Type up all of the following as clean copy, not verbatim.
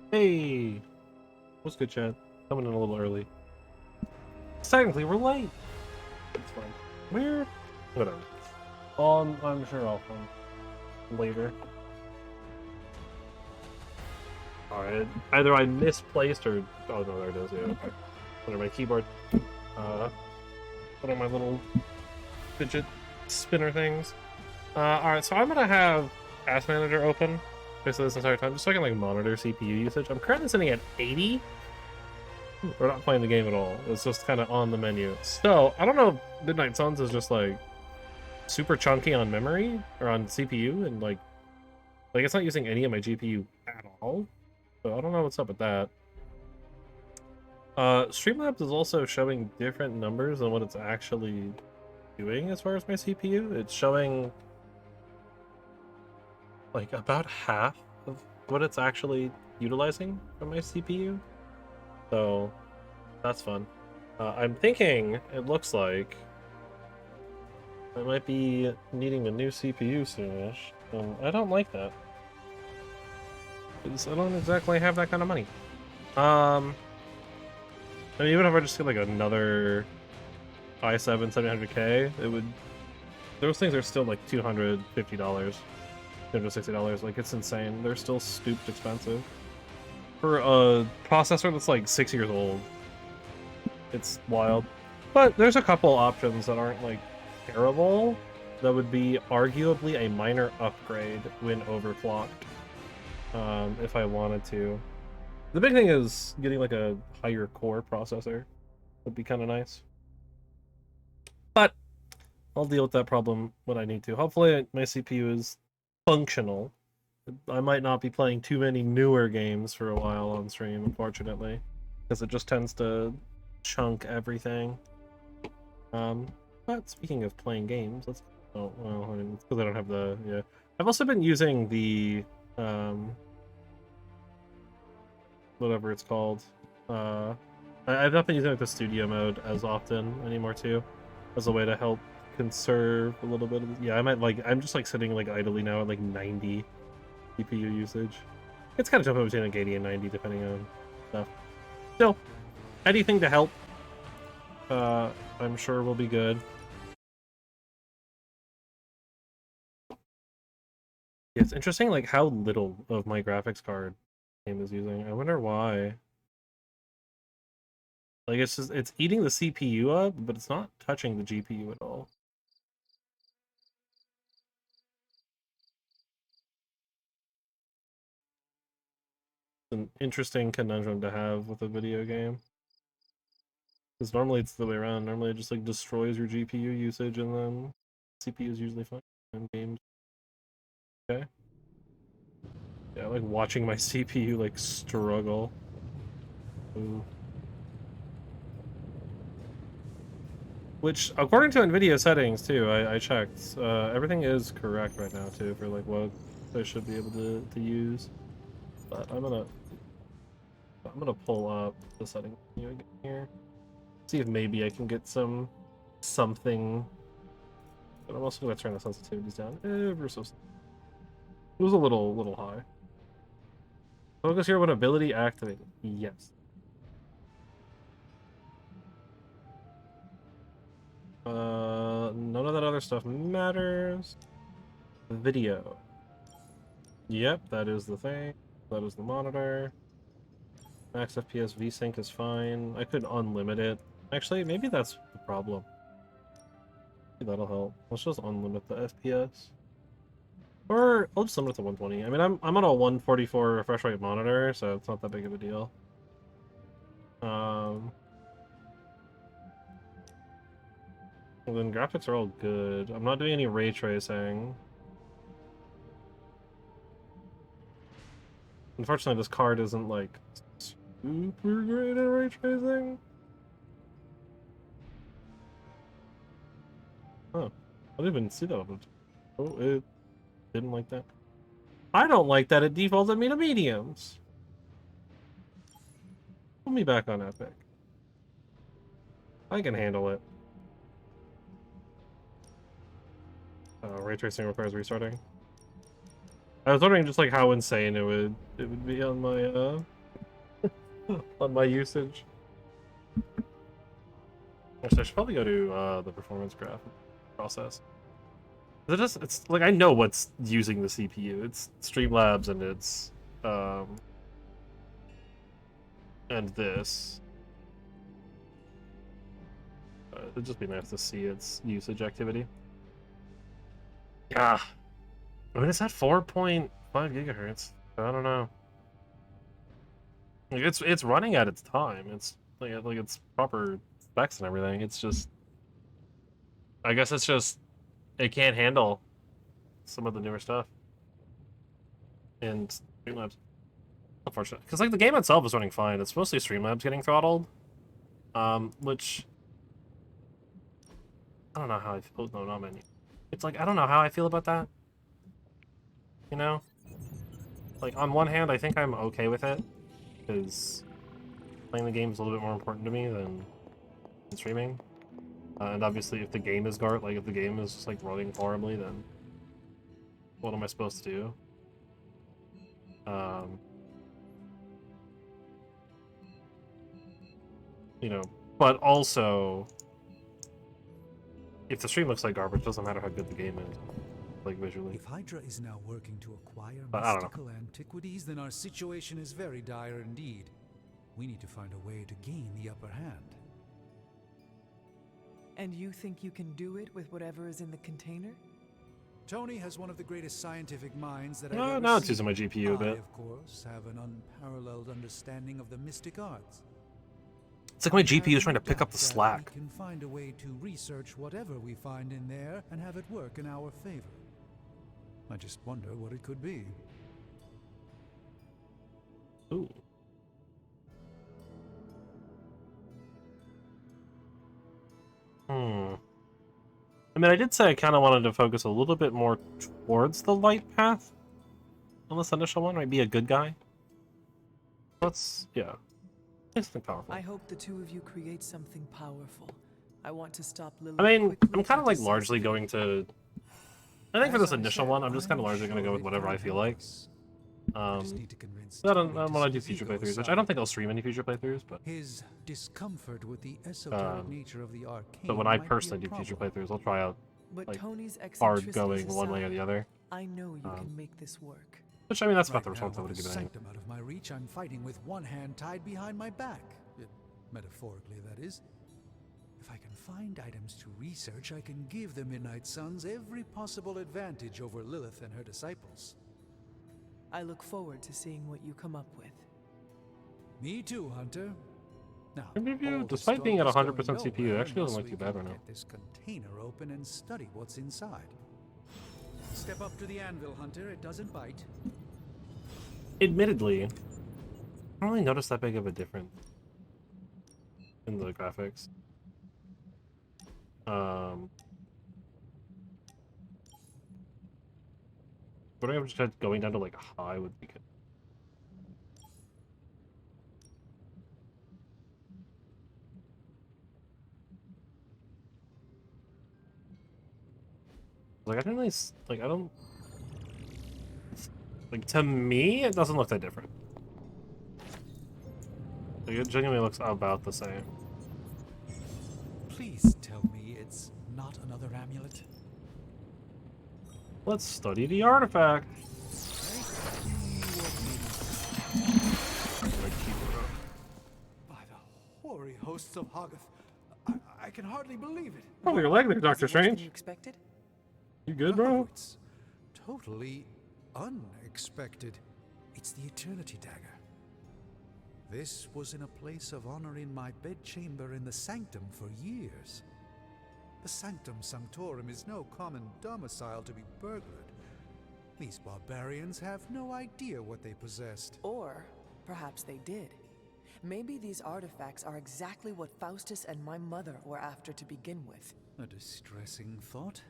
Hey, what's good, Chad? Coming in a little early. Technically, we're late. It's fine. We're whatever. I'm sure I'll come later. Alright, either I misplaced or oh no, there it is. Yeah, okay. Under my keyboard. What are my little fidget spinner things? Alright, so I'm gonna have Task Manager open basically this entire time, just so I can like monitor CPU usage. I'm currently sitting at 80. We're not playing the game at all. It's just kind of on the menu. So, I don't know if Midnight Suns is just like super chunky on memory or on CPU and like it's not using any of my GPU at all. So I don't know what's up with that. Streamlabs is also showing different numbers than what it's actually doing as far as my CPU. It's showing like about half of what it's actually utilizing from my CPU. So that's fun. I'm thinking it looks like I might be needing a new CPU soonish. I don't like that. Because I don't exactly have that kind of money. I mean, even if I just get like another i7 700K, it would. Those things are still like $250, $260. Like, it's insane. They're still stupid expensive. For a processor that's like 6 years old, it's wild. But there's a couple options that aren't like terrible. That would be arguably a minor upgrade when overclocked. If I wanted to. The big thing is getting like a higher core processor would be kind of nice. But I'll deal with that problem when I need to. Hopefully my CPU is functional. I might not be playing too many newer games for a while on stream, unfortunately, because it just tends to chunk everything. But speaking of playing games, let's. Oh well, I mean, it's because I don't have the yeah. I've also been using the whatever it's called. I've not been using like the studio mode as often anymore too, as a way to help conserve a little bit of. Yeah, I might like. I'm just like sitting like idly now at like 90 CPU usage. It's kind of jumping between like 80 and 90 depending on stuff. Still, anything to help. I'm sure will be good. It's interesting like how little of my graphics card game is using. I wonder why. Like it's just it's eating the CPU up, but it's not touching the GPU at all. It's an interesting conundrum to have with a video game. Because normally it's the way around. Normally it just like destroys your GPU usage and then CPU is usually fine in games. Okay. Yeah, I like watching my CPU like struggle. Ooh. Which, according to NVIDIA settings too, I checked. Everything is correct right now too for like what I should be able to use. But I'm gonna pull up the settings menu again here. See if maybe I can get something. But I'm also gonna turn the sensitivities down ever so. It was a little high. Focus here when ability activated. Yes. None of that other stuff matters. Video. Yep, that is the thing. That is the monitor. Max FPS VSync is fine. I could unlimit it. Actually, maybe that's the problem. Maybe that'll help. Let's just unlimit the FPS. Or I'll just limit it to 120. I mean, I'm on a 144 refresh rate monitor, so it's not that big of a deal. Well, then graphics are all good. I'm not doing any ray tracing. Unfortunately, this card isn't like super great at ray tracing. Oh, I didn't even see that. Oh, it didn't like that. I don't like that it defaulted me to mediums. Put me back on Epic. I can handle it. Ray tracing requires restarting. I was wondering just like how insane it would be on my on my usage. Actually, I should probably go to the performance graph process. It's like I know what's using the CPU. It's Streamlabs and it's and this. It'd just be nice to see its usage activity. Yeah, I mean it's at 4.5 gigahertz. I don't know. Like it's running at its time. It's like it's proper specs and everything. It's just, I guess it's just it can't handle some of the newer stuff in Streamlabs. Unfortunate, because like the game itself is running fine. It's mostly Streamlabs getting throttled, which I don't know how I feel. No, not many. It's like I don't know how I feel about that. You know, like on one hand, I think I'm okay with it because playing the game is a little bit more important to me than streaming. And obviously, if the game is if the game is just like running horribly, then what am I supposed to do? You know, but also, if the stream looks like garbage, it doesn't matter how good the game is, like visually. If Hydra is now working to acquire I don't know. mystical antiquities, then our situation is very dire indeed. We need to find a way to gain the upper hand. And you think you can do it with whatever is in the container? Tony has one of the greatest scientific minds that I've No, ever now it's seen. using my GPU a bit. I, of course, have an unparalleled understanding of the mystic arts. It's like my GPU is trying to pick up the slack. We can find a way to research whatever we find in there and have it work in our favor. I just wonder what it could be. Ooh. I mean, I did say I kind of wanted to focus a little bit more towards the light path on this initial one. Might be a good guy. Yeah. Something powerful. I hope the two of you create something powerful. I want to stop Lilith. I mean, quickly I'm kind of like and largely decisively. going to. I think for this initial one, I'm just kind of largely going to go with whatever I feel like. I don't want to do future playthroughs, which I don't think I'll stream any future playthroughs, but. His discomfort with the esoteric nature of the arcane. But when I might be a personally do future problem. playthroughs, I'll try out But like Tony's hard going eccentricities one way or the aside, other. I know you can make this work. Which, I mean, that's about the Right now, response I would with have the given anyway. sanctum out of my reach, I'm fighting with one hand tied behind my back. Metaphorically, that is. If I can find items to research, I can give the Midnight Suns every possible advantage over Lilith and her disciples. I look forward to seeing what you come up with. Me too, Hunter. Now, CPU, all this despite being at talk is 100% going CPU, nowhere actually doesn't unless look we too bad can right now. get this container open and study what's inside. Step up to the anvil, Hunter. It doesn't bite. Admittedly, I don't really notice that big of a difference in the graphics. But I'm just going down to like high would be good. Like I didn't really like I don't like to me it doesn't look that different. Like it genuinely looks about the same. Please tell me it's not another amulet. Let's study the artifact. By the hoary hosts of Hoggoth, I can hardly believe it. Oh, your leg there, Doctor Is it worse than Strange. you expected? You good, No, bro? it's totally unexpected. It's the Eternity Dagger. This was in a place of honor in my bedchamber in the Sanctum for years. The Sanctum Sanctorum is no common domicile to be burglared. These barbarians have no idea what they possessed. Or perhaps they did. Maybe these artifacts are exactly what Faustus and my mother were after to begin with. A distressing thought.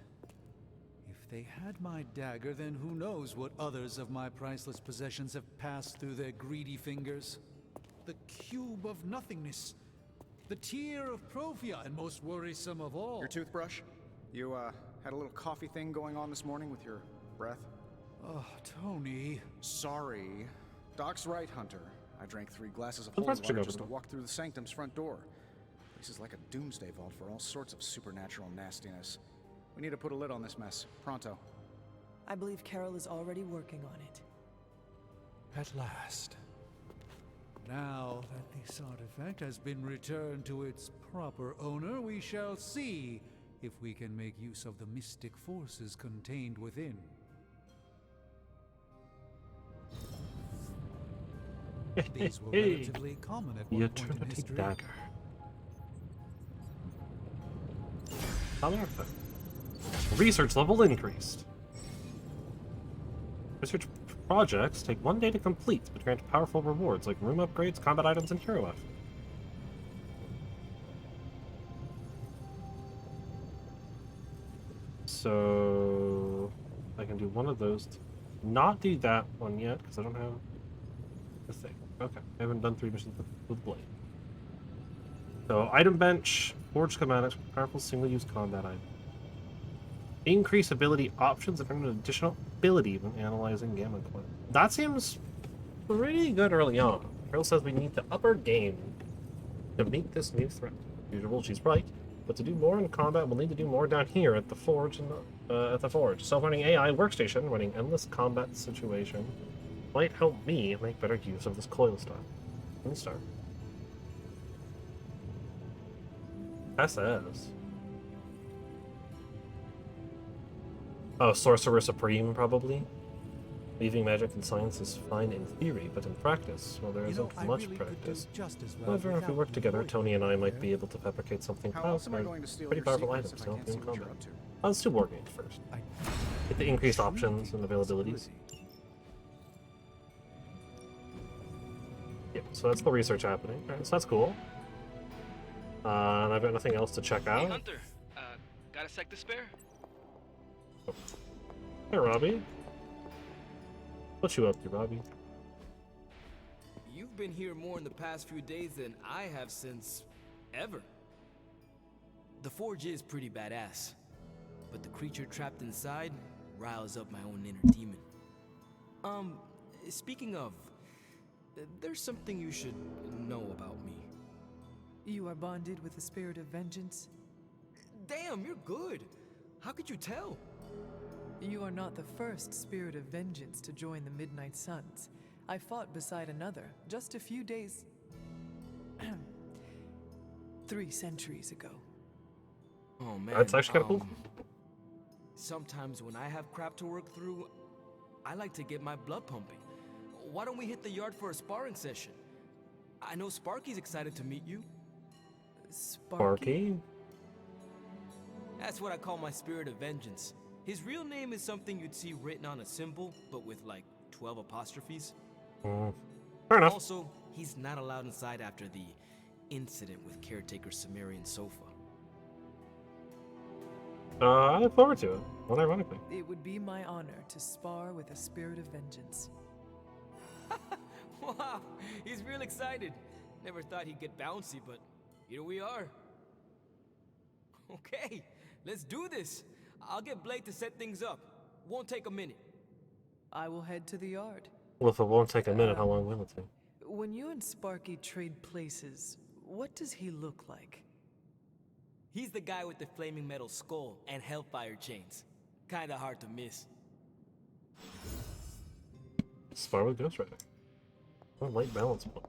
If they had my dagger, then who knows what others of my priceless possessions have passed through their greedy fingers. The cube of nothingness. The tear of Prophia, and most worrisome of all. Your toothbrush? You, had a little coffee thing going on this morning with your breath? Oh, Tony. Sorry. Doc's right, Hunter. I drank 3 glasses of Of holy course we should water go just for to them. walk through the sanctum's front door. This is like a doomsday vault for all sorts of supernatural nastiness. We need to put a lid on this mess. Pronto. I believe Carol is already working on it. At last. Now that this artifact has been returned to its proper owner, we shall see if we can make use of the mystic forces contained within. These were relatively common at The one point in Eternity history. Dagger. Common artifact. Research level increased. Research projects take 1 day to complete, but grant powerful rewards like room upgrades, combat items, and hero F. So I can do one of those. Not do that one yet because I don't have the thing. Okay, I haven't done 3 missions with Blade. So item bench, forged schematics, powerful single-use combat item. Increase ability options and earn an additional ability when analyzing gamma coin. That seems pretty good early on. Carol says we need to up our game to meet this new threat. Usual, she's right. But to do more in combat, we'll need to do more down here at the forge and at the forge. Self-running AI workstation running endless combat situation might help me make better use of this coil stuff. Let me start. SS. Oh, Sorcerer Supreme, probably. Weaving magic and science is fine in theory, but in practice, well, there isn't much practice. However, if we work together, Tony and I might be able to fabricate something How else am I going to steal pretty your powerful secrets items if to I help can't you see in what you're combat. up to? Let's do Wargame first. Get the increased options and availabilities. Yep, so that's the research happening. Alright, so that's cool. And I've got nothing else to check out. Hey, Hunter. Got a sec to spare? Hey, Robbie. What you up to, Robbie? You've been here more in the past few days than I have since ever. The forge is pretty badass, but the creature trapped inside riles up my own inner demon. Speaking of, there's something you should know about me. You are bonded with the spirit of vengeance? Damn, you're good. How could you tell? You are not the first spirit of vengeance to join the Midnight Suns. I fought beside another just a few days... 3 centuries ago. Oh man, That's actually kinda cool. Sometimes when I have crap to work through, I like to get my blood pumping. Why don't we hit the yard for a sparring session? I know Sparky's excited to meet you. Sparky? That's what I call my spirit of vengeance. His real name is something you'd see written on a symbol, but with like 12 apostrophes. Fair enough. Also, he's not allowed inside after the incident with caretaker Sumerian Sofa. I look forward to it, unironically. It would be my honor to spar with a spirit of vengeance. Wow, he's real excited. Never thought he'd get bouncy, but here we are. Okay, let's do this. I'll get Blake to set things up. Won't take a minute. I will head to the yard. Well, if it won't take a minute, how long will it take? When you and Sparky trade places, what does he look like? He's the guy with the flaming metal skull and hellfire chains. Kinda hard to miss. Spar with Ghost Rider. Oh, light balance point.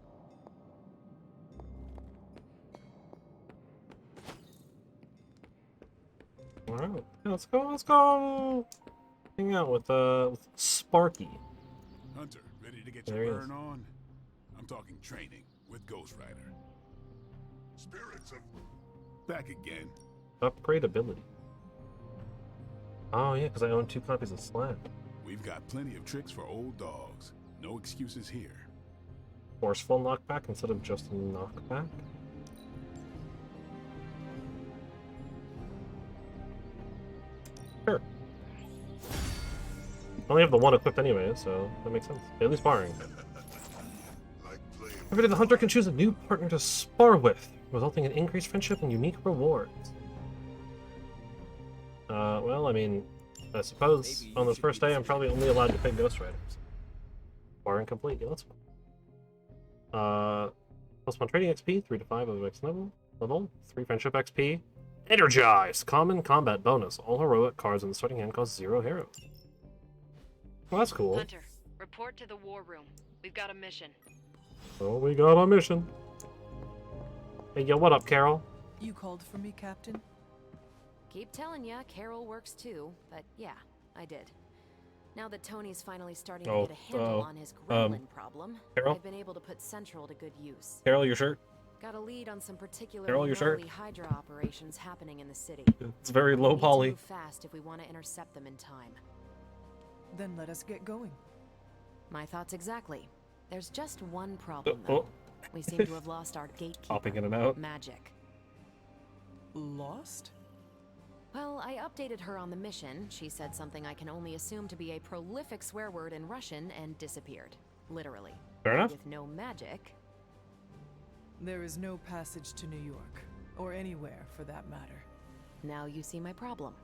Alright, let's go hang out with Sparky. Hunter, ready to get There your he is. burn on? I'm talking training with Ghost Rider. Spirits of... Back again. Upgrade ability. Oh yeah, because I own 2 copies of Slam. We've got plenty of tricks for old dogs. No excuses here. Forceful knockback instead of just knockback. Sure. I only have the one equipped anyway, so that makes sense. At least sparring. Every day the hunter can choose a new partner to spar with, resulting in increased friendship and unique rewards. Well, I mean, I suppose on the first day I'm probably only allowed to pick Ghost Riders. Sparring complete, yeah, that's fine. +1 trading XP, 3 to 5 of the next level, 3 friendship XP. Energized! Common combat bonus. All heroic cards in the starting hand cost 0 hero. Well, that's cool. Hunter, report to the war room. We've got a mission. Oh, we got a mission. Hey, yo, what up, Carol? You called for me, Captain? Keep telling ya, Carol works too, but yeah, I did. Now that Tony's finally starting to get a handle on his gremlin problem, Carol? I've been able to put Central to good use. Carol, your shirt? Got a lead on some particularly Carol, your shirt? gnarly Hydra operations happening in the city. It's very low We need to poly. move fast if we want to intercept them in time. Then let us get going. My thoughts exactly. There's just one problem though. We seem to have lost our gatekeeper. Hopping in and out. Magic. Lost? Well, I updated her on the mission. She said something I can only assume to be a prolific swear word in Russian and disappeared. Literally. Fair enough. With no magic. There is no passage to New York, or anywhere for that matter. Now you see my problem.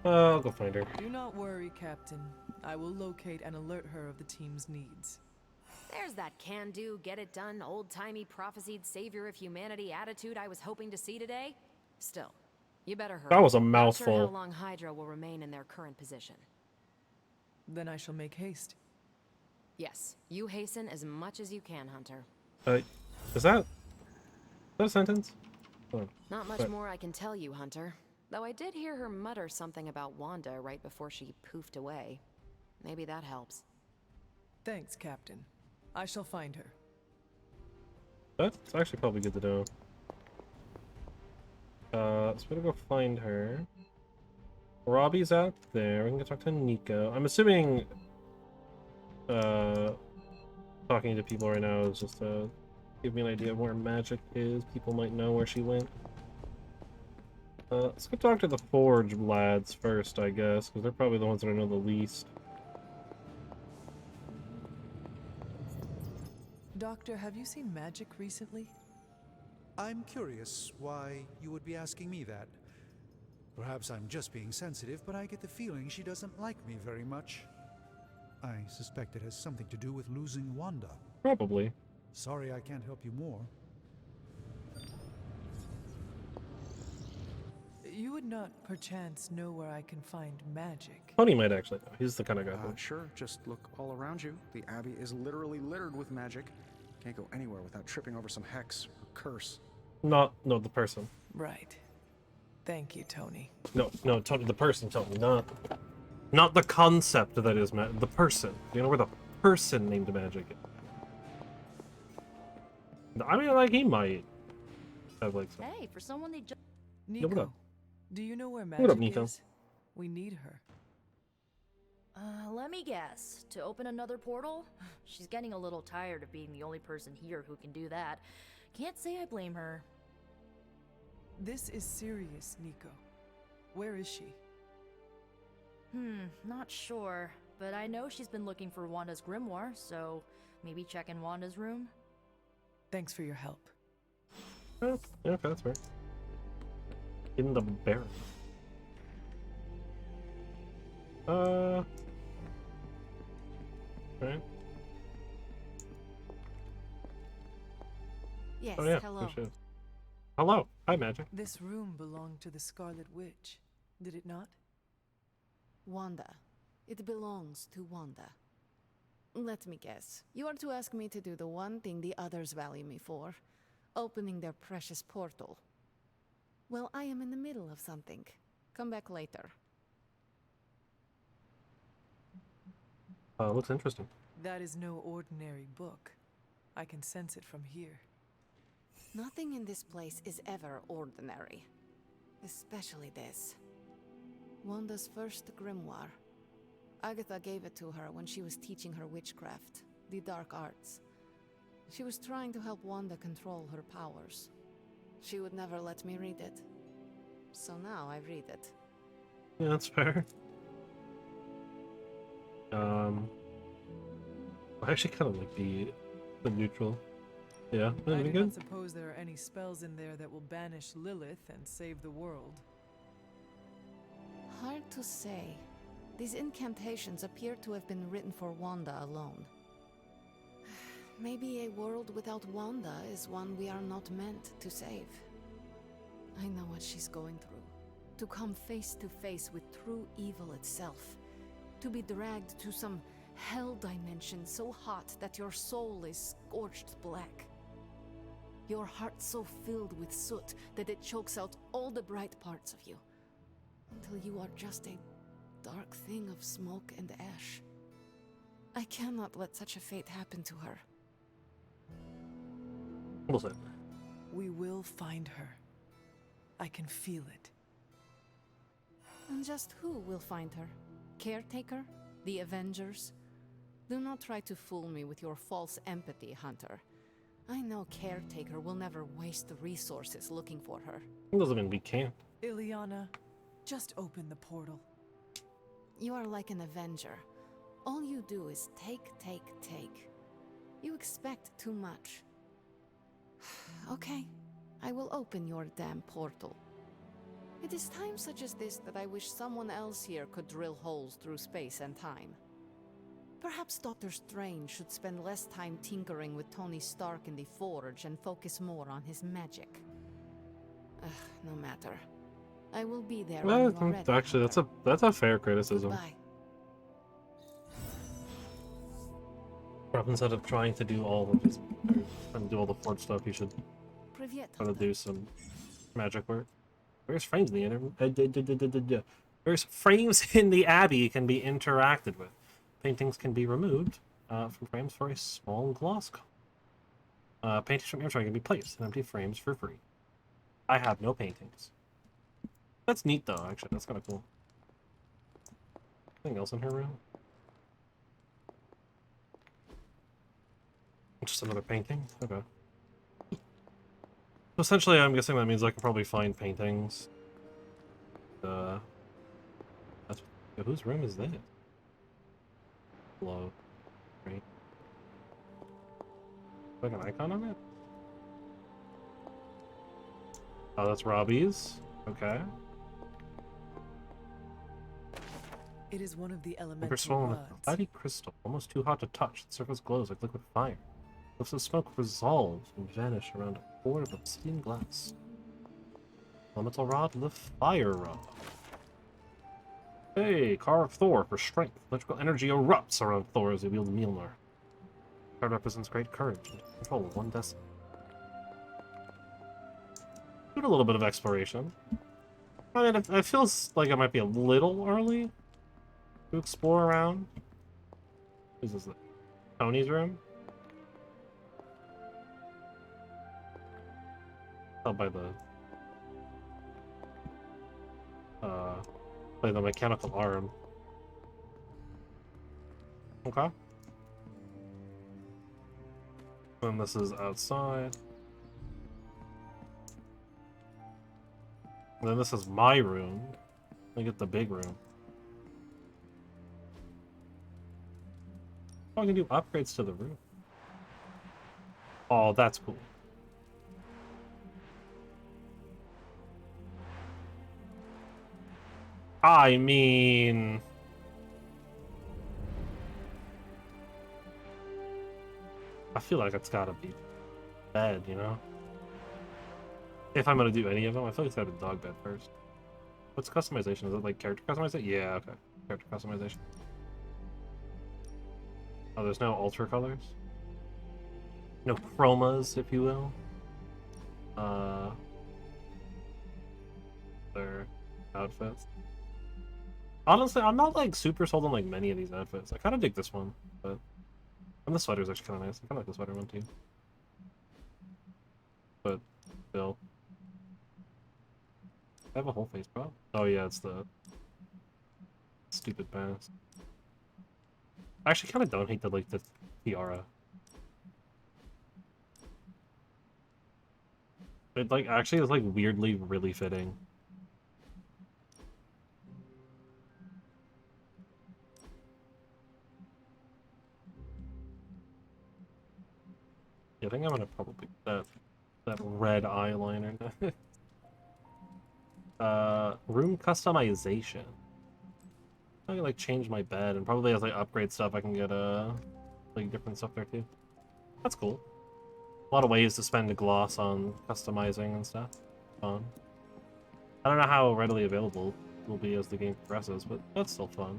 I'll go find her. Do not worry, Captain. I will locate and alert her of the team's needs. There's that can-do, get-it-done, old-timey prophesied savior of humanity attitude I was hoping to see today. Still, you better hurry. That was a Not sure how mouthful. long Hydra will remain in their current position. Then I shall make haste. Yes, you hasten as much as you can, Hunter. Is that a sentence? Oh, Not much but- more I can tell you, Hunter. Though I did hear her mutter something about Wanda right before she poofed away. Maybe that helps. Thanks, Captain. I shall find her. That's actually probably good to know. So we're gonna go find her. Robbie's out there. We can go talk to Nico. I'm assuming talking to people right now is just to give me an idea of where Magic is. People might know where she went. Let's go talk to the Forge lads first, I guess, because they're probably the ones that I know the least. Doctor, have you seen Magic recently? I'm curious why you would be asking me that. Perhaps I'm just being sensitive, but I get the feeling she doesn't like me very much. I suspect it has something to do with losing Wanda. Probably. Sorry I can't help you more. You would not perchance know where I can find Magic. Tony might actually know. He's the kind of guy who... Sure, just look all around you. The Abbey is literally littered with magic. Can't go anywhere without tripping over some hex or curse. No, the person. Right. Thank you, Tony. No, Tony, the person, Tony, not the concept that is the person. Do you know where the person named Magic is? I mean, like, he might have, like, some... Hey, for someone they just... Nico, what up? do you know where What Magic up, Nico? is? We need her. let me guess. To open another portal? She's getting a little tired of being the only person here who can do that. Can't say I blame her. This is serious, Nico. Where is she? Not sure. But I know she's been looking for Wanda's grimoire, so maybe check in Wanda's room? Thanks for your help. Oh, yeah, okay, that's fair. In the barrel. Alright. Yes, Oh yeah, hello. there she is. Hello. Hi, Magic. This room belonged to the Scarlet Witch, did it not? Wanda. It belongs to Wanda. Let me guess. You are to ask me to do the one thing the others value me for. Opening their precious portal. Well, I am in the middle of something. Come back later. Looks interesting. That is no ordinary book. I can sense it from here. Nothing in this place is ever ordinary. Especially this. Wanda's first grimoire. Agatha gave it to her when she was teaching her witchcraft, the dark arts. She was trying to help Wanda control her powers. She would never let me read it. So now I read it. Yeah, that's fair. I actually kind of like the neutral. Yeah, I that'd do be not good. suppose there are any spells in there that will banish Lilith and save the world. Hard to say. These incantations appear to have been written for Wanda alone. Maybe a world without Wanda is one we are not meant to save. I know what she's going through. To come face to face with true evil itself. To be dragged to some hell dimension so hot that your soul is scorched black. Your heart so filled with soot that it chokes out all the bright parts of you. Until you are just a dark thing of smoke and ash. I cannot let such a fate happen to her. What was it? We will find her. I can feel it. And just who will find her? Caretaker? The Avengers? Do not try to fool me with your false empathy, Hunter. I know Caretaker will never waste the resources looking for her. It doesn't mean we can't. Ileana, just open the portal. You are like an Avenger. All you do is take. You expect too much. Okay, I will open your damn portal. It is times such as this that I wish someone else here could drill holes through space and time. Perhaps Doctor Strange should spend less time tinkering with Tony Stark in the Forge and focus more on his magic. No matter. I will be there when you are ready. Actually, that's a fair criticism. Goodbye. Instead of trying to do all of his, trying to do all the Forge stuff, he should try to do some magic work. Various frames in the various frames in the Abbey can be interacted with. Paintings can be removed from frames for a small gloss color. Paintings from inventory can be placed in empty frames for free. I have no paintings. That's neat though, actually. That's kind of cool. Anything else in her room? Just another painting? Okay. So essentially, I'm guessing that means I can probably find paintings. That's... Whose room is this? Hello. Great. Like an icon on it? Oh, that's Robbie's? Okay. It is one of the Ember elemental swollen with rods. mighty crystal, almost too hot to touch. The surface glows like liquid fire. Puffs of smoke resolve and vanish around a core of obsidian glass. Elemental rod, the fire rod. Hey, Car of Thor for strength. Electrical energy erupts around Thor as he wields Mjolnir. Card represents great courage and control of one destiny. Do a little bit of exploration. I mean, it feels like it might be a little early to explore around. Is this Tony's room? Oh, by the mechanical arm. Okay. And this is outside. And then this is my room. I get the big room. Oh, I can do upgrades to the room. Oh, that's cool. I mean... I feel like it's gotta be bed, you know? If I'm gonna do any of them, I feel like it's gotta be dog bed first. What's customization? Is it like character customization? Yeah, okay. Character customization. Oh, there's no ultra colors? No chromas, if you will. Their outfits. Honestly, I'm not like super sold on like many of these outfits. I kind of dig this one, but and the sweater's actually kind of nice. I kind of like the sweater one too. But still, I have a whole face prop. Oh yeah, it's the stupid mask. I actually kind of don't hate the tiara. It like actually is like weirdly really fitting. Yeah, I think I'm gonna probably that red eyeliner. Room customization. I can like change my bed and probably as I upgrade stuff I can get like different stuff there too. That's cool. A lot of ways to spend a gloss on customizing and stuff. Fun. I don't know how readily available it will be as the game progresses, but that's still fun.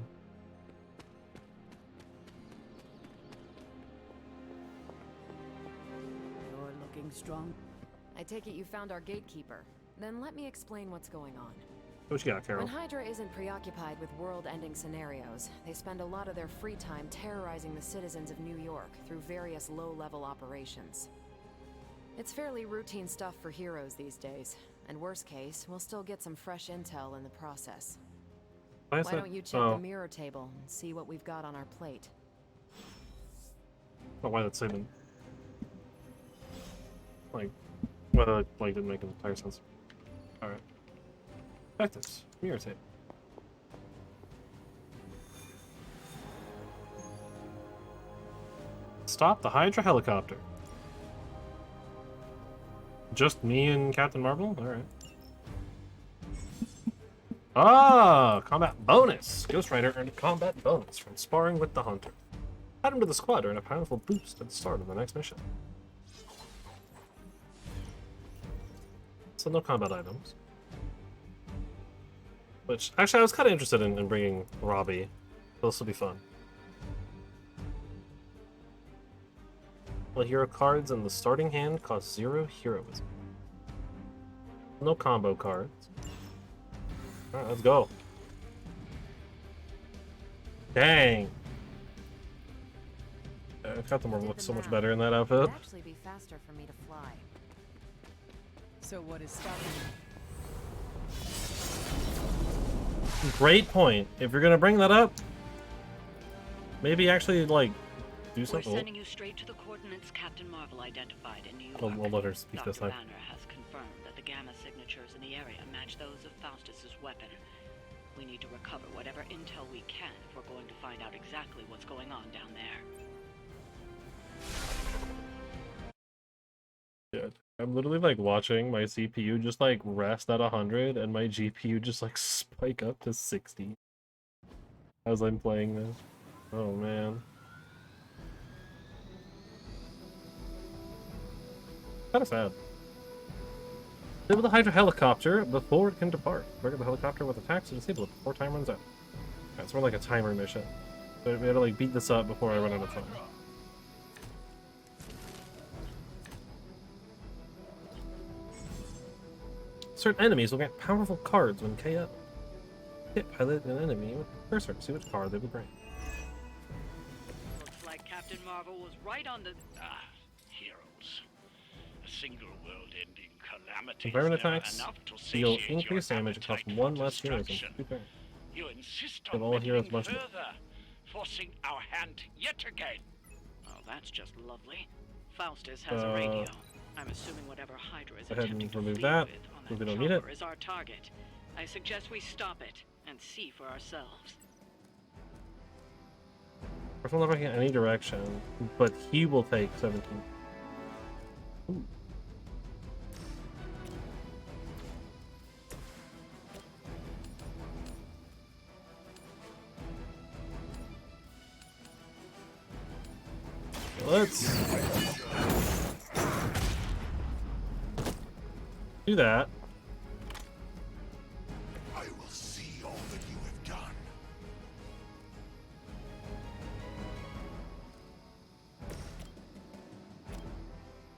You're looking strong. I take it you found our gatekeeper. Then let me explain what's going on. What you got, Carol? When Hydra isn't preoccupied with world-ending scenarios, they spend a lot of their free time terrorizing the citizens of New York through various low-level operations. It's fairly routine stuff for heroes these days, and worst case, we'll still get some fresh intel in the process. Why don't you check the mirror table and see what we've got on our plate? Oh, why that statement? Like, whether like didn't make entire sense. All right. Tactics. Mirror tape. Stop the Hydra helicopter. Just me and Captain Marvel? Alright. Ah! Combat bonus! Ghost Rider earned a combat bonus from sparring with the Hunter. Add him to the squad to earn a powerful boost at the start of the next mission. So no combat items. Which, actually, I was kind of interested in bringing Robbie. This will be fun. Well, hero cards in the starting hand cost 0 heroism. No combo cards. Alright, let's go. Dang! Captain Marvel looks so much better in that outfit. It'd actually be faster for me to fly. So what is stopping you? Great point. If you're gonna bring that up, maybe actually like do something. We're sending you straight to the coordinates Captain Marvel identified in New York. We'll let her speak this Dr. time. Banner has confirmed that the gamma signatures in the area match those of Faustus's weapon. We need to recover whatever intel we can if we're going to find out exactly what's going on down there. Yeah, I'm literally like watching my CPU just like rest at 100 and my GPU just like spike up to 60 as I'm playing this. Oh man. Kinda sad. Disable the Hydra helicopter before it can depart. Trigger the helicopter with attacks to disable it before time runs out. Okay, it's more like a timer mission. So we gotta like beat this up before I run out of time. Certain enemies will get powerful cards when KO. Hit pilot an enemy with a cursor to see which card they will bring. Looks like Captain Marvel was right on the... Heroes. A single world-ending calamity. Environment attacks deal increased damage and cost 1 less heroism. You insist Give on all heroes meddling much more. further, forcing our hand yet again. Oh, that's just lovely. Faustus has a radio. I'm assuming whatever Hydra is Go ahead attempting and to remove leave that, with on if we that don't need it. chopper is our target. I suggest we stop it and see for ourselves. Careful not looking in any direction, but he will take 17. Ooh. Let's do that. I will see all that you have done.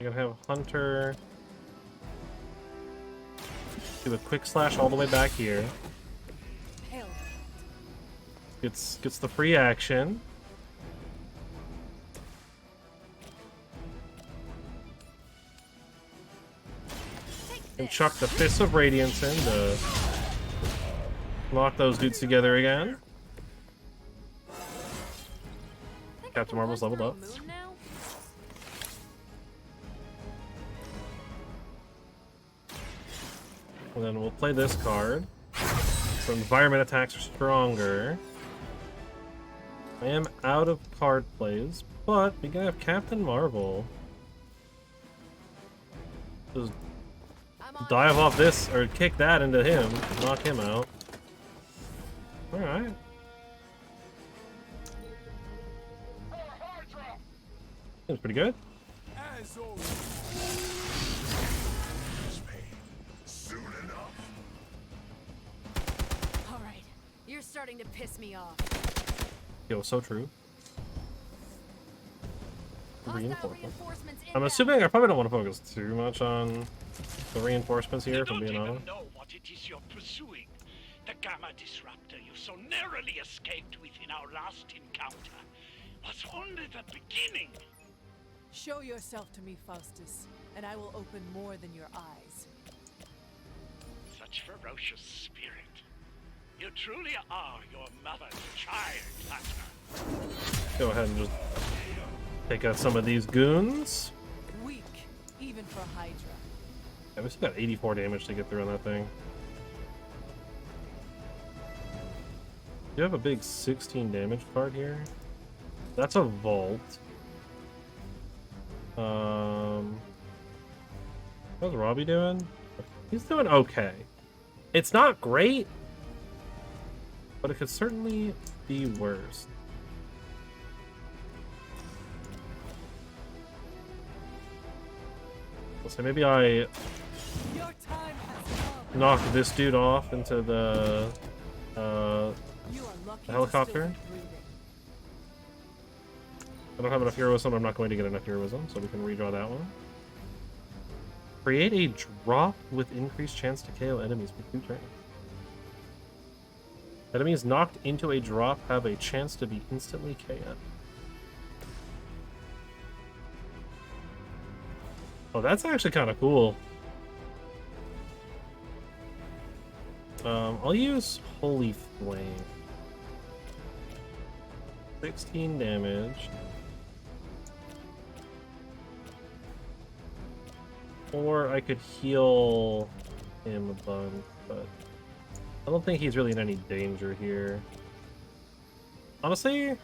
You're gonna have Hunter do a quick slash all the way back here. Hell. Gets the free action. And chuck the Fists of Radiance in to lock those dudes together again. Captain Marvel's leveled up. And then we'll play this card. So environment attacks are stronger. I am out of card plays, but we can have Captain Marvel just dive off this, or kick that into him, knock him out. Alright. Seems pretty good. As always. Soon enough. Alright, you're starting to piss me off. Yo, so true. Hostile Reinforcements. reinforcements I'm assuming I probably don't want to focus too much on the reinforcements here, if I'm You being don't honest. even know what it is you're pursuing. The Gamma Disruptor you so narrowly escaped within our last encounter was only the beginning. Show yourself to me, Faustus, and I will open more than your eyes. Such ferocious spirit. You truly are your mother's child, Hunter. Go ahead and just take out some of these goons. Weak, even for Hydra. Yeah, we still got 84 damage to get through on that thing. You have a big 16 damage card here. That's a vault. How's Robbie doing? He's doing okay. It's not great, but it could certainly be worse. So maybe I Your time has come. knock this dude off into the You are lucky to helicopter. still be breathing. I don't have enough heroism. I'm not going to get enough heroism, so we can redraw that one. Create a drop with increased chance to KO enemies for 2 turns. Enemies knocked into a drop have a chance to be instantly KO'd. Oh, that's actually kind of cool. I'll use Holy Flame. 16 damage. Or I could heal him a bunch, but I don't think he's really in any danger here. Honestly...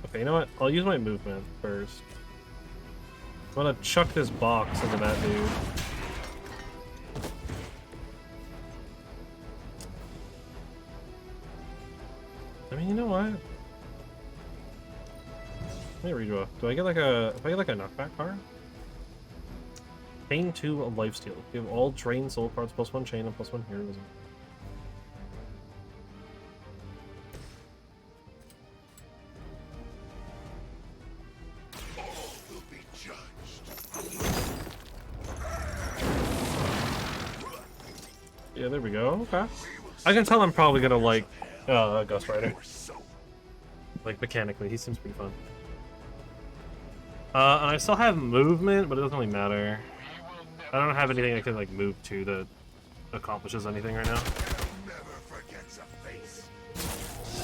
Okay, you know what? I'll use my movement first. I'm gonna chuck this box into that dude. I mean, you know what? Let me redraw. Do I get like a... If I get like a knockback card? Chain 2 of Lifesteal. Give all drained soul cards +1 chain and +1 heroism. Yeah, there we go. Okay. I can tell I'm probably gonna like Ghost Rider. Like mechanically, he seems pretty fun. And I still have movement, but it doesn't really matter. I don't have anything I can like move to that accomplishes anything right now. Never forgets a face. You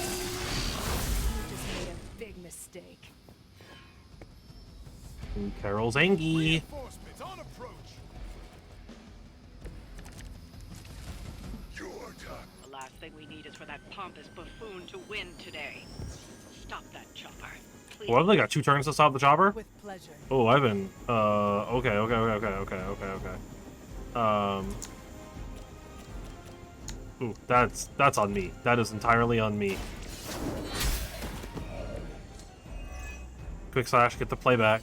just made a big mistake. Ooh, Carol's Angie. Reinforcements on approach. Your turn. The last thing we need is for that pompous buffoon to win today. Stop that chopper. Please. Well, I've only got 2 turns to stop the chopper. With pleasure. Oh, I've been okay. Ooh, that's on me. That is entirely on me. Quick slash, get the playback.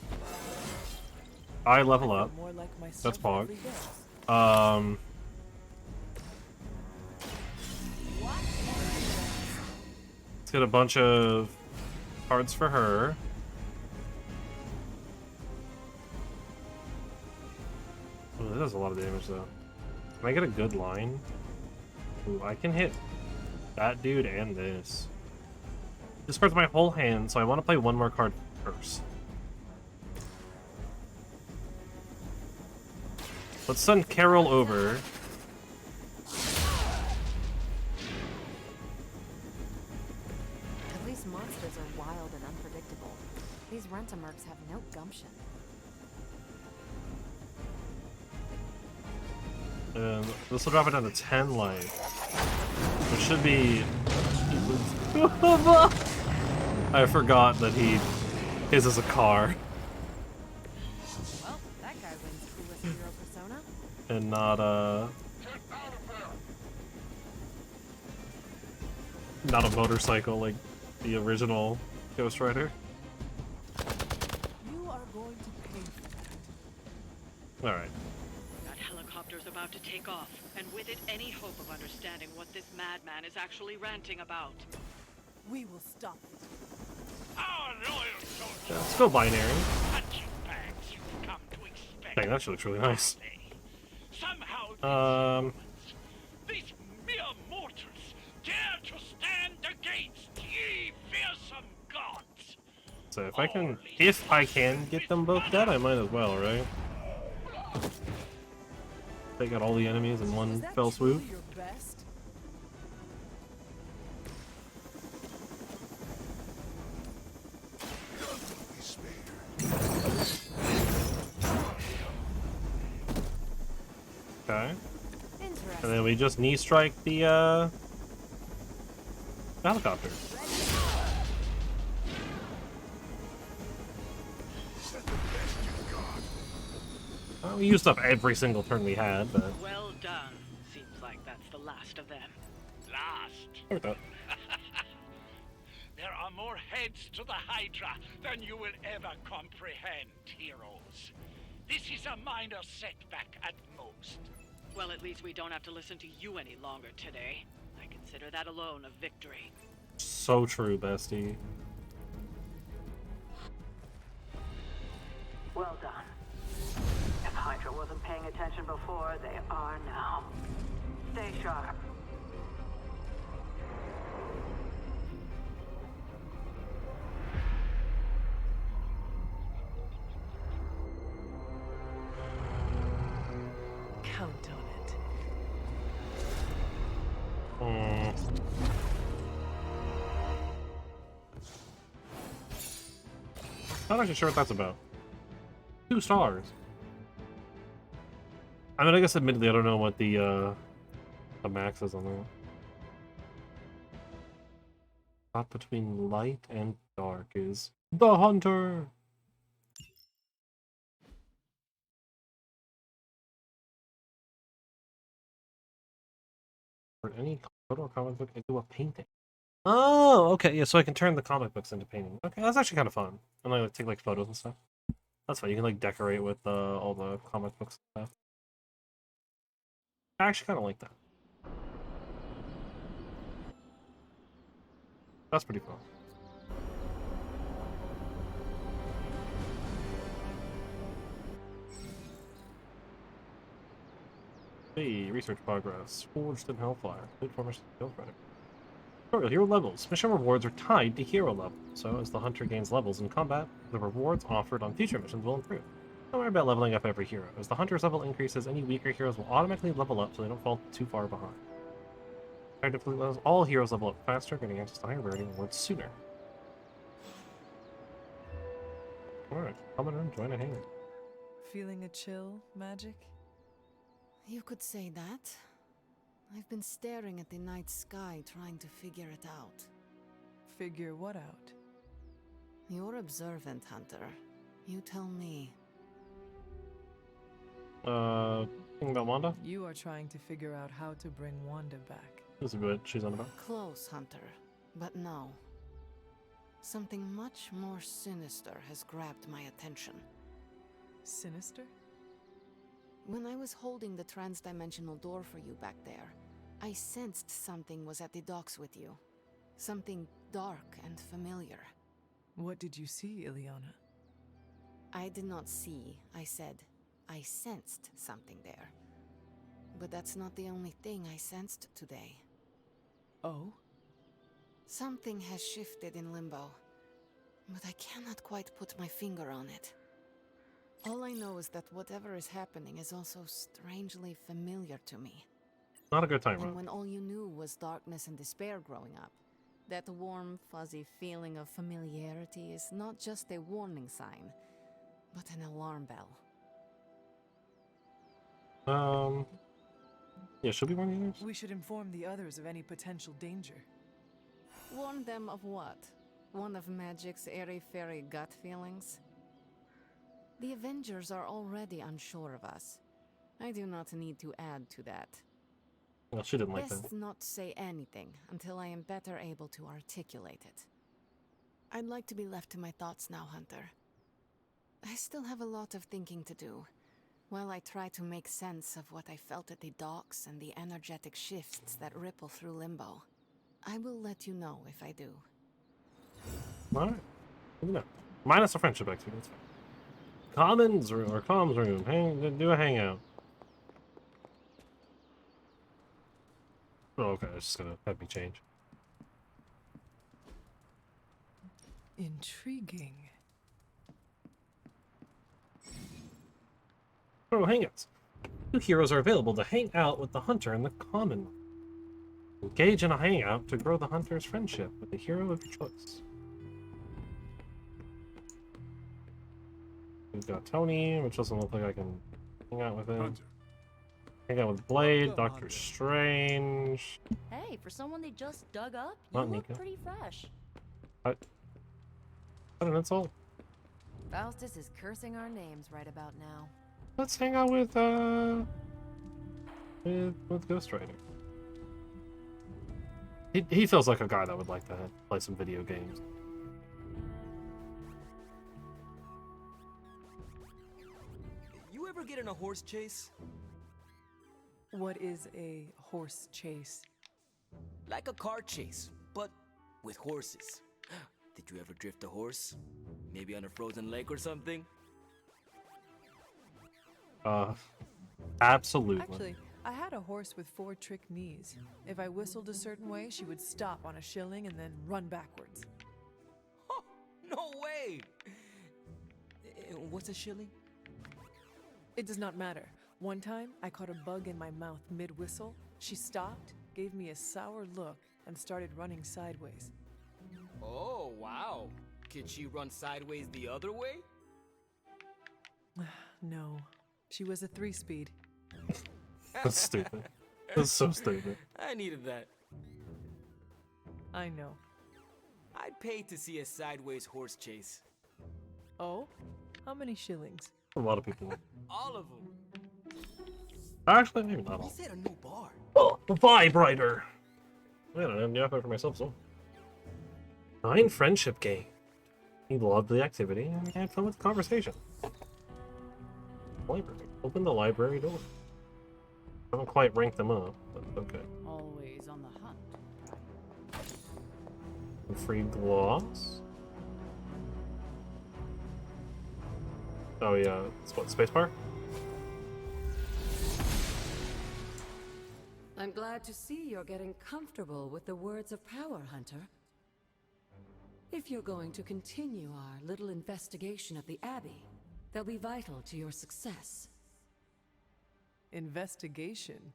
I level up. More like myself That's Pog. every day. Let's get a bunch of cards for her. Oh, that does a lot of damage though. Can I get a good line? Ooh, I can hit that dude and this. This card's my whole hand, so I want to play one more card first. Let's send Carol over. At least monsters are wild and unpredictable. These Rentamercs have no gumption. And this will drop it down to 10 life. Which should be... I forgot that his is a car. Well, that guy wins coolest hero persona. And not a motorcycle like the original Ghost Rider. going to pay for that. Alright. That helicopter's about to take off, and with it, any hope of understanding what this madman is actually ranting about. We will stop it. Our loyal soldiers. Yeah, it's still binary. Punching bags you've come to expect. Dang, that actually looks really nice. Somehow these mere mortals dare to stand against ye fearsome gods. So if I can get them both dead, I might as well, right? Take out all the enemies in one fell swoop. Your best? Okay. And then we just knee strike the helicopter. We used up every single turn we had, but Well done. Seems like that's the last of them. Last. like that. There are more heads to the Hydra than you will ever comprehend, heroes. This is a minor setback at most. Well, at least we don't have to listen to you any longer today. I consider that alone a victory. So true, bestie. Well done. If Hydra wasn't paying attention before, they are now. Stay sharp. Count on it. Not actually sure what that's about. 2 stars. I mean, I guess admittedly, I don't know what the max is on that. Not between light and dark is the hunter. For any photo or comic book, I do a painting. Oh, okay, yeah, so I can turn the comic books into painting. Okay, that's actually kind of fun. And I like take like photos and stuff. That's fun. You can like decorate with all the comic books and stuff. I actually kind of like that. That's pretty cool. Hey, research progress. Forged in Hellfire. Good formation skill credit. Tutorial hero levels. Mission rewards are tied to hero level. So as the hunter gains levels in combat, the rewards offered on future missions will improve. Don't worry about leveling up every hero. As the hunter's level increases, any weaker heroes will automatically level up so they don't fall too far behind. Effectively, all heroes level up faster, getting access to higher rarity rewards sooner. Alright, come on in, join a hangar. Feeling a chill, Magic? You could say that. I've been staring at the night sky trying to figure it out. Figure what out? You're observant, Hunter. You tell me. Thing about Wanda? You are trying to figure out how to bring Wanda back. This is what she's on about. Close, Hunter. But no. Something much more sinister has grabbed my attention. Sinister? When I was holding the trans-dimensional door for you back there, I sensed something was at the docks with you. Something dark and familiar. What did you see, Ileana? I did not see, I said. I sensed something there. But that's not the only thing I sensed today. Oh? Something has shifted in Limbo, but I cannot quite put my finger on it. All I know is that whatever is happening is also strangely familiar to me. Not a good time, And right? when all you knew was darkness and despair growing up, that warm, fuzzy feeling of familiarity is not just a warning sign, but an alarm bell. Yeah, should we warn the others? We should inform the others of any potential danger. Warn them of what? One of Magic's airy-fairy gut feelings? The Avengers are already unsure of us. I do not need to add to that. Well, she didn't like that. Best not say anything until I am better able to articulate it. I'd like to be left to my thoughts now, Hunter. I still have a lot of thinking to do. While I try to make sense of what I felt at the docks and the energetic shifts that ripple through Limbo. I will let you know if I do. Alright. No. Minus a friendship activity, that's fine. Commons room, or comms room. Do a hangout. Oh, okay, it's just gonna have me change. Intriguing. Oh, hangouts. Two heroes are available to hang out with the hunter in the common room. Engage in a hangout to grow the hunter's friendship with the hero of your choice. We've got Tony, which doesn't look like I can hang out with him. Hunter. Hang out with Blade, Welcome, Doctor Hunter. Strange. Hey, for someone they just dug up, you Not look Nico. pretty fresh. What an insult. Faustus is cursing our names right about now. Let's hang out with Ghost Rider. He feels like a guy that would like to play some video games. You ever get in a horse chase? What is a horse chase? Like a car chase, but with horses. Did you ever drift a horse? Maybe on a frozen lake or something? Absolutely. Actually, I had a horse with 4 trick knees. If I whistled a certain way, she would stop on a shilling and then run backwards. Oh, no way! What's a shilling? It does not matter. One time, I caught a bug in my mouth mid-whistle. She stopped, gave me a sour look, and started running sideways. Oh, wow. Could she run sideways the other way? No. She was a 3-speed. That's stupid. That's so stupid. I needed that. I know. I'd pay to see a sideways horse chase. Oh? How many shillings? A lot of people. All of them. Actually, maybe not We all. set a new bar. Oh, the Vibrator! I don't have the effort for myself, so. 9 friendship game. He loved the activity and he had fun with the conversation. Library. Open the library door. I haven't quite ranked them up, but okay. Always on the hunt. Free gloss. Oh yeah, it's what, spacebar? I'm glad to see you're getting comfortable with the words of power, Hunter. If you're going to continue our little investigation of the Abbey, they'll be vital to your success. Investigation?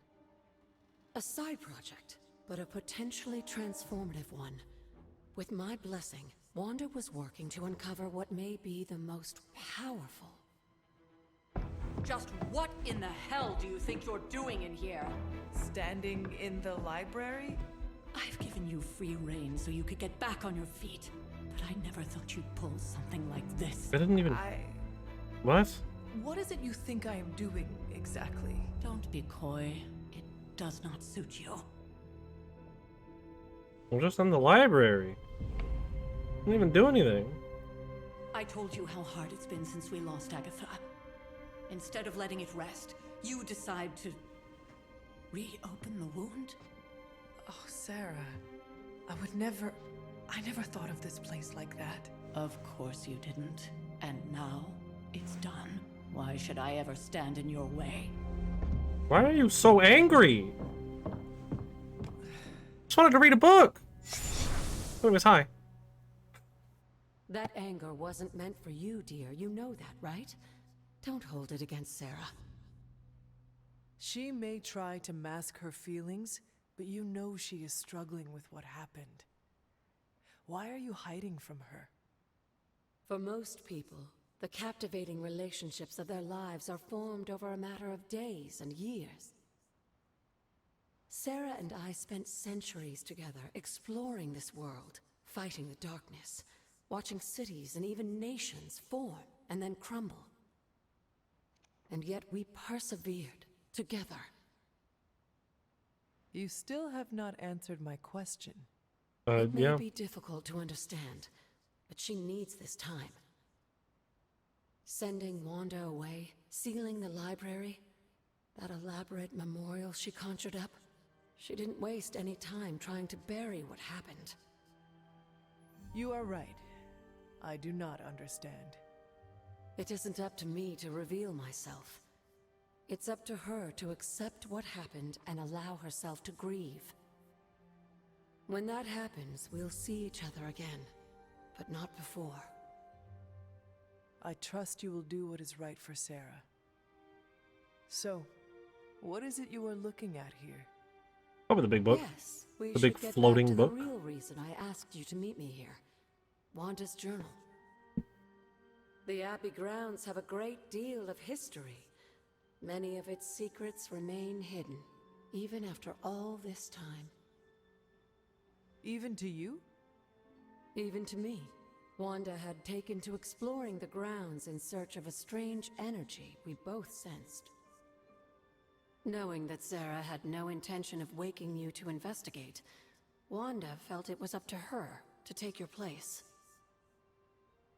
A side project, but a potentially transformative one. With my blessing, Wanda was working to uncover what may be the most powerful. Just what in the hell do you think you're doing in here? Standing in the library? I've given you free rein so you could get back on your feet. But I never thought you'd pull something like this. I didn't even... What? What is it you think I am doing, exactly? Don't be coy. It does not suit you. I'm just in the library. Didn't even do anything. I told you how hard it's been since we lost Agatha. Instead of letting it rest, you decide to reopen the wound? Oh, Sarah. I never thought of this place like that. Of course you didn't. And now, it's done. Why should I ever stand in your way? Why are you so angry? Just wanted to read a book. Anyways, hi. That anger wasn't meant for you, dear. You know that, right? Don't hold it against Sarah. She may try to mask her feelings, but you know she is struggling with what happened. Why are you hiding from her? For most people, the captivating relationships of their lives are formed over a matter of days and years. Sarah and I spent centuries together exploring this world, fighting the darkness, watching cities and even nations form and then crumble. And yet we persevered together. You still have not answered my question. It may yeah. be difficult to understand, but she needs this time. Sending Wanda away, sealing the library, that elaborate memorial she conjured up. She didn't waste any time trying to bury what happened. You are right. I do not understand. It isn't up to me to reveal myself. It's up to her to accept what happened and allow herself to grieve. When that happens, we'll see each other again, but not before. I trust you will do what is right for Sarah. So, what is it you are looking at here? Probably the big book. Yes, we the should big get floating back to book. The real reason I asked you to meet me here. Wanda's journal. The Abbey grounds have a great deal of history. Many of its secrets remain hidden, even after all this time. Even to you? Even to me. Wanda had taken to exploring the grounds in search of a strange energy we both sensed. Knowing that Sarah had no intention of waking you to investigate, Wanda felt it was up to her to take your place.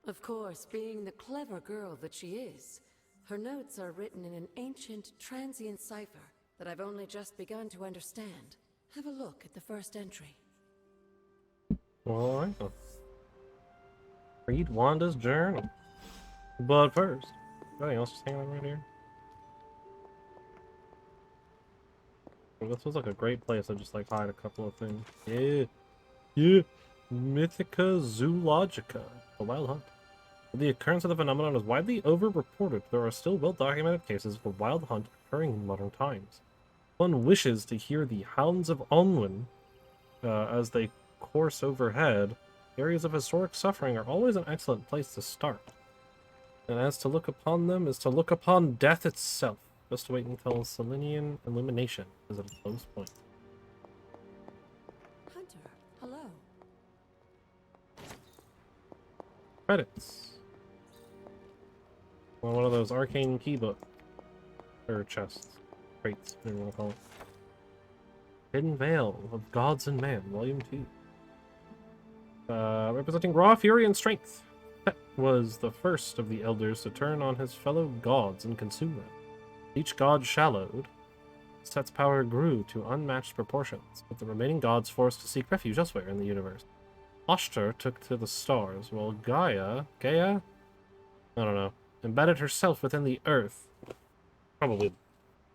Of course, being the clever girl that she is, her notes are written in an ancient, transient cipher that I've only just begun to understand. Have a look at the first entry. Alright. Read Wanda's journal. But first, anything else just hanging out right here? Well, this was like a great place to just like hide a couple of things. Yeah. Yeah. Mythica Zoologica. The Wild Hunt. The occurrence of the phenomenon is widely over-reported. There are still well-documented cases of a wild hunt occurring in modern times. One wishes to hear the hounds of Onwin as they course overhead. Areas of historic suffering are always an excellent place to start. And as to look upon them is to look upon death itself. Just wait until Selenian illumination is at its lowest point. Hunter, hello. Credits. One of those arcane key book or chests, crates, whatever you want to call it. Hidden Veil of Gods and Man, Volume 2. Representing raw fury and strength. Set was the first of the elders to turn on his fellow gods and consume them. Each god shallowed. Set's power grew to unmatched proportions, with the remaining gods forced to seek refuge elsewhere in the universe. Ashtar took to the stars, while Gaia? I don't know. Embedded herself within the earth. Probably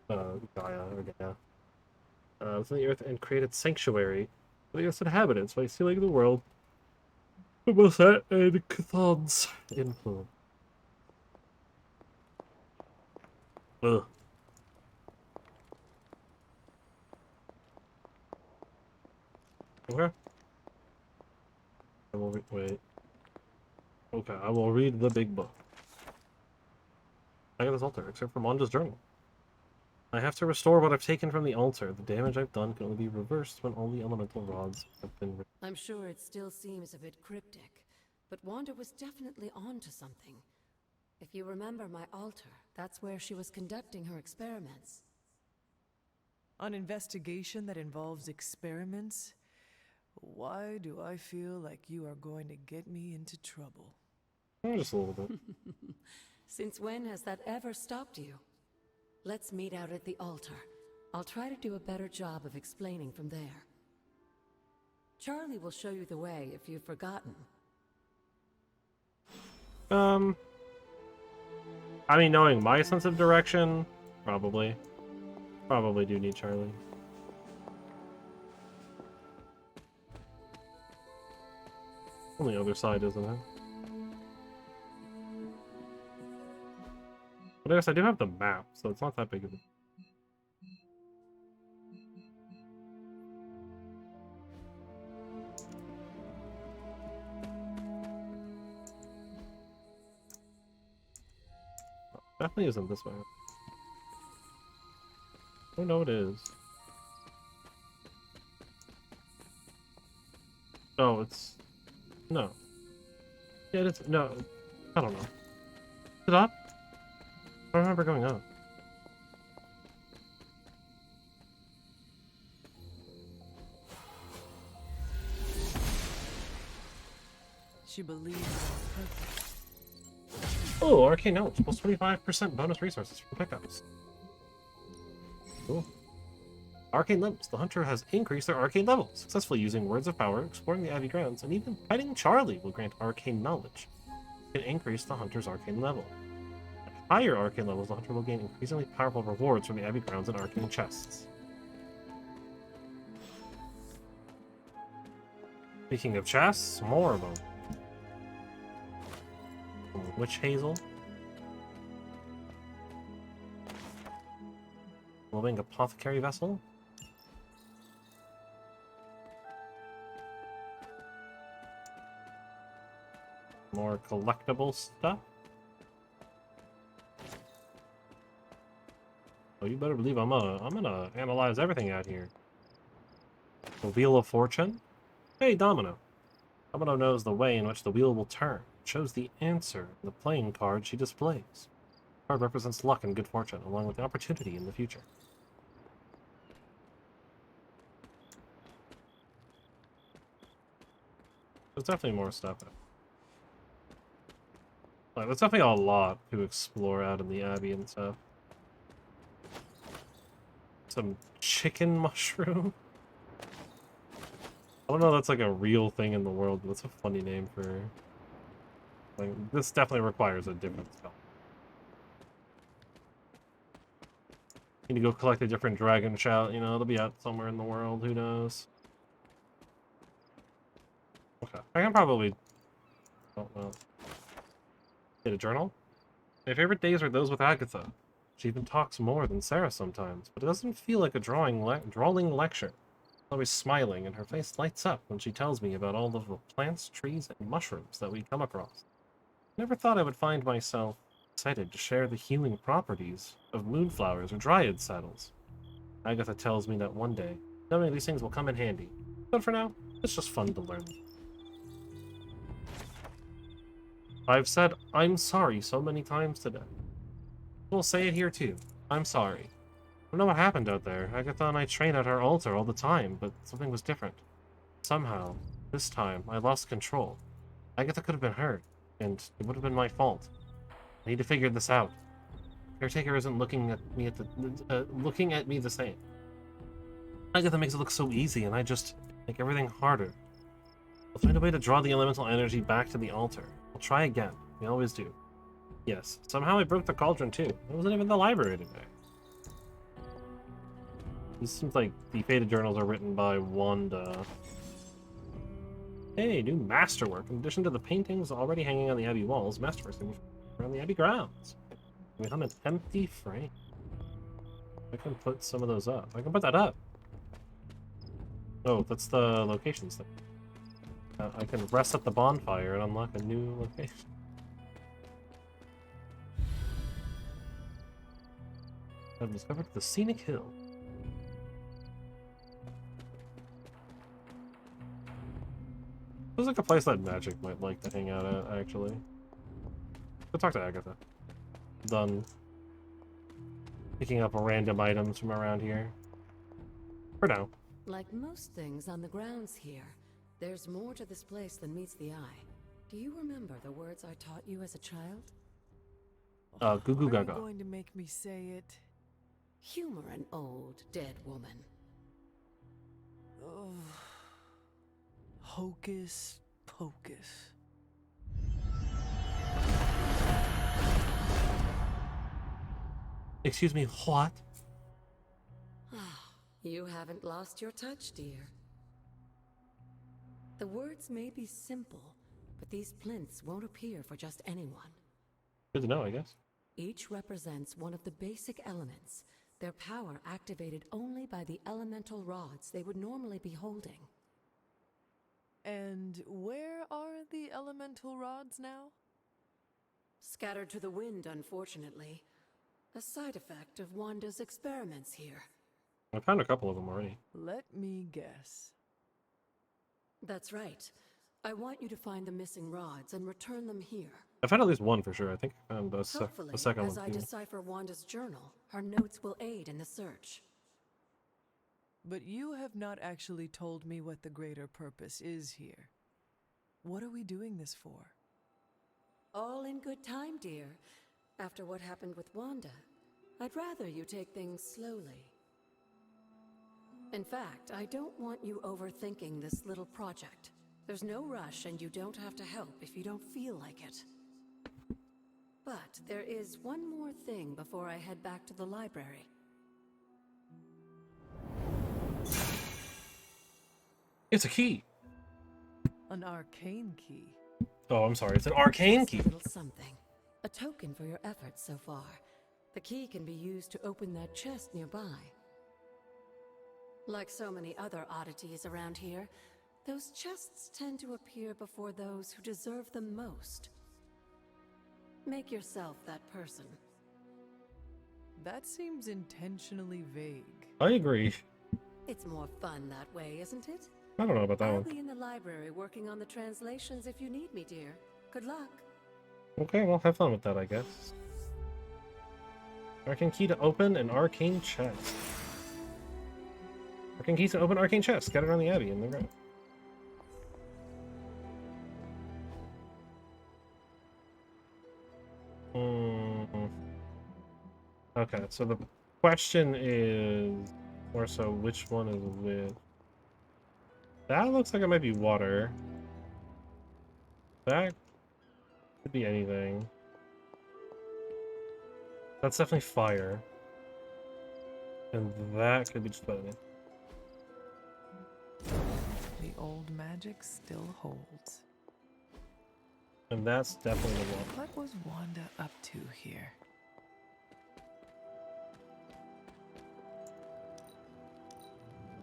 Gaia or Gaia. Within the earth and created sanctuary for the earth's inhabitants by sealing the world with Moset and Chthon's influence. Ugh. Okay. I will wait. Okay, I will read the big book. I got this altar, except for Wanda's journal. I have to restore what I've taken from the altar. The damage I've done can only be reversed when all the elemental rods have been... I'm sure it still seems a bit cryptic, but Wanda was definitely onto something. If you remember my altar, that's where she was conducting her experiments. An investigation that involves experiments? Why do I feel like you are going to get me into trouble? Just a little bit. Since when has that ever stopped you? Let's meet out at the altar. I'll try to do a better job of explaining from there. Charlie will show you the way if you've forgotten. I mean, knowing my sense of direction, probably. Probably do need Charlie. On the other side, isn't it? But I guess I do have the map, so it's not that big of a... Definitely isn't this way. Oh no, it is. Oh, it's... No. Yeah, it's... No. I don't know. Is it up? I don't remember going up. She believes in purpose. Oh, arcane knowledge plus 25% bonus resources for pickups. Cool. Arcane levels. The hunter has increased their arcane level, successfully using words of power, exploring the Abbey grounds, and even fighting Charlie will grant arcane knowledge. It can increase the hunter's arcane level. At higher arcane levels, the hunter will gain increasingly powerful rewards from the Abbey grounds and arcane chests. Speaking of chests, more of them. Witch Hazel. Glowing Apothecary Vessel. More collectible stuff. Oh, you better believe I'm gonna analyze everything out here. The Wheel of Fortune. Hey, Domino. Domino knows the way in which the wheel will turn. It shows the answer in the playing card she displays. The card represents luck and good fortune, along with opportunity in the future. There's definitely more stuff. Like, there's definitely a lot to explore out in the Abbey and stuff. Some chicken mushroom? I don't know if that's like a real thing in the world, but it's a funny name for... Like, this definitely requires a different spell. Need to go collect a different dragon shout, you know, it'll be out somewhere in the world, who knows. Okay, I can probably... Oh, well. Get a journal? My favorite days are those with Agatha. She even talks more than Sarah sometimes, but it doesn't feel like a drawling lecture. Always smiling, and her face lights up when she tells me about all of the plants, trees, and mushrooms that we come across. I never thought I would find myself excited to share the healing properties of moonflowers or dryad saddles. Agatha tells me that one day, knowing these things will come in handy. But for now, it's just fun to learn. I've said I'm sorry so many times today. We'll say it here too. I'm sorry. I don't know what happened out there. Agatha and I trained at our altar all the time, but something was different. Somehow, this time, I lost control. Agatha could have been hurt, and it would have been my fault. I need to figure this out. Caretaker isn't looking at me the same. Agatha makes it look so easy, and I just make everything harder. I'll find a way to draw the elemental energy back to the altar. I'll try again. We always do. Yes, somehow I broke the cauldron too. I wasn't even in the library today. This seems like the Faded Journals are written by Wanda. Hey, new masterwork. In addition to the paintings already hanging on the Abbey walls, masterworks can be around the Abbey grounds. We have an empty frame. I can put some of those up. I can put that up. Oh, that's the locations thing. I can rest at the bonfire and unlock a new location. I've discovered the scenic hill. Feels like a place that Magic might like to hang out at, actually. Go talk to Agatha. Done picking up random items from around here. For now. Like most things on the grounds here, there's more to this place than meets the eye. Do you remember the words I taught you as a child? Goo Goo Are Gaga. you going to make me say it? Humor an old, dead woman. Ugh. Hocus pocus. Excuse me, what? You haven't lost your touch, dear. The words may be simple, but these plinths won't appear for just anyone. Good to know, I guess. Each represents one of the basic elements, their power activated only by the elemental rods they would normally be holding. And where are the elemental rods now? Scattered to the wind, unfortunately. A side effect of Wanda's experiments here. I found a couple of them already. Let me guess. That's right. I want you to find the missing rods and return them here. I found at least one for sure. I think I found Hopefully, a second as one. I decipher Wanda's journal, her notes will aid in the search. But you have not actually told me what the greater purpose is here. What are we doing this for? All in good time, dear. After what happened with Wanda, I'd rather you take things slowly. In fact, I don't want you overthinking this little project. There's no rush, and you don't have to help if you don't feel like it. But there is one more thing before I head back to the library. It's a key. An arcane key. Oh, I'm sorry. It's an arcane Just key. a little something. A token for your efforts so far. The key can be used to open that chest nearby. Like so many other oddities around here, those chests tend to appear before those who deserve them most. Make yourself that person. That seems intentionally vague. I agree. It's more fun that way, isn't it? I don't know about that I'll one. be in the library working on the translations if you need me, dear. Good luck. Okay, well, have fun with that, I guess. Arcane key to open an arcane chest. Arcane keys to open arcane chest. Scattered around the abbey in the room. Okay, so the question is, or so, which one is which? That looks like it might be water. That could be anything. That's definitely fire. And that could be just about anything. The old magic still holds. And that's definitely the one. What was Wanda up to here?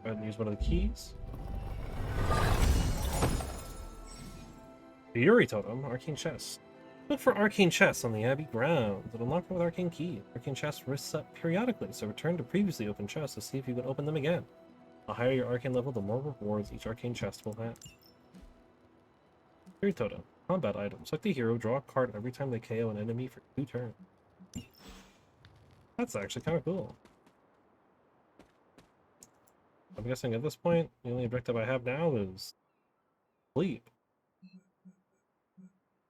Go ahead and use one of the keys. The Yuri Totem, Arcane Chest. Look for Arcane Chests on the Abbey grounds. It'll unlock them with Arcane Key. Arcane Chests reset periodically, so return to previously opened chests to see if you can open them again. The higher your Arcane level, the more rewards each Arcane Chest will have. Yuri Totem, combat item. Select the hero, draw a card every time they KO an enemy for 2 turns. That's actually kind of cool. I'm guessing at this point, the only objective I have now is sleep.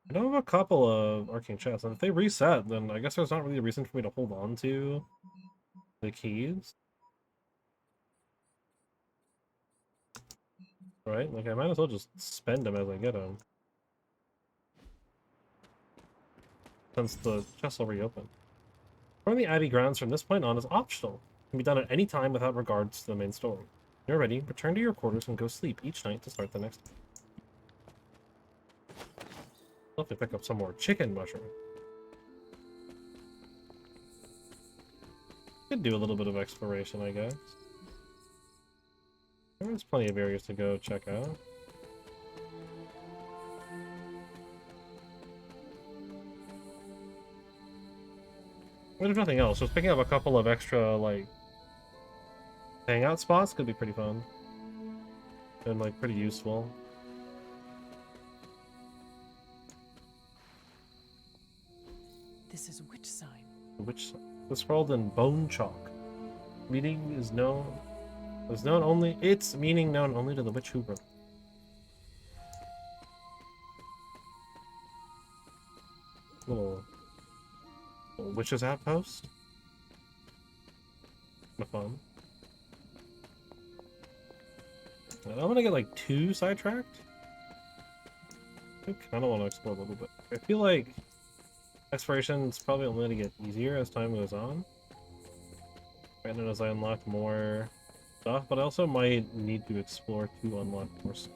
I know of a couple of arcane chests, and if they reset, then I guess there's not really a reason for me to hold on to the keys. Right? Like, I might as well just spend them as I get them. Since the chests will reopen. Exploring the Abbey grounds from this point on is optional. It can be done at any time without regards to the main story. When you're ready, return to your quarters and go sleep each night to start the next day. I'll have to pick up some more chicken mushroom. Could do a little bit of exploration, I guess. There's plenty of areas to go check out. But if nothing else, just picking up a couple of extra, like, hangout spots could be pretty fun. And, like, pretty useful. This is which sign? Which was scrawled in bone chalk. Meaning is known. Is known only. Its meaning known only to the witch who wrote. Little witch's outpost. Kind of fun. I don't want to get like too sidetracked. I kind of want to explore a little bit. I feel like exploration is probably only going to get easier as time goes on. And as I unlock more stuff, but I also might need to explore to unlock more stuff.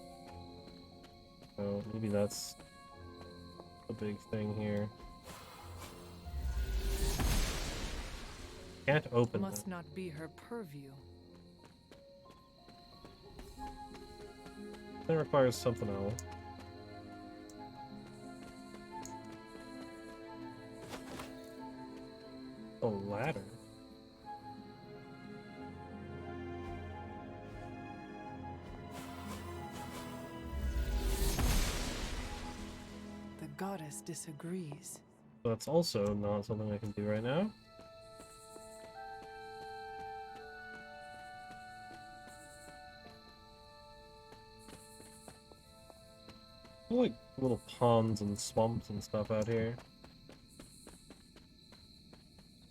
So maybe that's a big thing here. Can't open Must that. not be her purview. That requires something else. A ladder. The goddess disagrees. That's also not something I can do right now. Like little ponds and swamps and stuff out here.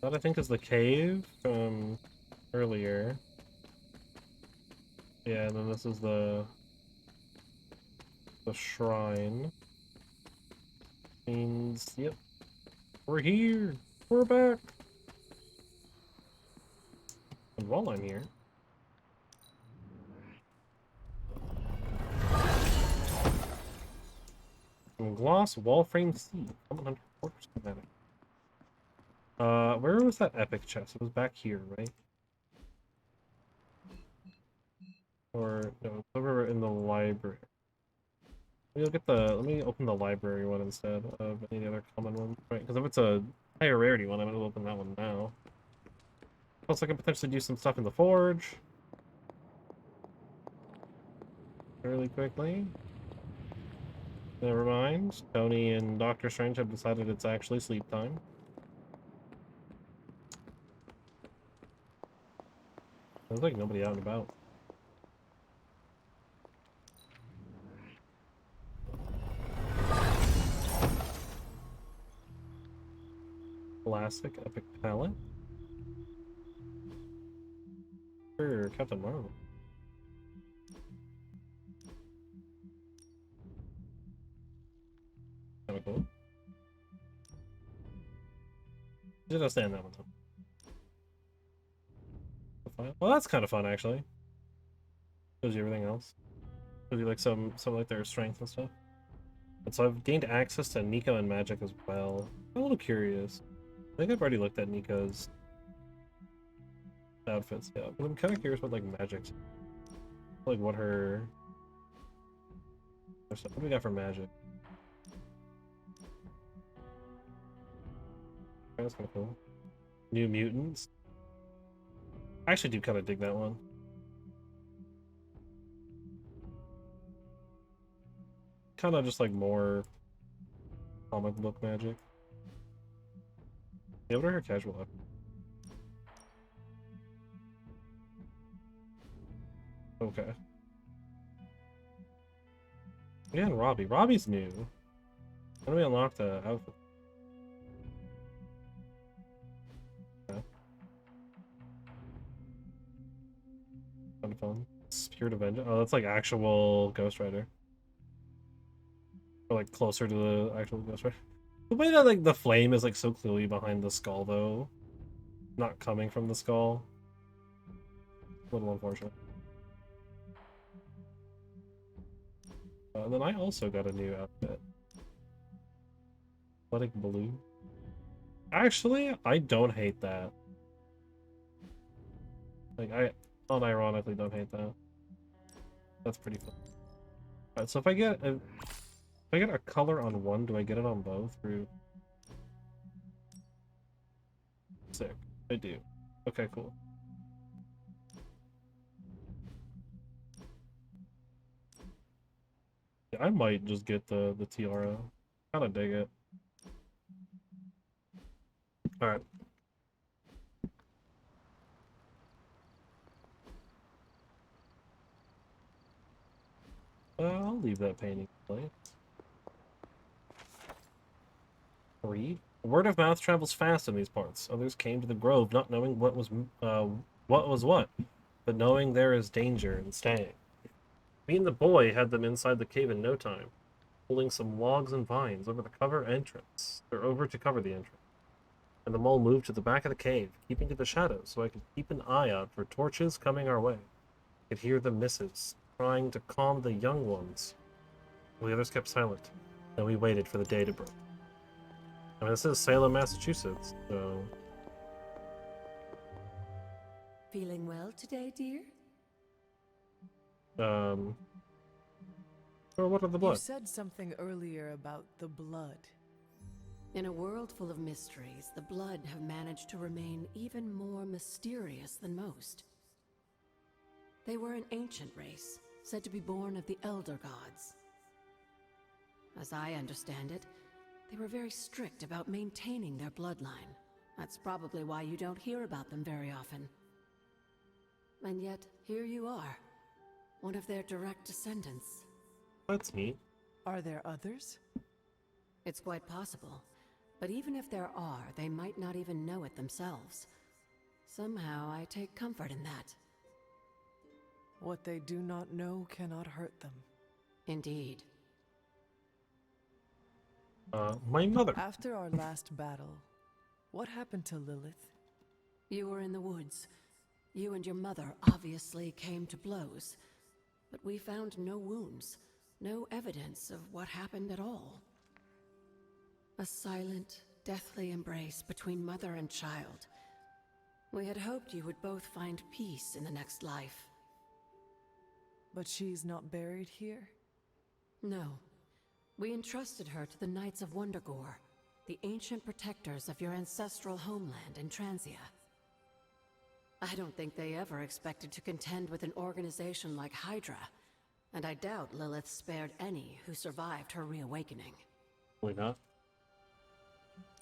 That I think is the cave from earlier. Yeah, and then this is the shrine. Means, yep, we're here. We're back. And while I'm here, gloss wall frame C. Common 100% schematic. Where was that epic chest? It was back here, right? Or no, it's over in the library. Let me open the library one instead of any other common one, right? Because if it's a higher rarity one, I'm gonna open that one now. Plus, I can potentially do some stuff in the forge really quickly. Never mind. Tony and Dr. Strange have decided it's actually sleep time. There's like nobody out and about. Classic epic palette. Sure, Captain Marvel. Kinda cool. Just understand that one though. Well, that's kind of fun actually. Shows you everything else. Shows you like some like their strength and stuff. And so I've gained access to Nico and Magic as well. I'm a little curious. I think I've already looked at Nico's outfits, yeah. But I'm kind of curious what like Magic's, like what her. What do we got for Magic? That's kind of cool. New Mutants. I actually do kind of dig that one. Kind of just like more comic book Magic. Yeah, what are her casual up? Okay. Yeah, and Robbie. Robbie's new. How do we unlock the outfit? Okay. Kind of fun. Spirit of Vengeance. Oh, that's like actual Ghost Rider. Or like closer to the actual Ghost Rider. The way that like the flame is like so clearly behind the skull though, not coming from the skull. A little unfortunate. And then I also got a new outfit. Athletic Blue. Actually, I don't hate that. Like, I unironically don't hate that. That's pretty fun. Alright, so if I get a color on one, do I get it on both? Through sick. I do. Okay, cool. Yeah, I might just get the tiara. Kinda dig it. Alright. I'll leave that painting play. Read. Word of mouth travels fast in these parts. Others came to the grove not knowing what was what, but knowing there is danger in staying. Me and the boy had them inside the cave in no time, pulling some logs and vines over to cover the entrance. And the mole moved to the back of the cave, keeping to the shadows so I could keep an eye out for torches coming our way. I could hear the misses, trying to calm the young ones. The others kept silent, and we waited for the day to break. I mean, this is Salem, Massachusetts, so... Feeling well today, dear? Or what are the blood? You said something earlier about the blood. In a world full of mysteries, the blood have managed to remain even more mysterious than most. They were an ancient race, said to be born of the Elder Gods. As I understand it, they were very strict about maintaining their bloodline. That's probably why you don't hear about them very often. And yet, here you are, one of their direct descendants. That's neat. Are there others? It's quite possible. But even if there are, they might not even know it themselves. Somehow, I take comfort in that. What they do not know cannot hurt them. Indeed. My mother. After our last battle, what happened to Lilith? You were in the woods. You and your mother obviously came to blows. But we found no wounds, no evidence of what happened at all. A silent, deathly embrace between mother and child. We had hoped you would both find peace in the next life. But she's not buried here? No. We entrusted her to the Knights of Wondergore, the ancient protectors of your ancestral homeland in Transia. I don't think they ever expected to contend with an organization like Hydra, and I doubt Lilith spared any who survived her reawakening. Why not?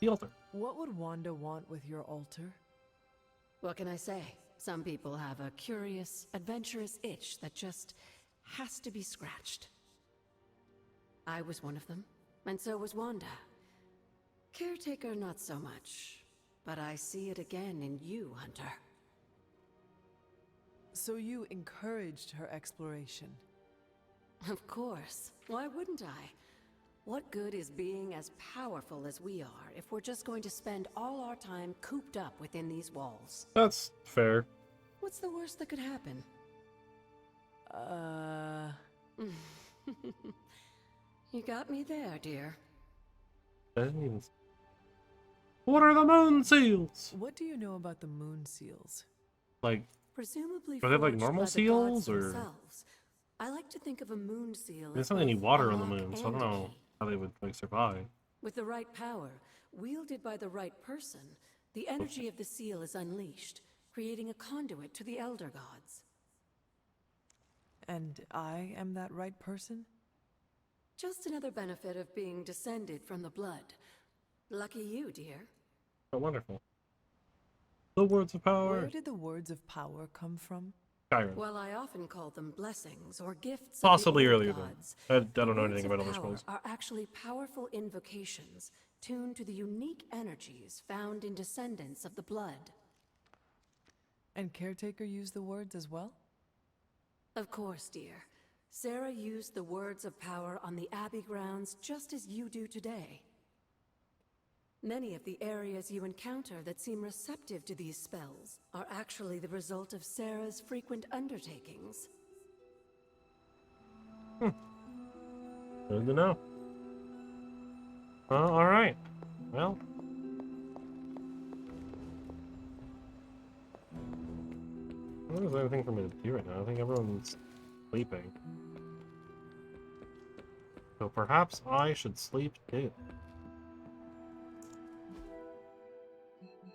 The altar. What would Wanda want with your altar? What can I say? Some people have a curious, adventurous itch that just has to be scratched. I was one of them, and so was Wanda. Caretaker, not so much, but I see it again in you, Hunter. So you encouraged her exploration? Of course. Why wouldn't I? What good is being as powerful as we are if we're just going to spend all our time cooped up within these walls? That's fair. What's the worst that could happen? You got me there, dear. I didn't even... What are the moon seals? What do you know about the moon seals? Like, presumably are they like forged normal by the seals, gods or...? themselves. I like to think of a moon seal There's as not any both water a on the lock moon, so I and don't a know key. how they would, like, survive. With the right power, wielded by the right person, the energy of the seal is unleashed, creating a conduit to the Elder Gods. And I am that right person? Just another benefit of being descended from the blood. Lucky you, dear. Oh, wonderful. The words of power. Where did the words of power come from? Skyrim. Well, I often call them blessings or gifts. Possibly of the old earlier gods. then. I don't know Words anything of about Elder power Scrolls. are actually powerful invocations tuned to the unique energies found in descendants of the blood. And Caretaker used the words as well? Of course, dear. Sarah used the words of power on the Abbey grounds just as you do today. Many of the areas you encounter that seem receptive to these spells are actually the result of Sarah's frequent undertakings. Good to know. Alright. Well. I don't think there's anything for me to do right now. I think everyone's sleeping. So perhaps I should sleep too.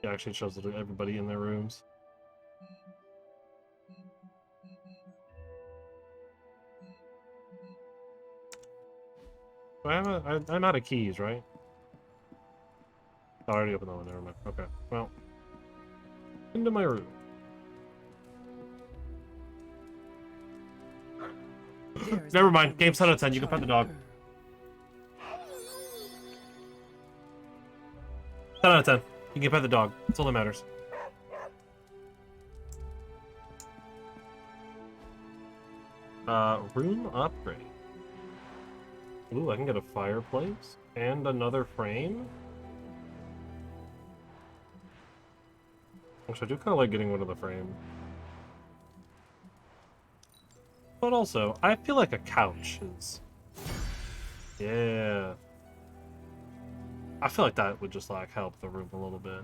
It actually shows everybody in their rooms. I'm out of keys, right? Oh, I already opened that one, never mind. Okay, well. Into my room. Never mind, game's 10 out of 10, you can pet the dog. 10 out of 10. You can pet the dog. That's all that matters. Room upgrade. Ooh, I can get a fireplace and another frame. Actually, I do kind of like getting rid of the frame. But also, I feel like a couch is... Yeah. I feel like that would just, like, help the room a little bit.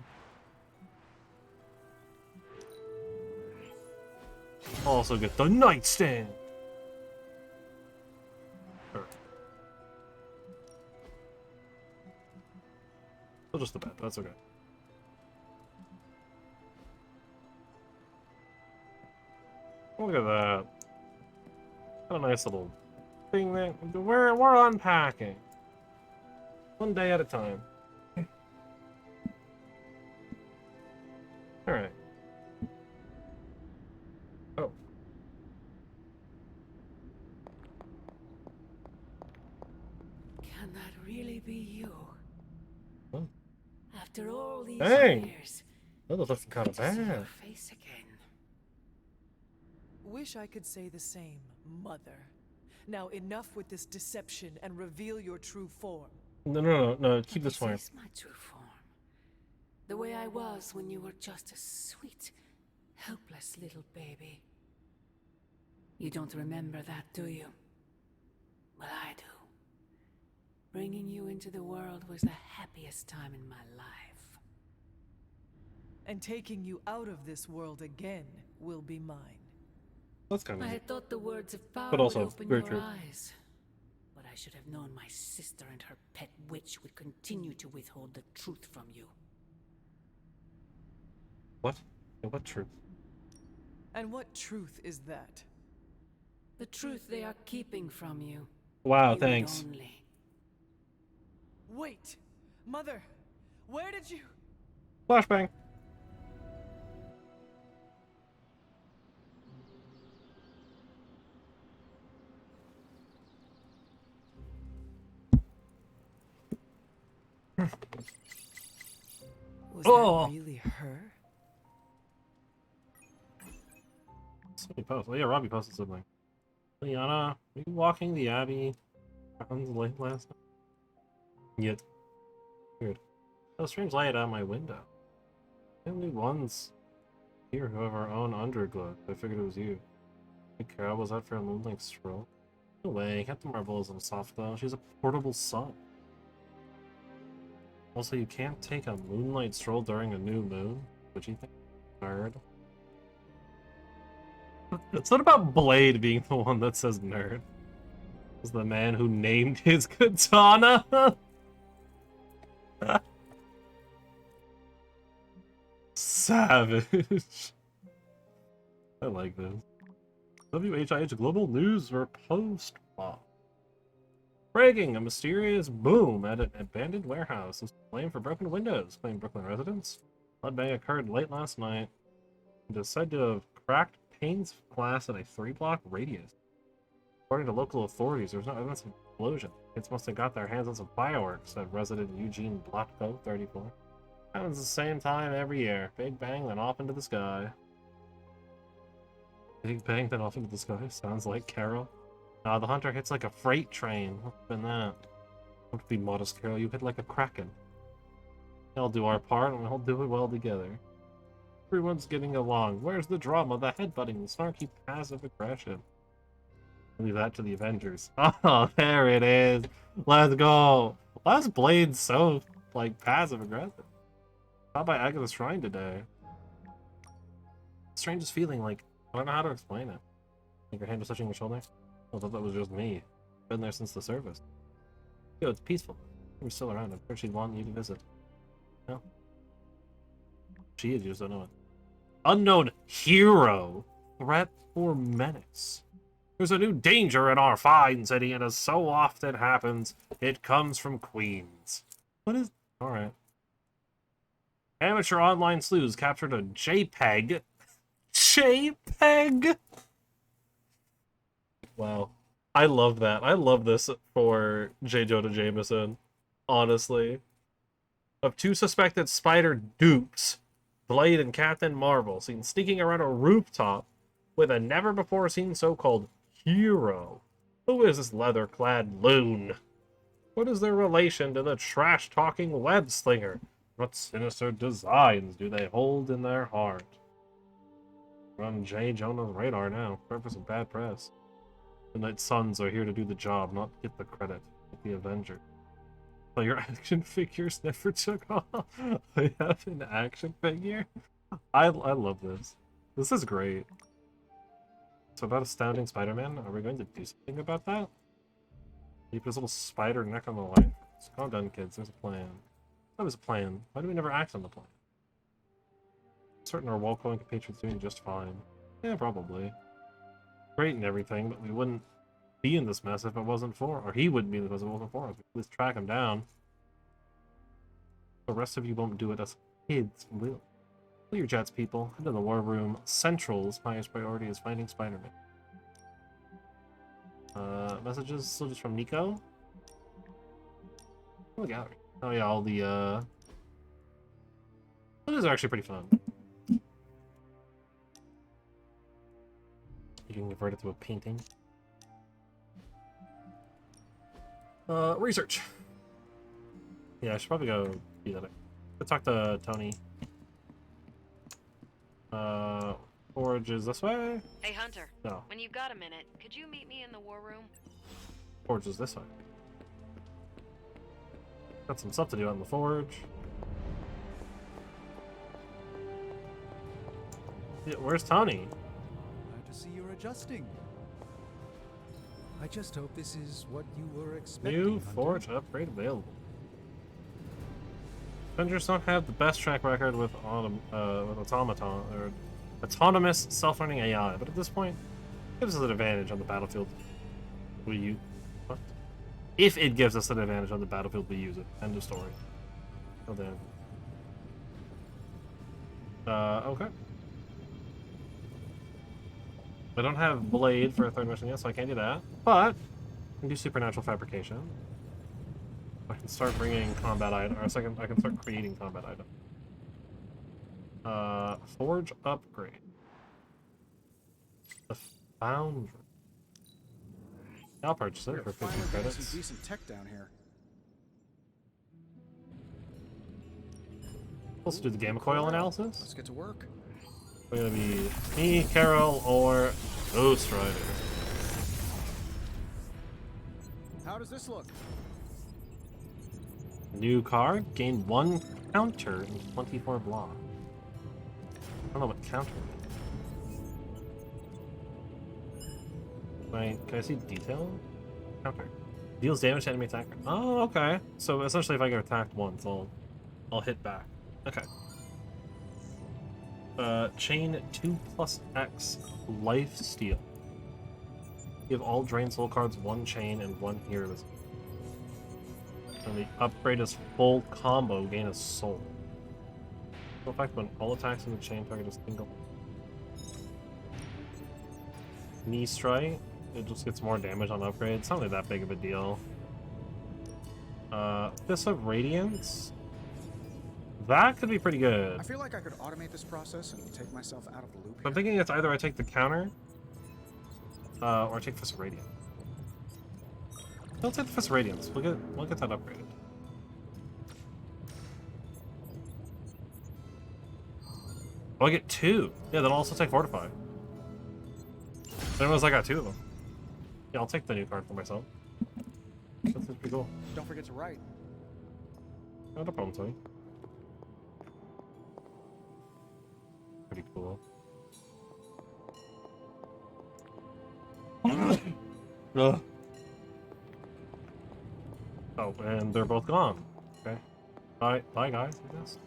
Also get the nightstand! Alright. Still just the bed, that's okay. Look at that. Got a nice little thing there. We're unpacking. One day at a time. Alright. Oh. After all these Dang. years, That was looking kind of to see your bad. face again. Wish I could say the same, Mother. Now enough with this deception and reveal your true form. No. Keep But this form. This is my true form. The way I was when you were just a sweet, helpless little baby. You don't remember that, do you? Well, I do. Bringing you into the world was the happiest time in my life. And taking you out of this world again will be mine. That's kind I of. had thought the words of power But also would open very your true. eyes. But I should have known my sister and her pet witch would continue to withhold the truth from you. What? What truth? And what truth is that? The truth they are keeping from you. Wow, You thanks. only. Wait! Mother! Where did you... Flashbang. Was Oh! that really her? Somebody posted. Oh, yeah, Robbie posted something. Liana, were you walking the Abbey grounds late last night? Yet. Weird. A strange light out my window. The only ones here who have our own underglow. I figured it was you. Hey, Carol, was that for a moonlight stroll? No way, Captain Marvel isn't soft though. She's a portable sun. Also, you can't take a moonlight stroll during a new moon? Would you think? Nerd. It's not about Blade being the one that says nerd. It's the man who named his katana. Savage. I like this. WHIH Global News or post-bop. Breaking! A mysterious boom at an abandoned warehouse is blamed for broken windows, claim Brooklyn residents. Bloodbang occurred late last night. It is said to have cracked panes of glass at a 3-block radius. According to local authorities, there's no evidence of an explosion. Kids must have got their hands on some fireworks, said resident Eugene Blotko, 34. Happens the same time every year. Big bang, then off into the sky. Big bang, then off into the sky. Sounds like Carol. The hunter hits like a freight train. What's been that? Don't be modest, Carol. You hit like a kraken. We'll do our part, and we'll do it well together. Everyone's getting along. Where's the drama, the headbutting, the snarky passive aggression? Leave that to the Avengers. Oh, there it is. Let's go. Why is Blade so, like, passive aggressive? Not by Agatha's shrine today. Strangest feeling, like, I don't know how to explain it. Like your hand was touching your shoulder? I thought that was just me. Been there since the service. Yo, it's peaceful. You're still around. I'm sure she'd want you to visit. No? She is, you just don't know it. Unknown hero. Threat or menace. There's a new danger in our fine city, and as so often happens, it comes from Queens. What is... Alright. Amateur online sleuths captured a JPEG. JPEG? Wow. I love that. I love this for J. Jonah Jameson. Honestly. Of 2 suspected spider dupes, Blade and Captain Marvel, seen sneaking around a rooftop with a never-before-seen so-called hero. Who is this leather-clad loon? What is their relation to the trash-talking web-slinger? What sinister designs do they hold in their heart? We're on J. Jonah's radar now. Purpose of bad press. The Night Sons are here to do the job, not get the credit. Like the Avenger. But your action figures never took off. I have an action figure? I love this. This is great. So about Astounding Spider-Man, are we going to do something about that? He put his little spider neck on the line. So calm down, kids. There's a plan. That was a plan. Why do we never act on the plan? Certain our wall-calling compatriots doing just fine. Yeah, probably. Great and everything, but we wouldn't be in this mess if it wasn't for, or he wouldn't be in this mess if it wasn't for us. Let's track him down. The rest of you won't do it, us kids will. Clear jets, people. Into the war room. Central's highest priority is finding Spider-Man. Messages still just from Nico. Oh, the gallery. Oh yeah, all the These are actually pretty fun. You can convert it to a painting. Research. Yeah, I should probably go do that. Go talk to Tony. Forge is this way? Hey, Hunter. No. When you've got a minute, could you meet me in the war room? Forge is this way. Got some stuff to do on the forge. Yeah, where's Tony? Glad to see you're adjusting. I just hope this is what you were expecting. New Hunter. forge upgrade available. Avengers don't have the best track record with automaton or autonomous self-learning AI, but at this point, it gives us an advantage on the battlefield. We use what? If it gives us an advantage on the battlefield, we use it. End of story. Oh damn. Okay. I don't have blade for a third mission yet, so I can't do that. But I can do supernatural fabrication. I can start bringing combat items, or I can start creating combat items. Forge upgrade. The foundry. I'll purchase it for 50 credits. Some decent tech down here. Also do the gamma coil analysis. Let's get to work. We're gonna be me, Carol, or Ghost Rider. How does this look? New card, gain 1 counter in 24 block. I don't know what counter is. Can I see detail? Counter. Deals damage to enemy attacker. Oh, okay. So essentially if I get attacked once, I'll hit back. Okay. Chain 2+X life steal. Give all drain soul cards 1 chain and 1 heroism. And the upgrade is full combo, gain a soul. In fact, when all attacks in the chain target is single. Knee strike, it just gets more damage on upgrade. It's not really that big of a deal. Fist of Radiance. That could be pretty good. I feel like I could automate this process and take myself out of the loop. I'm thinking it's either I take the counter, or I take Fist of Radiance. I'll take the Fist of Radiance. We'll get that upgraded. Oh, I get 2. Yeah, then I'll also take Fortify. Then it was I got 2 of them. Yeah, I'll take the new card for myself. That's pretty cool. Don't forget to write. No problem, Tony. Pretty cool. Ugh. Oh, and they're both gone. Okay. Bye, guys, I guess.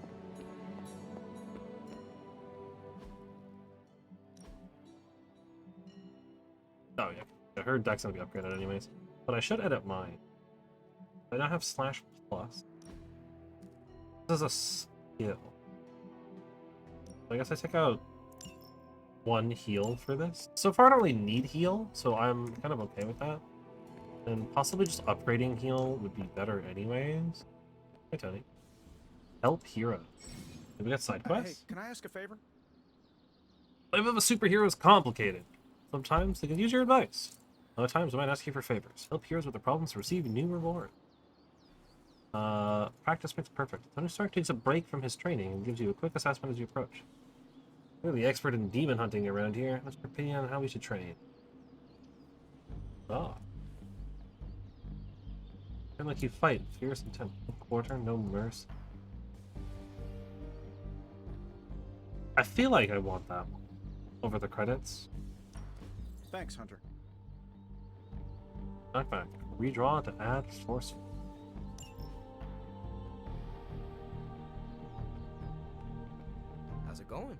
Oh, yeah. Her deck's gonna be upgraded anyways. But I should edit mine. I now have slash plus. This is a skill. I guess I take out 1 heal for this. So far I don't really need heal, so I'm kind of okay with that. And possibly just upgrading heal would be better anyways. Hey Tony. Help hero. Did we get side quests? Hey, can I ask a favor? Life of a superhero is complicated. Sometimes they can use your advice. Other times they might ask you for favors. Help heroes with their problems to receive new reward. Practice makes perfect. Tony Stark takes a break from his training and gives you a quick assessment as you approach. You're the expert in demon hunting around here. Let's prepare on how we should train. Oh. And like you fight, fierce intent. No quarter, no mercy. I feel like I want that one over the credits. Thanks, Hunter. Knockback. Redraw to add force. How's it going?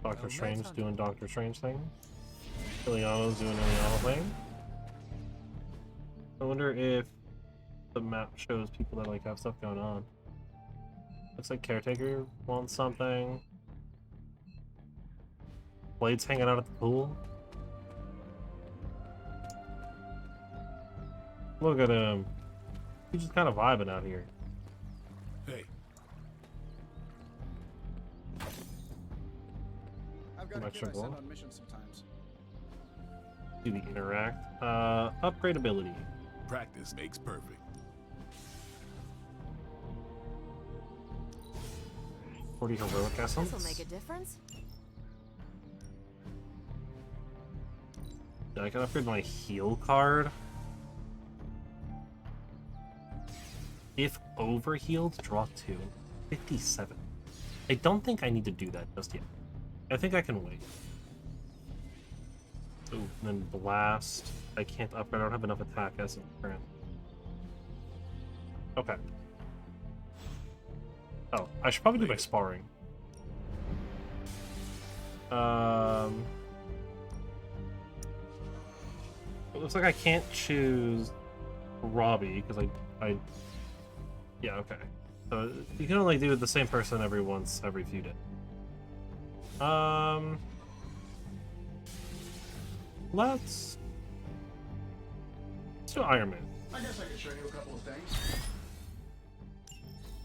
Doctor Strange doing Doctor Strange thing. Iliano's doing Iliano thing. I wonder if the map shows people that like have stuff going on. Looks like Caretaker wants something. Blade's hanging out at the pool. Look at him. He's just kind of vibing out here. Hey. I've got a kid I Electrical. send on missions sometimes. Do the interact. Upgrade ability. Practice makes perfect. 40 heroic essence. This'll make a difference. I can upgrade my heal card. If overhealed, draw 2. 57. I don't think I need to do that just yet. I think I can wait. Ooh, and then blast. I can't upgrade. I don't have enough attack as a current. Okay. Oh, I should probably do my sparring. It looks like I can't choose Robbie because I. Yeah, okay. So you can only do the same person every few days. Let's do Iron Man. I guess I could show you a couple of things.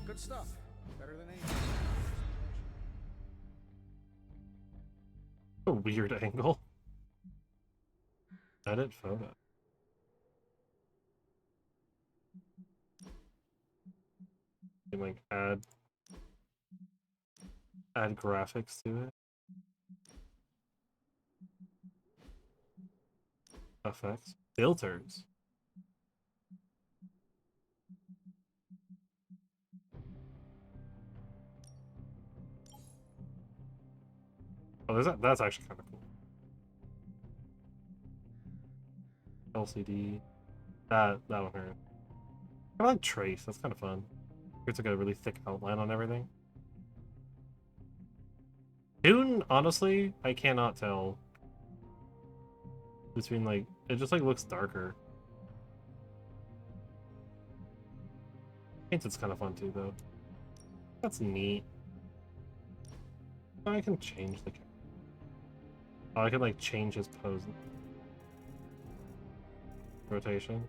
Good stuff. Better than anything. A weird angle. Edit photo. You can, like, add graphics to it. Effects. Filters. Oh, that's actually kind of cool. LCD. That one hurt. I like Trace. That's kind of fun. It's like a really thick outline on everything. Dune, honestly, I cannot tell between, like, it just like looks darker. Painted's kind of fun too, though. That's neat. Oh, I can change the. Oh, I can like change his pose. Rotation.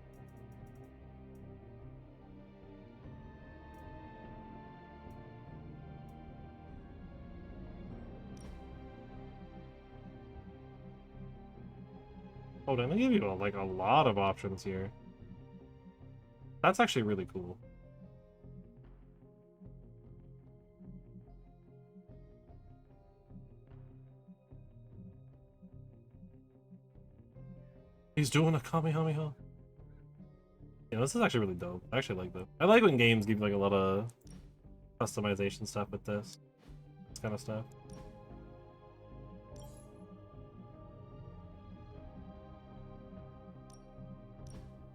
Oh, damn, they give you like a lot of options here. That's actually really cool. He's doing a Kamehameha. Yeah, this is actually really dope. I actually like that. I like when games give you like a lot of customization stuff with this kind of stuff.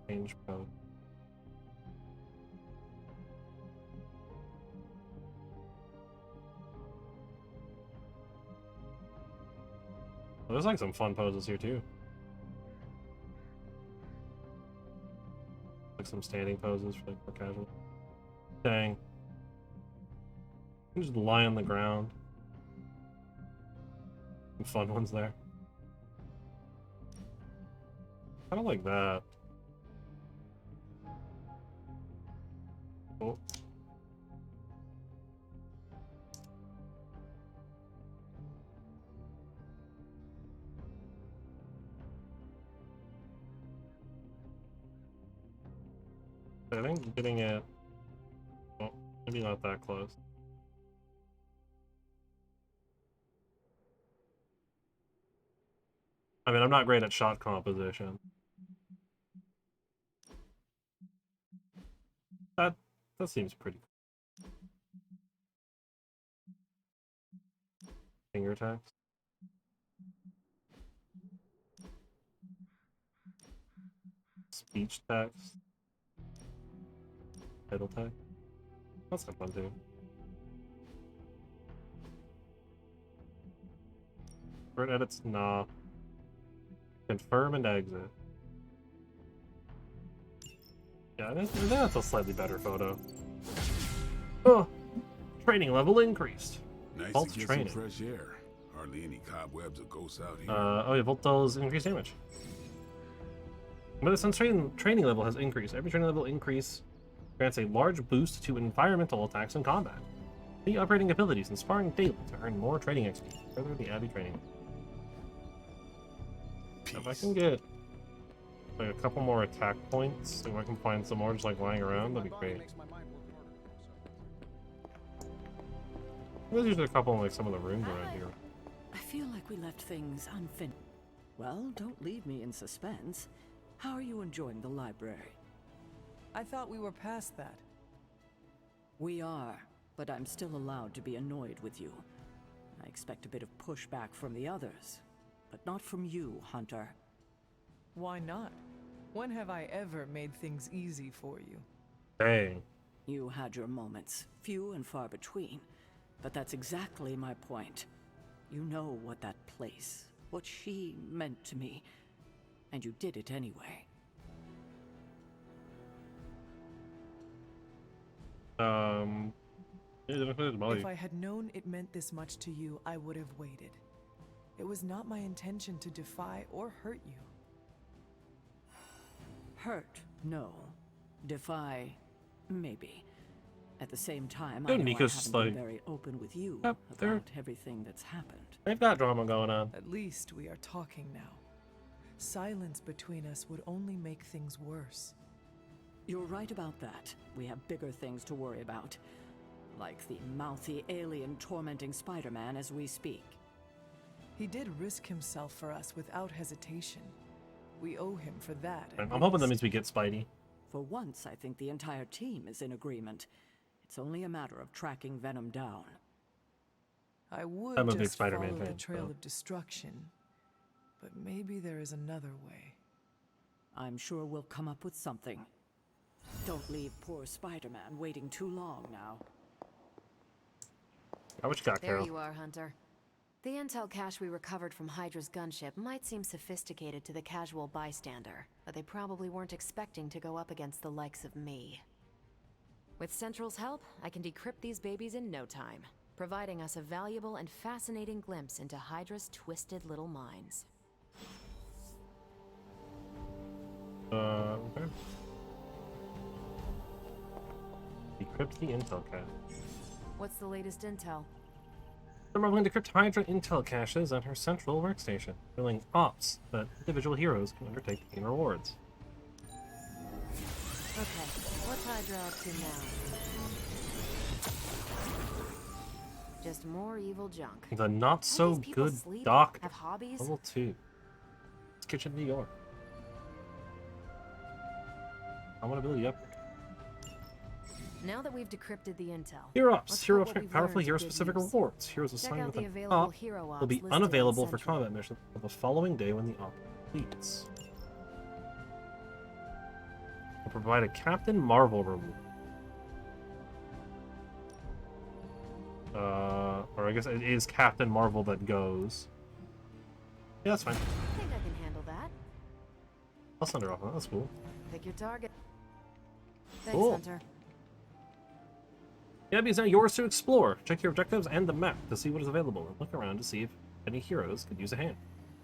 Change pose. Oh, there's like some fun poses here too. Like some standing poses for like more casual. Dang. You can just lie on the ground. Some fun ones there. I don't like that. Oh. I think getting it. Well, maybe not that close. I mean, I'm not great at shot composition. That seems pretty cool. Finger text. Speech text. Title text. That's kind of fun too. Word edits, nah. Confirm and exit. Yeah, I think that's a slightly better photo. Oh, training level increased. Nice Vault's to get training. some fresh air. Hardly any cobwebs or ghosts out here. Oh yeah, Vault does increase damage. But since training level has increased, every training level increase Grants a large boost to environmental attacks in combat. The upgrading abilities and sparring daily to earn more training XP. Further the Abbey training. If I can get like a couple more attack points, if I can find some more just like lying around, that'd be great. There's usually a couple in like some of the rooms around here. I feel like we left things unfinished. Well, don't leave me in suspense. How are you enjoying the library? I thought we were past that. We are, but I'm still allowed to be annoyed with you. I expect a bit of pushback from the others, but not from you, Hunter. Why not? When have I ever made things easy for you? Dang. You had your moments, few and far between, but that's exactly my point. You know what that place, what she meant to me, and you did it anyway. If I had known it meant this much to you, I would have waited. It was not my intention to defy or hurt you. Hurt, no. Defy, maybe. At the same time, Dude, I know Nico's I just haven't been like, very open with you yep, about everything that's happened. They've got drama going on. At least we are talking now. Silence between us would only make things worse. You're right about that. We have bigger things to worry about. Like the mouthy alien tormenting Spider-Man as we speak. He did risk himself for us without hesitation. We owe him for that. I'm hoping that means we get Spidey. For once, I think the entire team is in agreement. It's only a matter of tracking Venom down. I would I'm a big just Spider-Man follow the fan, trail so. of destruction, but maybe there is another way. I'm sure we'll come up with something. Don't leave poor Spider-Man waiting too long now. How much you got, There Carol? you are, Hunter. The intel cache we recovered from Hydra's gunship might seem sophisticated to the casual bystander, but they probably weren't expecting to go up against the likes of me. With Central's help, I can decrypt these babies in no time, providing us a valuable and fascinating glimpse into Hydra's twisted little minds. Okay. Decrypt the intel cache. What's the latest intel? The Marveling decrypt Hydra intel caches at her central workstation, revealing ops that individual heroes can undertake to gain rewards. Okay, what's Hydra up to now? Just more evil junk. The not so these people good sleep? doc. Have hobbies? Level 2. It's Kitchen, New York. Common ability upgrade. Now that we've decrypted the intel, Hero ops. let's Hero put what we've powerful learned to hero good specific use. rewards. Heroes Check assigned out with the an available op hero ops will be listed on unavailable for Central. combat missions until the following day when the op completes. Will provide a Captain Marvel reward. Or I guess it is Captain Marvel that goes. Yeah, that's fine. I think I can handle that. I'll send her off on that. That's cool. Pick your target. Thanks, Cool. Hunter. The Abbey is now yours to explore. Check your objectives and the map to see what is available, and look around to see if any heroes could use a hand.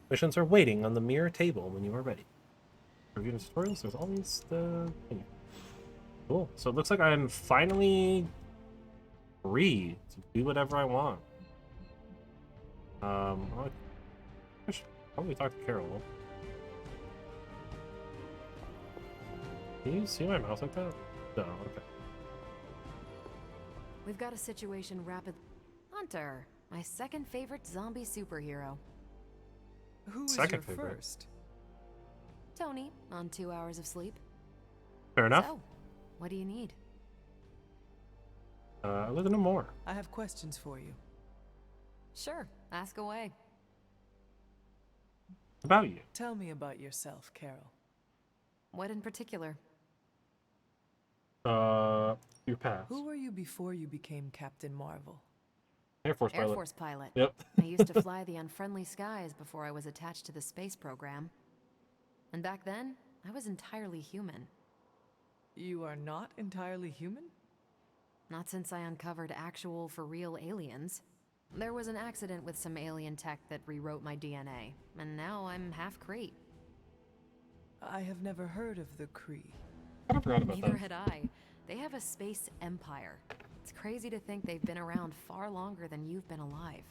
Missions are waiting on the mirror table when you are ready. Review tutorials, there's always the menu. Cool. So it looks like I'm finally free to do whatever I want. I should probably talk to Carol. Can you see my mouse like that? No, okay. We've got a situation rapid. Hunter, my second favorite zombie superhero. Who is Second your favorite. first? Tony, on 2 hours of sleep. Fair enough. So, what do you need? I'd like to know more. I have questions for you. Sure, ask away. About you. Tell me about yourself, Carol. What in particular? Your past. Who were you before you became Captain Marvel? Air Force Air pilot. Force pilot. Yep. I used to fly the unfriendly skies before I was attached to the space program. And back then, I was entirely human. You are not entirely human? Not since I uncovered actual, for real aliens. There was an accident with some alien tech that rewrote my DNA, and now I'm half Kree. I have never heard of the Kree. I forgot about Neither that. had I. They have a space empire. It's crazy to think they've been around far longer than you've been alive.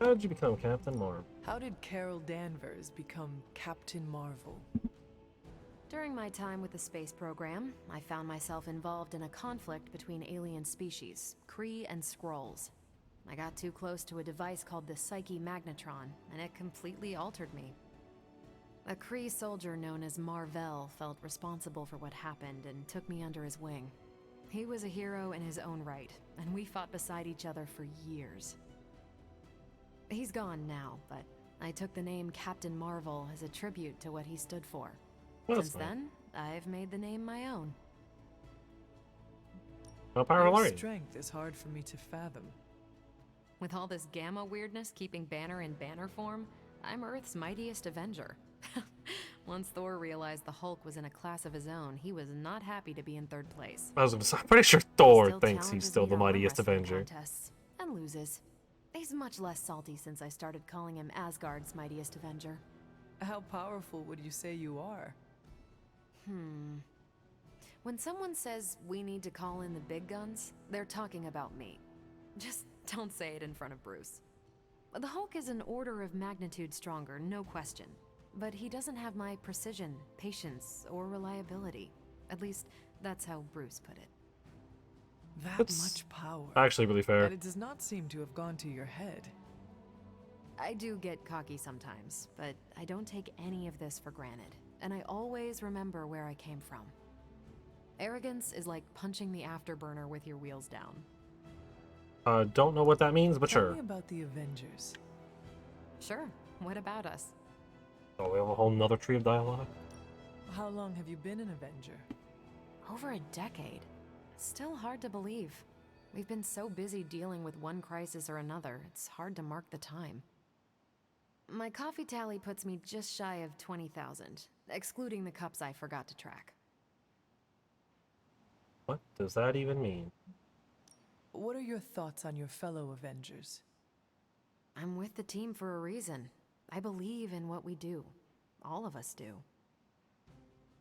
How did you become Captain Marvel? How did Carol Danvers become Captain Marvel? During my time with the space program, I found myself involved in a conflict between alien species, Kree and Skrulls. I got too close to a device called the Psyche Magnetron, and it completely altered me. A Kree soldier known as Marvel felt responsible for what happened and took me under his wing. He was a hero in his own right, and we fought beside each other for years. He's gone now, but I took the name Captain Marvel as a tribute to what he stood for. Since then, I've made the name my own. How powerful are Your you? strength is hard for me to fathom. With all this gamma weirdness keeping Banner in banner form, I'm Earth's mightiest Avenger. Once Thor realized the Hulk was in a class of his own, he was not happy to be in third place. I'm pretty sure Thor Still thinks he's challenges still me the to arm mightiest wrestling Avenger. contests, and loses. He's much less salty since I started calling him Asgard's mightiest Avenger. How powerful would you say you are? When someone says we need to call in the big guns, they're talking about me. Just don't say it in front of Bruce. The Hulk is an order of magnitude stronger, no question. But he doesn't have my precision, patience, or reliability. At least, that's how Bruce put it. That That's much power. actually really fair. And it does not seem to have gone to your head. I do get cocky sometimes, but I don't take any of this for granted. And I always remember where I came from. Arrogance is like punching the afterburner with your wheels down. Don't know what that means, but Tell sure. me about the Avengers. Sure, what about us? Oh, we have a whole nother tree of dialogue. How long have you been an Avenger? Over a decade. Still hard to believe. We've been so busy dealing with one crisis or another, it's hard to mark the time. My coffee tally puts me just shy of 20,000, excluding the cups I forgot to track. What does that even mean? What are your thoughts on your fellow Avengers? I'm with the team for a reason. I believe in what we do. All of us do.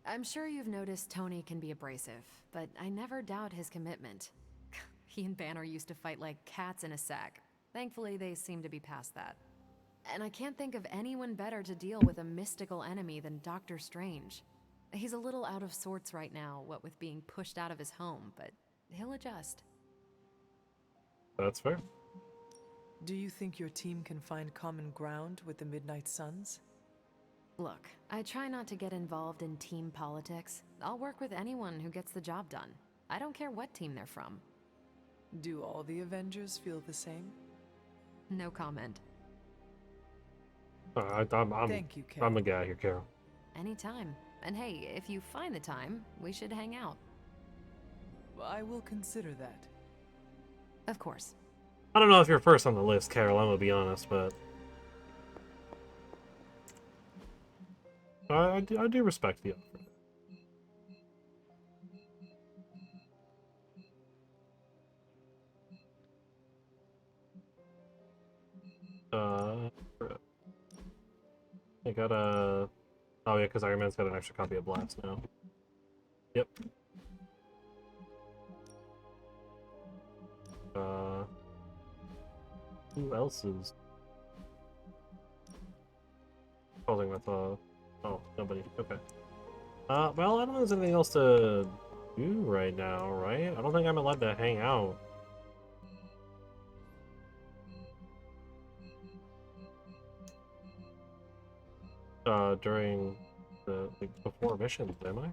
I'm sure you've noticed Tony can be abrasive, but I never doubt his commitment. He and Banner used to fight like cats in a sack. Thankfully, they seem to be past that. And I can't think of anyone better to deal with a mystical enemy than Doctor Strange. He's a little out of sorts right now, what with being pushed out of his home, but he'll adjust. That's fair. Do you think your team can find common ground with the Midnight Suns? Look, I try not to get involved in team politics. I'll work with anyone who gets the job done. I don't care what team they're from. Do all the Avengers feel the same? No comment. Thank you, Carol. I'm a guy here, Carol. Anytime. And hey, if you find the time, we should hang out. I will consider that. Of course. I don't know if you're first on the list, Carol, I'm gonna be honest, but... I do respect the offer. I got a... Oh yeah, because Iron Man's got an extra copy of Blast now. Yep. Who else is... Posing with, oh, nobody. Okay. Well, I don't think there's anything else to do right now, right? I don't think I'm allowed to hang out. During the, like, before missions, am I?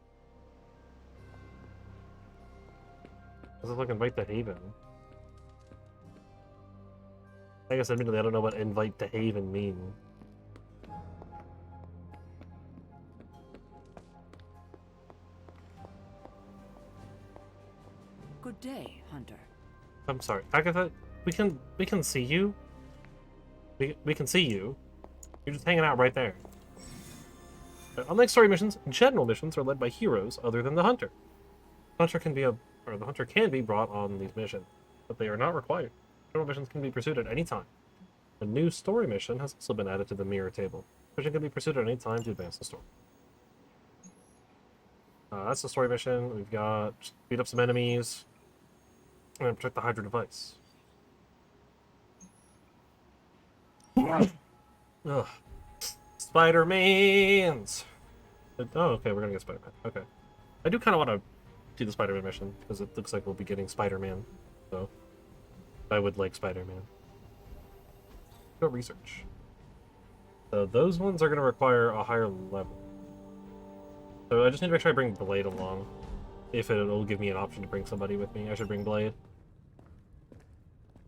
Does it look invite to Haven? I guess admittedly I don't know what invite to Haven means. Good day, Hunter. I'm sorry, Agatha. We can see you. We can see you. You're just hanging out right there. Unlike story missions, general missions are led by heroes other than the hunter. The hunter can be brought on these missions, but they are not required. General missions can be pursued at any time. A new story mission has also been added to the mirror table. Mission can be pursued at any time to advance the story. That's the story mission. We've got beat up some enemies and protect the Hydra device. Ugh. Spider-Mans! Oh, okay, we're gonna get Spider-Man. Okay. I do kind of want to do the Spider-Man mission, because it looks like we'll be getting Spider-Man. So, I would like Spider-Man. Go research. So those ones are going to require a higher level. So I just need to make sure I bring Blade along. If it'll give me an option to bring somebody with me, I should bring Blade.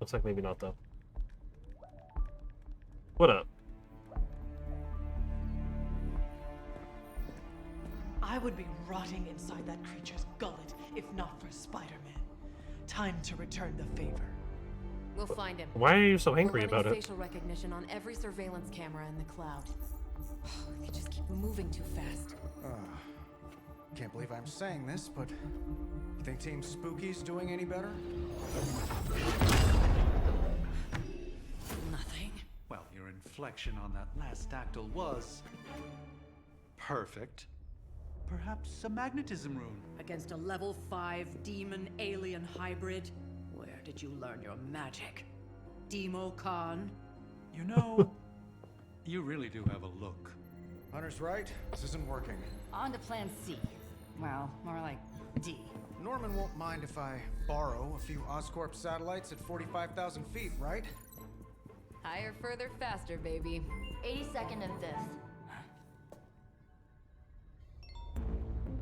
Looks like maybe not, though. What up? I would be rotting inside that creature's gullet if not for Spider-Man. Time to return the favor. We'll find him. Why are you so angry We're about running it? facial recognition on every surveillance camera in the cloud. They just keep moving too fast. Can't believe I'm saying this, but you think Team Spooky's doing any better? Nothing. Well, your inflection on that last dactyl was perfect. Perhaps a magnetism rune. Against a level 5 demon alien hybrid? Where did you learn your magic? Demo Khan? You know, you really do have a look. Hunter's right. This isn't working. On to plan C. Well, more like D. Norman won't mind if I borrow a few Oscorp satellites at 45,000 feet, right? Higher, further, faster, baby. 82nd and 5th.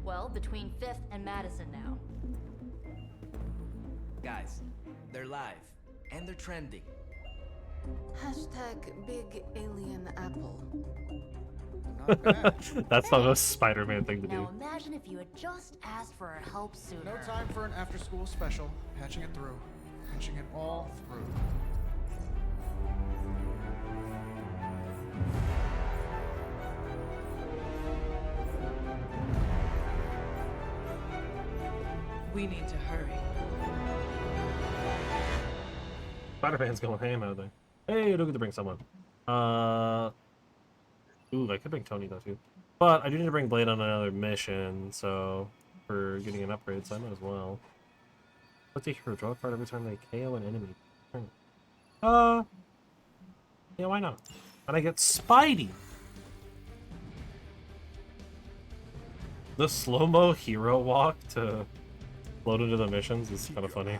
Well, between 5th and Madison now. Guys, they're live. And they're trending. Hashtag big alien apple. Not bad. That's the most Spider-Man thing to do. Now imagine if you had just asked for our help sooner. No time for an after-school special. Patching it through. Patching it all through. We need to hurry. Spider-Man's going ham out there. Hey, I do get to bring someone. Ooh, I could bring Tony though too. But I do need to bring Blade on another mission, so for getting an upgrade, so I might as well. Let's see here, draw a card every time they KO an enemy. Yeah, why not? And I get Spidey! The slow-mo hero walk to load into the missions is kind of funny.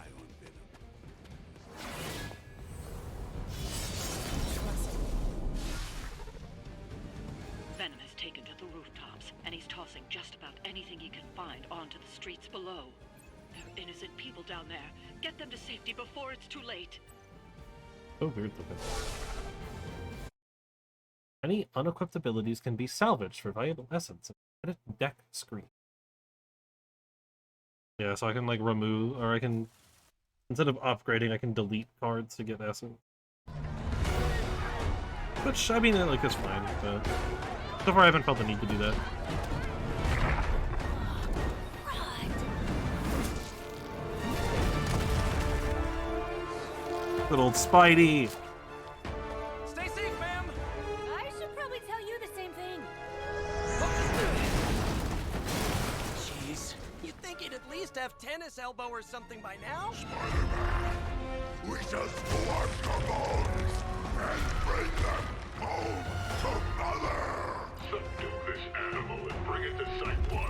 Venom has taken to the rooftops, and he's tossing just about anything he can find onto the streets below. There are innocent people down there. Get them to safety before it's too late. So weird looking. Any unequipped abilities can be salvaged for valuable essence and edit deck screen. Yeah, so I can like remove, or I can, instead of upgrading, I can delete cards to get essence. Which, I mean, like, is fine, but so far I haven't felt the need to do that. Good old Spidey! Stay safe, ma'am! I should probably tell you the same thing. Jeez, you'd think he'd at least have tennis elbow or something by now? We just collect the bones and bring them home to Mother! Subdue this animal and bring it to Site 1.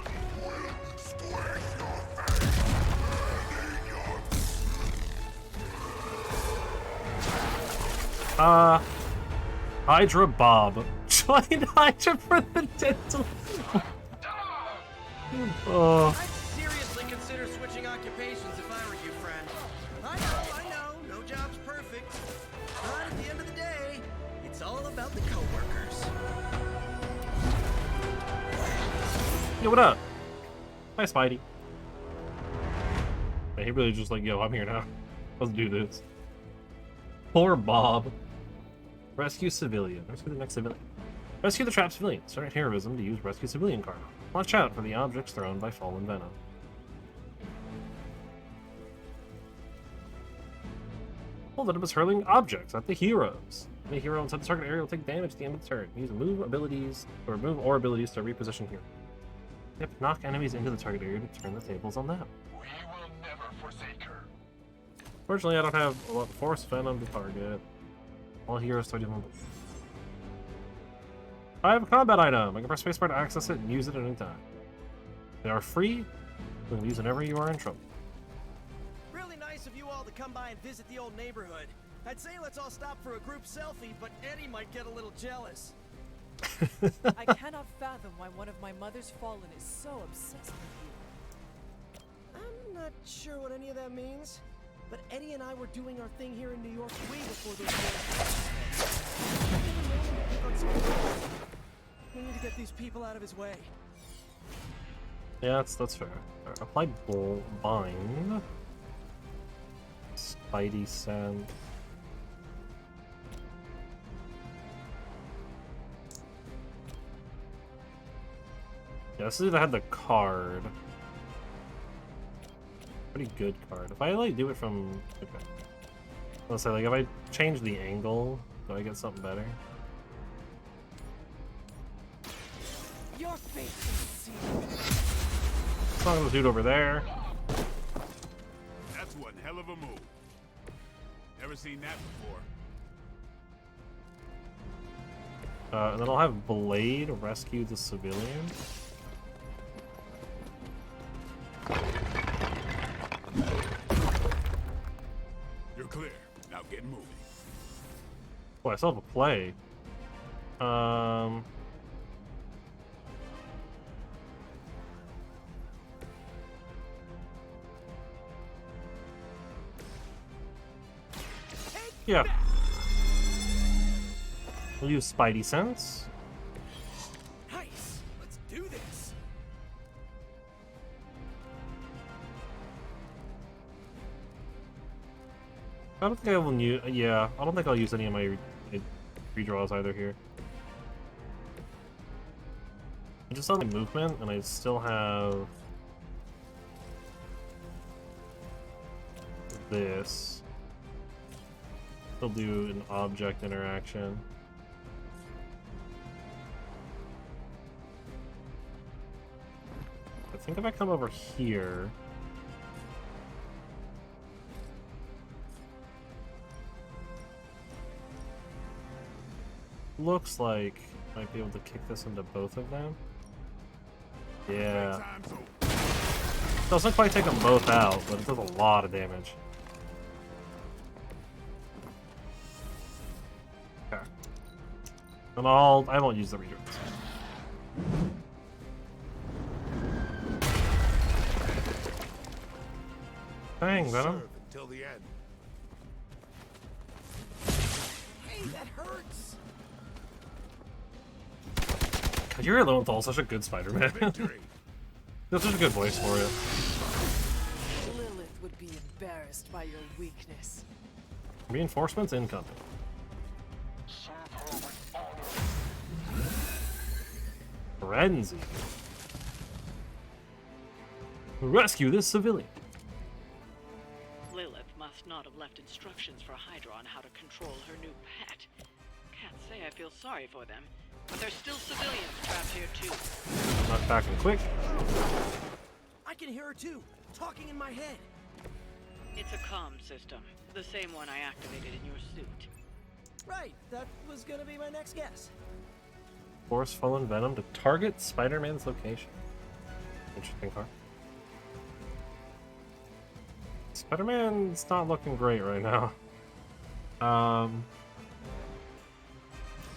We'll squish your face and eat your... Hydra Bob. Join Hydra for the dental. Oh. I'd seriously consider switching occupations if I were you, friend. I know, no job's perfect. But at the end of the day, it's all about the coworkers. Yo, what up? Hi, Spidey. Man, he really just like, yo, I'm here now. Let's do this. Poor Bob. Rescue civilian. Rescue the next civilian. Rescue the trapped civilian. Start heroism to use rescue civilian card. Watch out for the objects thrown by fallen Venom. Hold it up as hurling objects at the heroes. The hero inside the target area will take damage at the end of the turn. Use move abilities or abilities to reposition here. Yep, knock enemies into the target area to turn the tables on them. We will never forsake her. Fortunately, I don't have a lot of Force Venom to target. All heroes 31. I have a combat item. I can press spacebar to access it and use it at any time. They are free. You can use whenever you are in trouble. Really nice of you all to come by and visit the old neighborhood. I'd say let's all stop for a group selfie, but Eddie might get a little jealous. I cannot fathom why one of my mother's fallen is so obsessed with you. I'm not sure what any of that means, but Eddie and I were doing our thing here in New York way before those wars. We need to get these people out of his way. Yeah, that's fair. Right, apply bind. Spidey sense. Yeah, this is if I had the card. Pretty good card. If I like do it from okay. Let's say like if I change the angle, do I get something better? Your fate is sealed. It's not the dude over there. That's one hell of a move. Never seen that before. And then I'll have Blade rescue the civilian. You're clear. Now get moving. Oh, I still have a play. Yeah. We'll use Spidey sense. Nice. Let's do this. I don't think I will use. Yeah, I don't think I'll use any of my redraws either here. I just saw the movement, and I still have this. Still do an object interaction. I think if I come over here. Looks like I might be able to kick this into both of them. Yeah. Doesn't quite take them both out, but it does a lot of damage. Okay. And I won't use the redraws. Dang, Venom. Until the end. Hey, that hurts. God, you're Elemental, such a good Spider-Man. That's such a good voice for you. Lilith would be embarrassed by your weakness. Reinforcements incoming. Frenzy. Rescue this civilian. Lilith must not have left instructions for Hydra on how to control her new pet. Can't say I feel sorry for them, but there's still civilians trapped here too. Not backing quick. I can hear her too, talking in my head. It's a comm system, the same one I activated in your suit. Right, that was gonna be my next guess. Force Fallen Venom to target Spider-Man's location. Interesting part. Spider-Man's not looking great right now.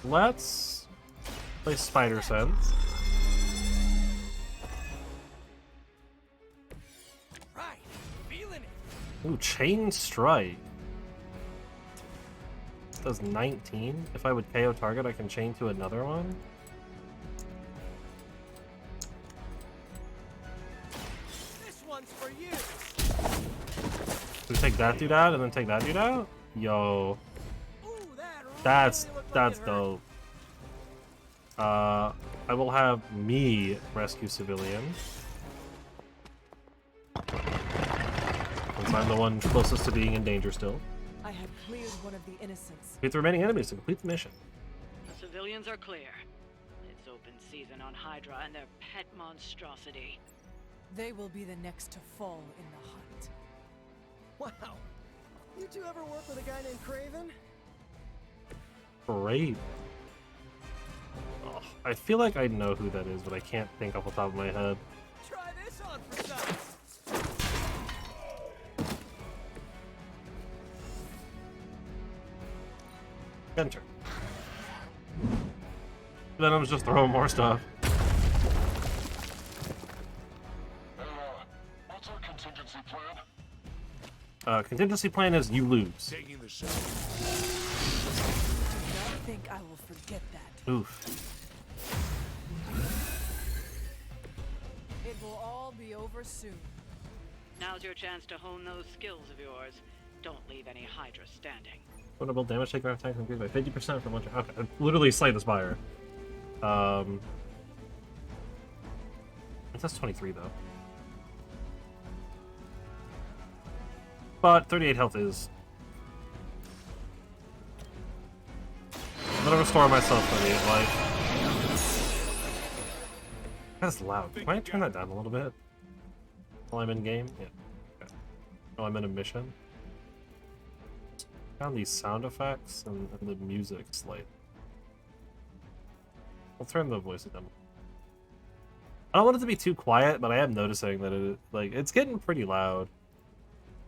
Let's play Spider Sense. Right, feeling it. Ooh, Chain Strike. Does 19. If I would KO target, I can chain to another one. This one's for you. We take that dude out and then take that dude out? Yo. Ooh, that's dope. I will have me rescue civilian. Since I'm the one closest to being in danger still. I have cleared one of the innocents. Defeat the remaining enemies to complete the mission. The civilians are clear. It's open season on Hydra and their pet monstrosity. They will be the next to fall in the hunt. Wow. You two ever work with a guy named Craven? Great. Oh, I feel like I know who that is, but I can't think off the top of my head. Try this on for size. Enter. Then I was just throwing more stuff. What's our contingency plan? Contingency plan is you lose. Taking the shot. Do not think I will forget that. Oof. It will all be over soon. Now's your chance to hone those skills of yours. Don't leave any Hydra standing. Notable damage taken off tanks increased by 50% from one. Okay, I literally slay the spire. It says 23 though. But 38 health is. I'm gonna restore myself 38 life. That's loud. Can I turn that down a little bit? While I'm in game? Yeah. Okay. Oh, I'm in a mission. Found these sound effects and the music slate. I'll turn the voices down. I don't want it to be too quiet, but I am noticing that it's getting pretty loud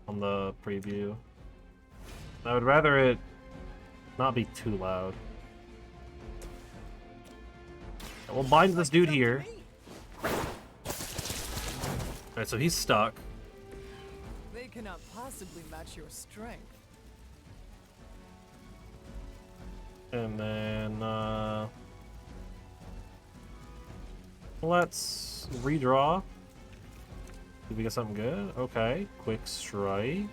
on the preview. I would rather it not be too loud. We'll bind this dude here. Alright, so he's stuck. They cannot possibly match your strength. And then, let's redraw. Did we get something good? Okay, quick strike.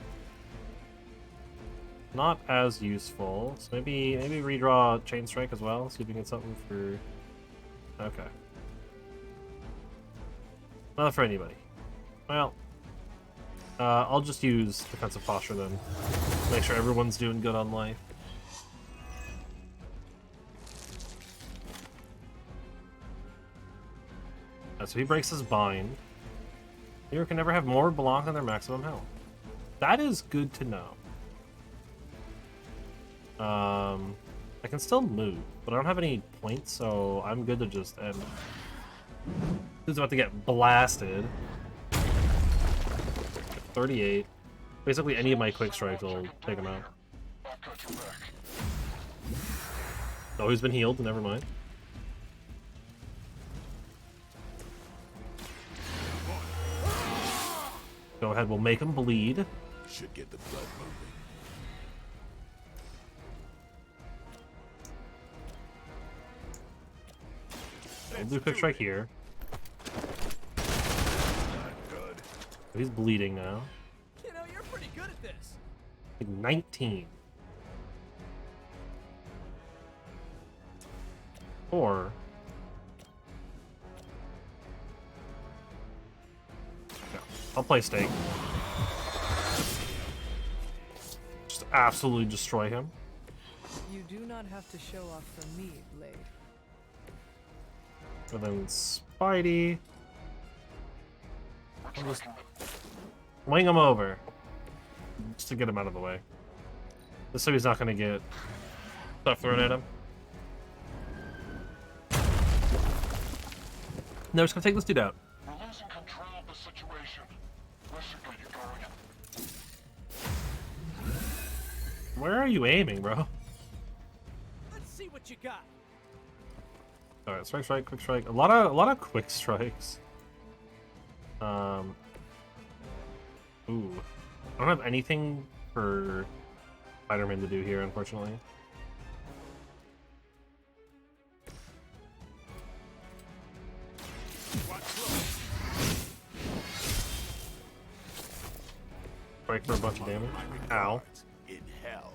Not as useful. So maybe redraw chain strike as well. See if we can get something for. Okay. Not for anybody. Well, I'll just use defensive posture then. Make sure everyone's doing good on life. So he breaks his bind. Hero can never have more belong than their maximum health. That is good to know. I can still move, but I don't have any points, so I'm good to just end. Who's about to get blasted? 38. Basically, any of my quick strikes will take him out. Oh, he's been healed. Never mind. Go ahead, we'll make him bleed. Should get the blood moving. We'll do a quick strike here. He's bleeding now. You know, you're pretty good at this. 19. Or I'll play stake. Just absolutely destroy him. You do not have to show off for me, Blade. And then Spidey. I'll just wing him over. Just to get him out of the way. Just so he's not gonna get stuff thrown at him. No, just gonna take this dude out. We're losing control of the situation. Where should we get going? Where are you aiming, bro? Let's see what you got. Alright, strike, strike, quick strike. A lot of quick strikes. Ooh. I don't have anything for Spider-Man to do here, unfortunately. Strike for a bunch of damage. Ow. In hell.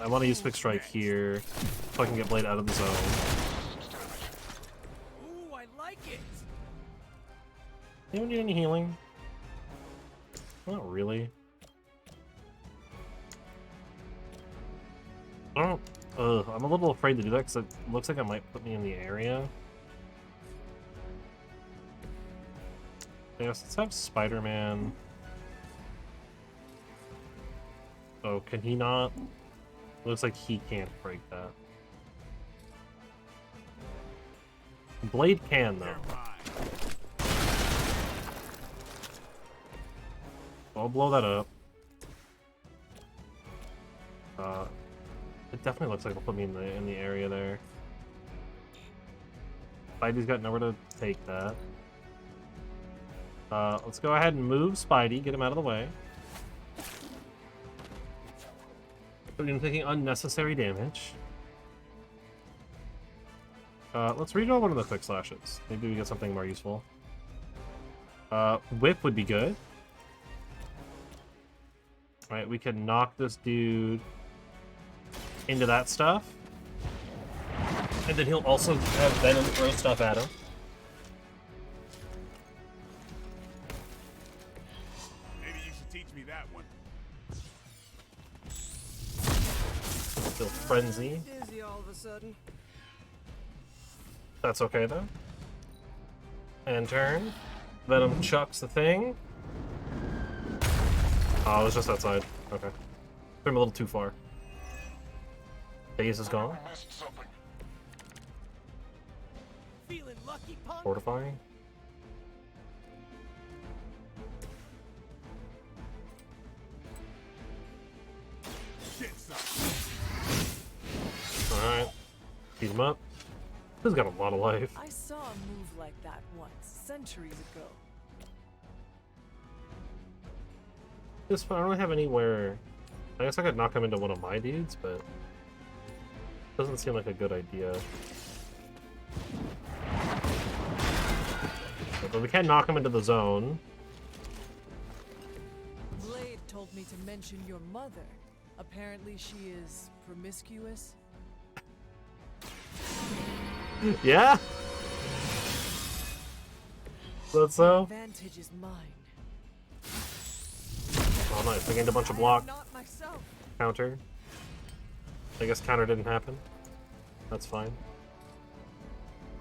I want to use quick strike here so I can get Blade out of the zone. Ooh, I like it. Anyone need any healing? Not really. I don't... I'm a little afraid to do that because it looks like it might put me in the area. Yes, let's have Spider-Man. Oh, can he not? Looks like he can't break that. Blade can, though. I'll blow that up. It definitely looks like it'll put me in the area there. Spidey's got nowhere to take that. Let's go ahead and move Spidey, get him out of the way. I'm taking unnecessary damage. Let's redraw one of the quick slashes. Maybe we get something more useful. Whip would be good. Alright, we can knock this dude into that stuff. And then he'll also have Venom throw stuff at him. Maybe you should teach me that one. Still Frenzy. Dizzy all of a sudden. That's okay, though. And turn. Venom chucks the thing. Oh, it was just outside. Okay. Threw him a little too far. Daze is gone. Feeling lucky, punk? Fortifying. Alright. Beat him up. This has got a lot of life. I saw a move like that once, centuries ago. This I don't really have anywhere. I guess I could knock him into one of my dudes, but doesn't seem like a good idea. But we can knock him into the zone. Blade told me to mention your mother. Apparently she is promiscuous. Yeah? That's so? Advantage is mine. Oh nice, I gained a bunch of block. Not myself. Counter. I guess counter didn't happen. That's fine.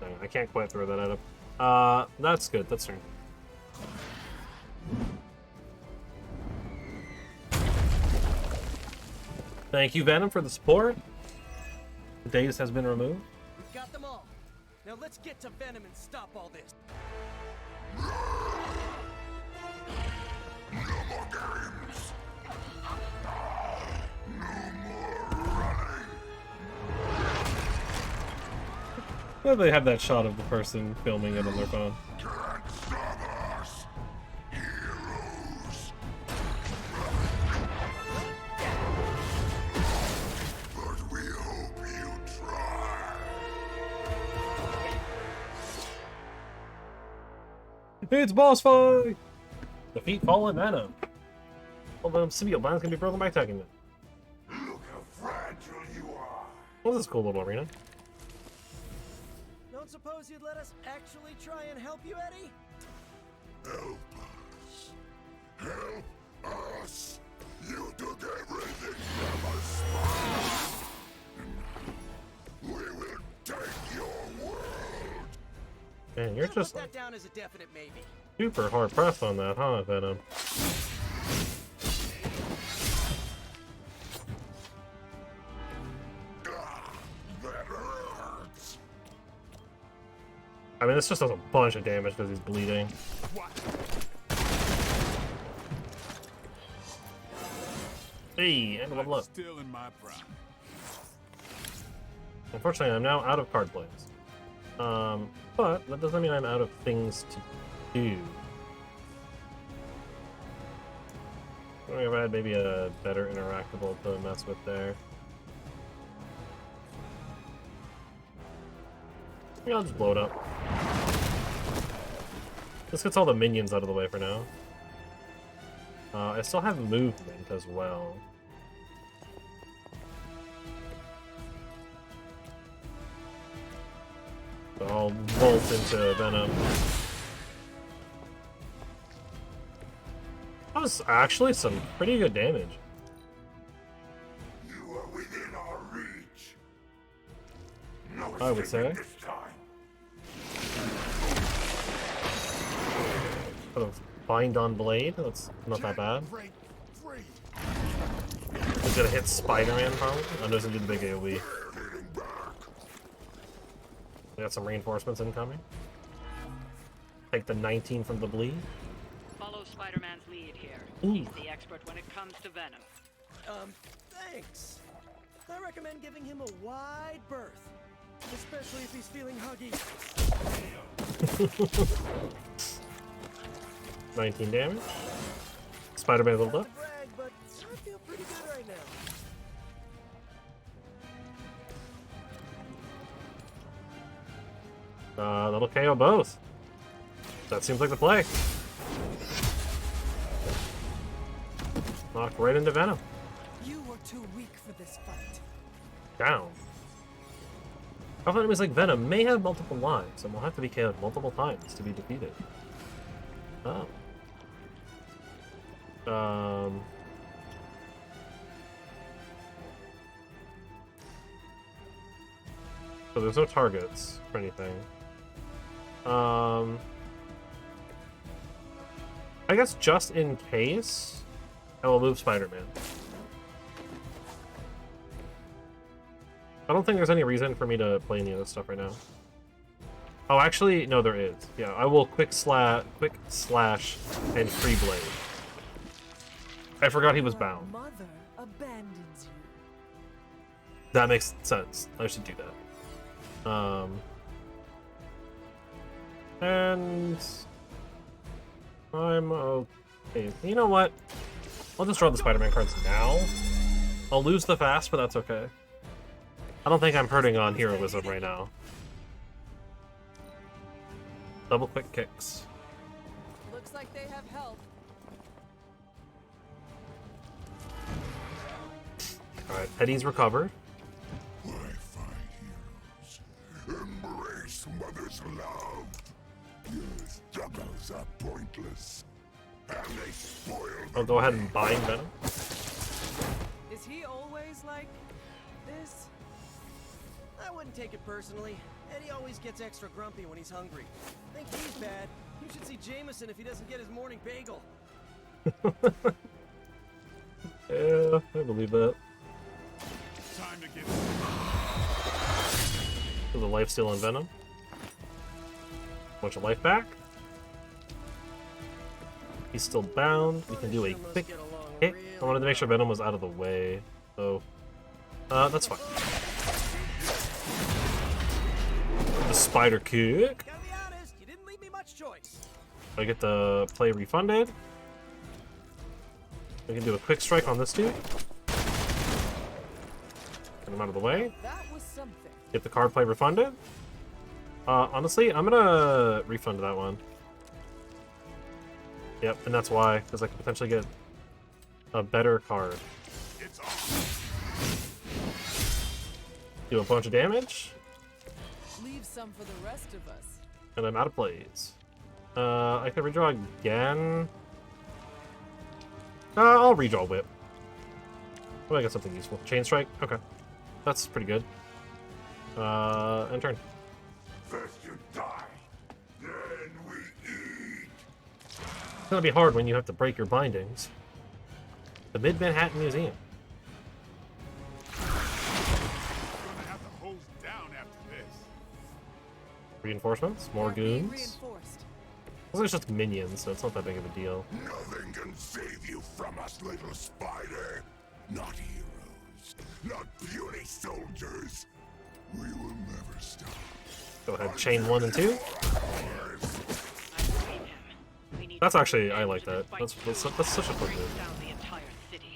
No, I can't quite throw that at him. That's good, that's turn. Thank you, Venom, for the support. Daze has been removed. We've got them all. Now let's get to Venom and stop all this. No more games. No more running. Well, they have that shot of the person filming it on their phone. Can't stop us. Heroes. But we hope you try. It's boss fight! Defeat fallen Venom. Well, Venom symbiote bonds can be broken by attacking them. Look how fragile you are. Well, this is a cool little arena. Don't suppose you'd let us actually try and help you, Eddie? Help us. Help us. You took everything from us. We will take your world. Man, you're just Put like that down as a definite maybe. super hard pressed on that, huh, Venom? That hurts. I mean, this just does a bunch of damage because he's bleeding. Hey, and level up. Still in my prime. Unfortunately, I'm now out of card plays. But that doesn't mean I'm out of things to do. I think I've had maybe a better interactable to mess with there. Maybe I'll just blow it up. This gets all the minions out of the way for now. I still have movement as well. So I'll bolt into Venom. That was actually some pretty good damage. You are within our reach. I would say. Sort of bind on blade. That's not that bad. He's gonna hit Spider-Man probably. Oh, doesn't do the big AoE. We got some reinforcements incoming. Take the 19 from the bleed. Follow Spider-Man's lead here. Ooh. He's the expert when it comes to venom. Thanks. I recommend giving him a wide berth, especially if he's feeling huggy. 19 damage. Spider-Man leveled up. Brag, but I feel pretty good right now. That'll KO both. That seems like the play. Knocked right into Venom. You were too weak for this fight. Down. Alpha enemies like Venom may have multiple lives and will have to be KO'd multiple times to be defeated. Oh. So there's no targets for anything. I guess just in case, I will move Spider-Man. I don't think there's any reason for me to play any of this stuff right now. Oh, actually, no, there is. Yeah, I will quick slash, and free blade. I forgot he was bound. Mother abandons you. That makes sense. I should do that. And I'm okay. You know what? I'll just draw the Spider-Man cards now. I'll lose the fast, but that's okay. I don't think I'm hurting on heroism right now. Double quick kicks. Looks like they have help. Alright, Eddie's recovered. Embrace mother's love. Your struggles are pointless. And they spoil I'll go ahead and bind Venom. Is he always like this? I wouldn't take it personally. Eddie always gets extra grumpy when he's hungry. Think he's bad. You should see Jameson if he doesn't get his morning bagel. Yeah, I believe that. Time to get There's a life steal on Venom. Bunch of life back. He's still bound. We can do a quick hit. I wanted to make sure Venom was out of the way. So, that's fine. The spider kick. Gotta be honest, you didn't leave me much choice. I get the play refunded. We can do a quick strike on this dude. Get him out of the way. That was something. Get the card play refunded. Honestly, I'm gonna refund that one. Yep, and that's why, because I could potentially get a better card. Do a bunch of damage. Leave some for the rest of us. And I'm out of plays. I could redraw again. I'll redraw Whip. Oh, I got something useful. Chain Strike? Okay. That's pretty good. End turn. First you die, then we eat. It's gonna be hard when you have to break your bindings. The Mid-Manhattan Museum. Gonna have to hose down after this. Reinforcements? More goons? Reinforced. Those are just minions, so it's not that big of a deal. Nothing can save you from us, little spider. Not heroes, not puny soldiers. We will never stop. Go ahead, chain 1 and 2. That's actually, I like that. That's such a fun move.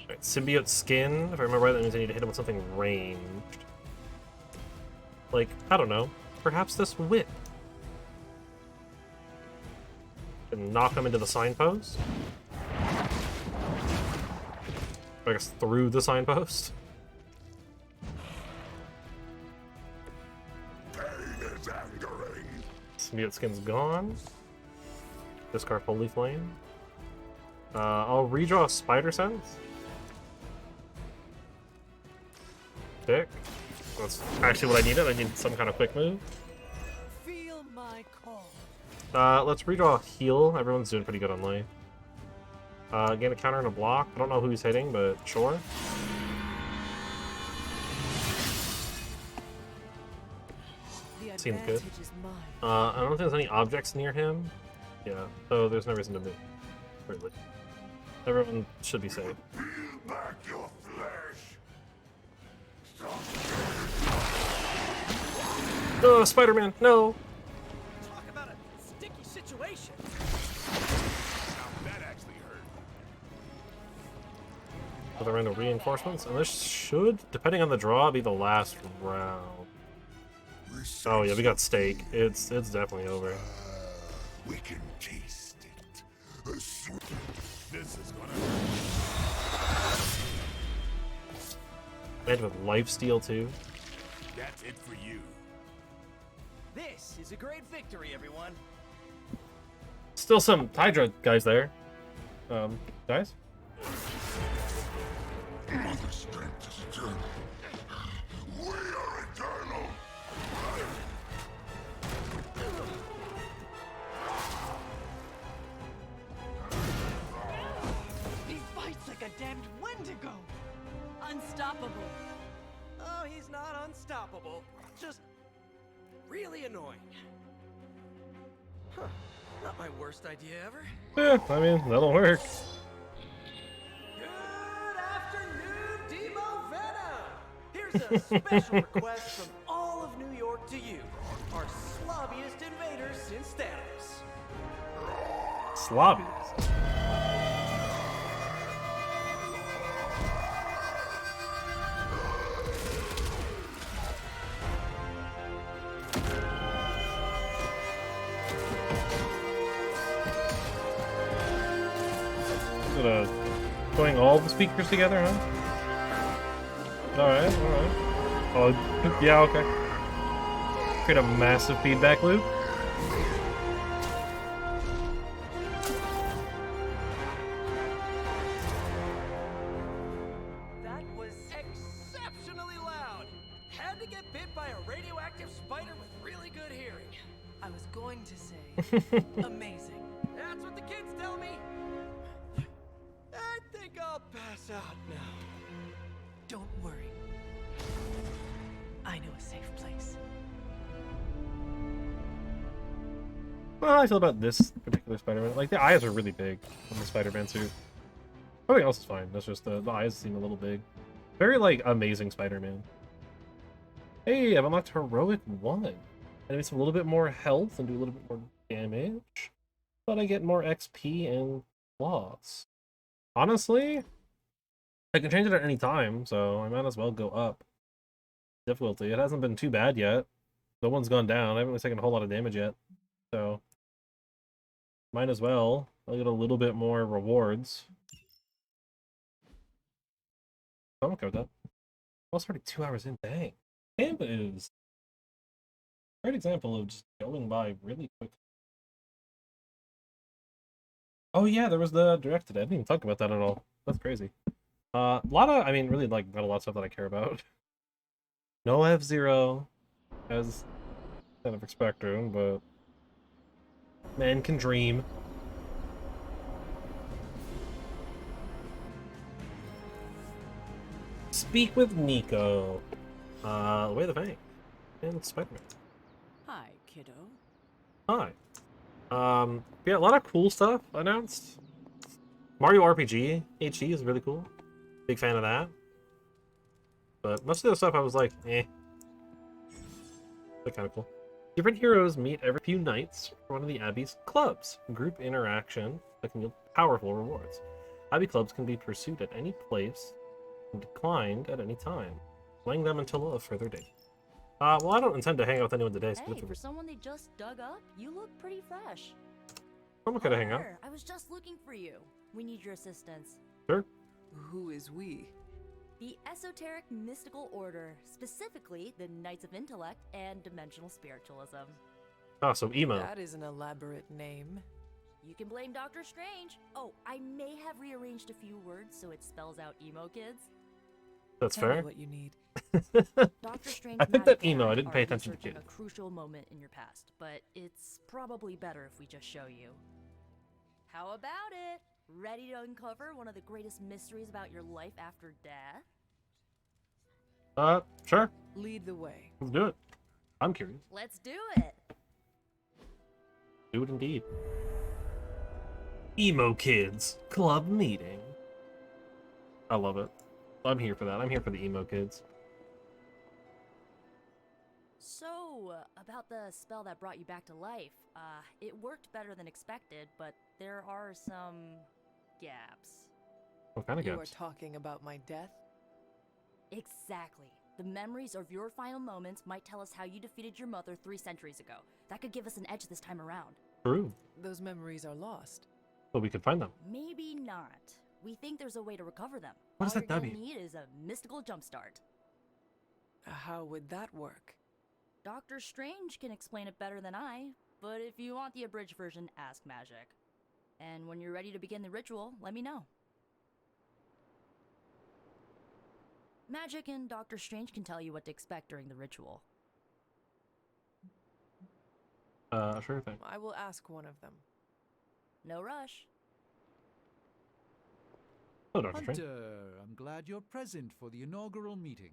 Alright, symbiote skin. If I remember right, that means I need to hit him with something ranged. Like, I don't know. Perhaps this whip. And knock him into the signpost. I guess through the signpost. Symbiote skin's gone. Discard Holy Flame. I'll redraw Spider Sense. Dick. That's actually what I needed. I need some kind of quick move. Feel my call. Let's redraw heal. Everyone's doing pretty good on lane. Gain a counter and a block. I don't know who he's hitting, but sure. Seems good. I don't think there's any objects near him. Yeah, so there's no reason to move. Really. Everyone should be safe. Back your flesh. Oh, Spider-Man, no! Talk about a sticky situation. That actually hurt. With random reinforcements, and this should, depending on the draw, be the last round. Oh yeah, we got steak. It's definitely over. We can taste it. This is gonna. And with lifesteal too. That's it for you. This is a great victory, everyone. Still some Hydra guys there. Guys? Mother strength is eternal. We are eternal. He fights like a damned Wendigo. Unstoppable. Oh, he's not unstoppable. Just really annoying. Huh. Not my worst idea ever. Yeah, I mean, that'll work. Good afternoon, Demo Venom! Here's a special request from all of New York to you, our slobbiest invaders since Thanos. Slobbies. Putting all the speakers together, huh? Alright, alright. Oh, yeah, okay. Create a massive feedback loop. That was exceptionally loud. Had to get bit by a radioactive spider with really good hearing. I was going to say, amazing. That's what the kids tell me. I think I'll pass out now. Don't worry. I know a safe place. Well, how I feel about this particular Spider-Man. Like, the eyes are really big on the Spider-Man suit. Everything else is fine. That's just the eyes seem a little big. Very, like, amazing Spider-Man. Hey, I've unlocked Heroic 1. Enemies have a little bit more health and do a little bit more damage. But I get more XP and loss. Honestly, I can change it at any time, so I might as well go up difficulty. It hasn't been too bad yet. No one's gone down. I haven't really taken a whole lot of damage yet. So, might as well. I'll get a little bit more rewards. I'm okay with that. I was already 2 hours in. Dang. Camp is a great example of just going by really quick. Oh yeah, there was the direct today. I didn't even talk about that at all. That's crazy. A lot of, I mean, really, like, not a lot of stuff that I care about. No F-Zero, as kind of expected, but man can dream. Speak with Nico. Way the Fang. And Spider-Man. Hi, kiddo. Hi. Yeah, a lot of cool stuff announced. Mario RPG HD is really cool. Big fan of that. But most of the other stuff I was like, eh. But kind of cool. Different heroes meet every few nights for one of the Abbey's clubs. Group interaction that can yield powerful rewards. Abbey clubs can be pursued at any place and declined at any time, playing them until a further date. Well, I don't intend to hang out with anyone today. Hey, for someone they just dug up, you look pretty fresh. I'm okay to hang out. I was just looking for you. We need your assistance. Sure. Who is we? The Esoteric Mystical Order, specifically the Knights of Intellect and Dimensional Spiritualism. Oh, so emo. That is an elaborate name. You can blame Doctor Strange. Oh, I may have rearranged a few words so it spells out emo kids. That's Tell me fair. what you need. Dr. Strange I think that magic emo, I and didn't pay are attention to researching kid. a crucial moment in your past, but it's probably better if we just show you. How about it? Ready to uncover one of the greatest mysteries about your life after death? Sure. Lead the way. Let's do it. I'm curious. Let's do it! Do it indeed. Emo Kids Club Meeting. I love it. I'm here for that. I'm here for the emo kids. So, about the spell that brought you back to life, it worked better than expected, but there are some gaps. What kind of You gaps? are talking about my death? Exactly. The memories of your final moments might tell us how you defeated your mother 3 centuries ago. That could give us an edge this time around. True. Those memories are lost. But we could find them. Maybe not. We think there's a way to recover them. What is All that you're W? gonna need is a mystical jumpstart. How would that work? Doctor Strange can explain it better than I, but if you want the abridged version, ask Magic. And when you're ready to begin the ritual, let me know. Magic and Doctor Strange can tell you what to expect during the ritual. Sure thing. I will ask one of them. No rush. Hello, Dr. Strange. Hunter, I'm glad you're present for the inaugural meeting.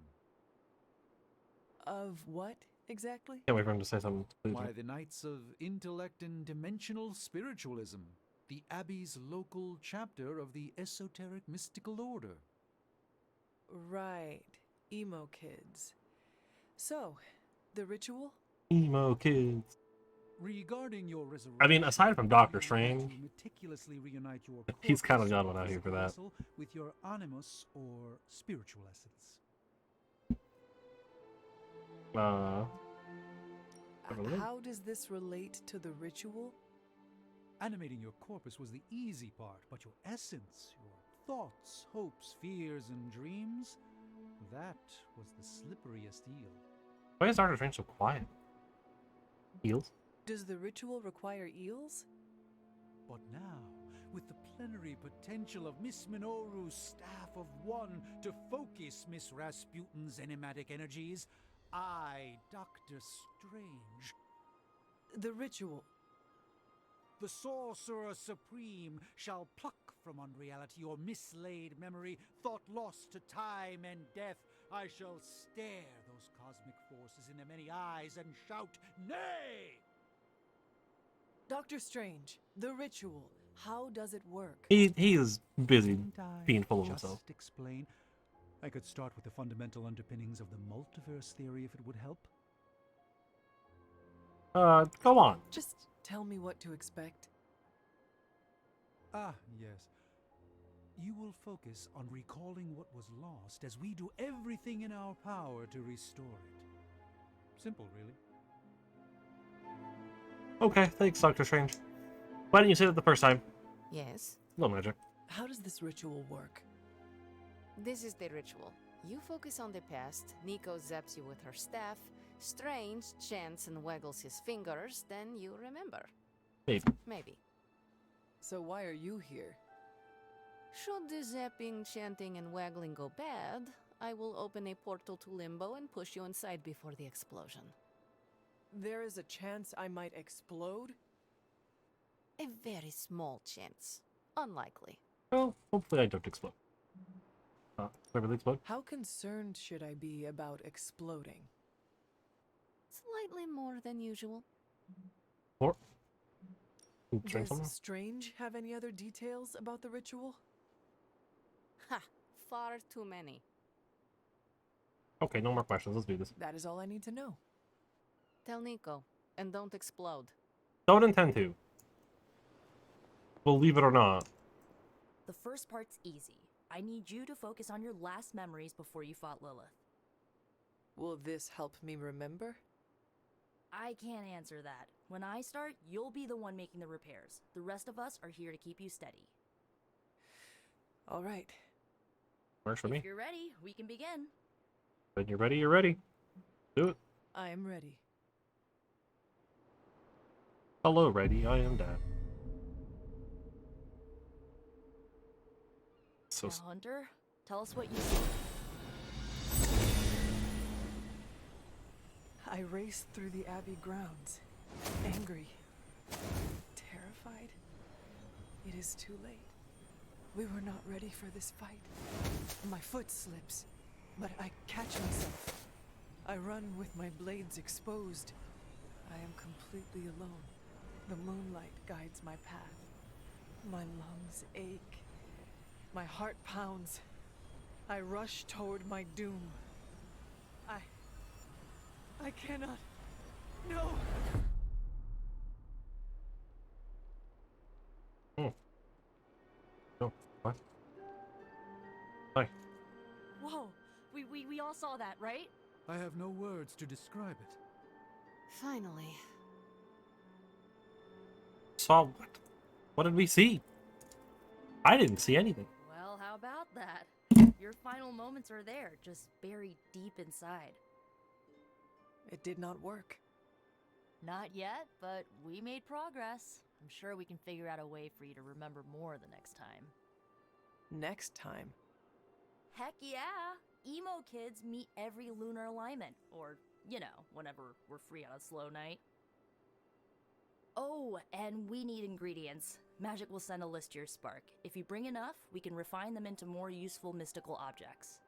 Of what, exactly? Can't wait for him to say something. Why, the Knights of Intellect and Dimensional Spiritualism, the Abbey's local chapter of the Esoteric Mystical Order. Right. Emo kids. So, the ritual? Emo kids. Regarding your resurrection, I mean, aside from Doctor you Strange, need to meticulously reunite your he's kind of corpus gone one out here for that. vessel with your animus or spiritual essence. How does this relate to the ritual? Animating your corpus was the easy part, but your essence, your thoughts, hopes, fears, and dreams, that was the slipperiest eel. Why is Doctor Strange so quiet? Eels? Does the ritual require eels? But now, with the plenary potential of Miss Minoru's Staff of One to focus Miss Rasputin's enigmatic energies, I, Doctor Strange, The ritual. the Sorcerer Supreme, shall pluck from unreality your mislaid memory, thought lost to time and death. I shall stare those cosmic forces in their many eyes and shout, nay! Doctor Strange, the ritual. How does it work? He is busy Didn't I being full of just himself. explain? I could start with the fundamental underpinnings of the multiverse theory if it would help. Go on. Just tell me what to expect. Ah, yes. You will focus on recalling what was lost as we do everything in our power to restore it. Simple, really. Okay, thanks, Doctor Strange. Why didn't you say that the first time? Yes. No magic. How does this ritual work? This is the ritual. You focus on the past, Nico zaps you with her staff, Strange chants and waggles his fingers, then you remember. Maybe. Maybe. So why are you here? Should the zapping, chanting, and waggling go bad, I will open a portal to Limbo and push you inside before the explosion. There is a chance I might explode? A very small chance. Unlikely. Well, hopefully I don't explode. Did I really explode? How concerned should I be about exploding? Slightly more than usual. Or? Drink Does something? Strange have any other details about the ritual? Ha! Far too many. Okay, no more questions. Let's do this. That is all I need to know. Tell Nico, and don't explode. Don't intend to. Believe it or not. The first part's easy. I need you to focus on your last memories before you fought Lilith. Will this help me remember? I can't answer that. When I start, you'll be the one making the repairs. The rest of us are here to keep you steady. All right. Works for me. If you're ready, we can begin. When you're ready, you're ready. Do it. I am ready. Hello, ready. I am Dad. So Now, Hunter, tell us what you see. I raced through the Abbey grounds, angry, terrified. It is too late. We were not ready for this fight. My foot slips, but I catch myself. I run with my blades exposed. I am completely alone. The moonlight guides my path. My lungs ache. My heart pounds. I rush toward my doom. I cannot. No! Oh. No. What? Hi. Whoa, we all saw that, right? I have no words to describe it. Finally. Saw what? What did we see? I didn't see anything. Well, how about that? Your final moments are there, just buried deep inside. It did not work. Not yet, but we made progress. I'm sure we can figure out a way for you to remember more the next time. Next time? Heck yeah! Emo kids meet every lunar alignment, or, you know, whenever we're free on a slow night. Oh, and we need ingredients. Magic will send a list to your spark. If you bring enough, we can refine them into more useful mystical objects.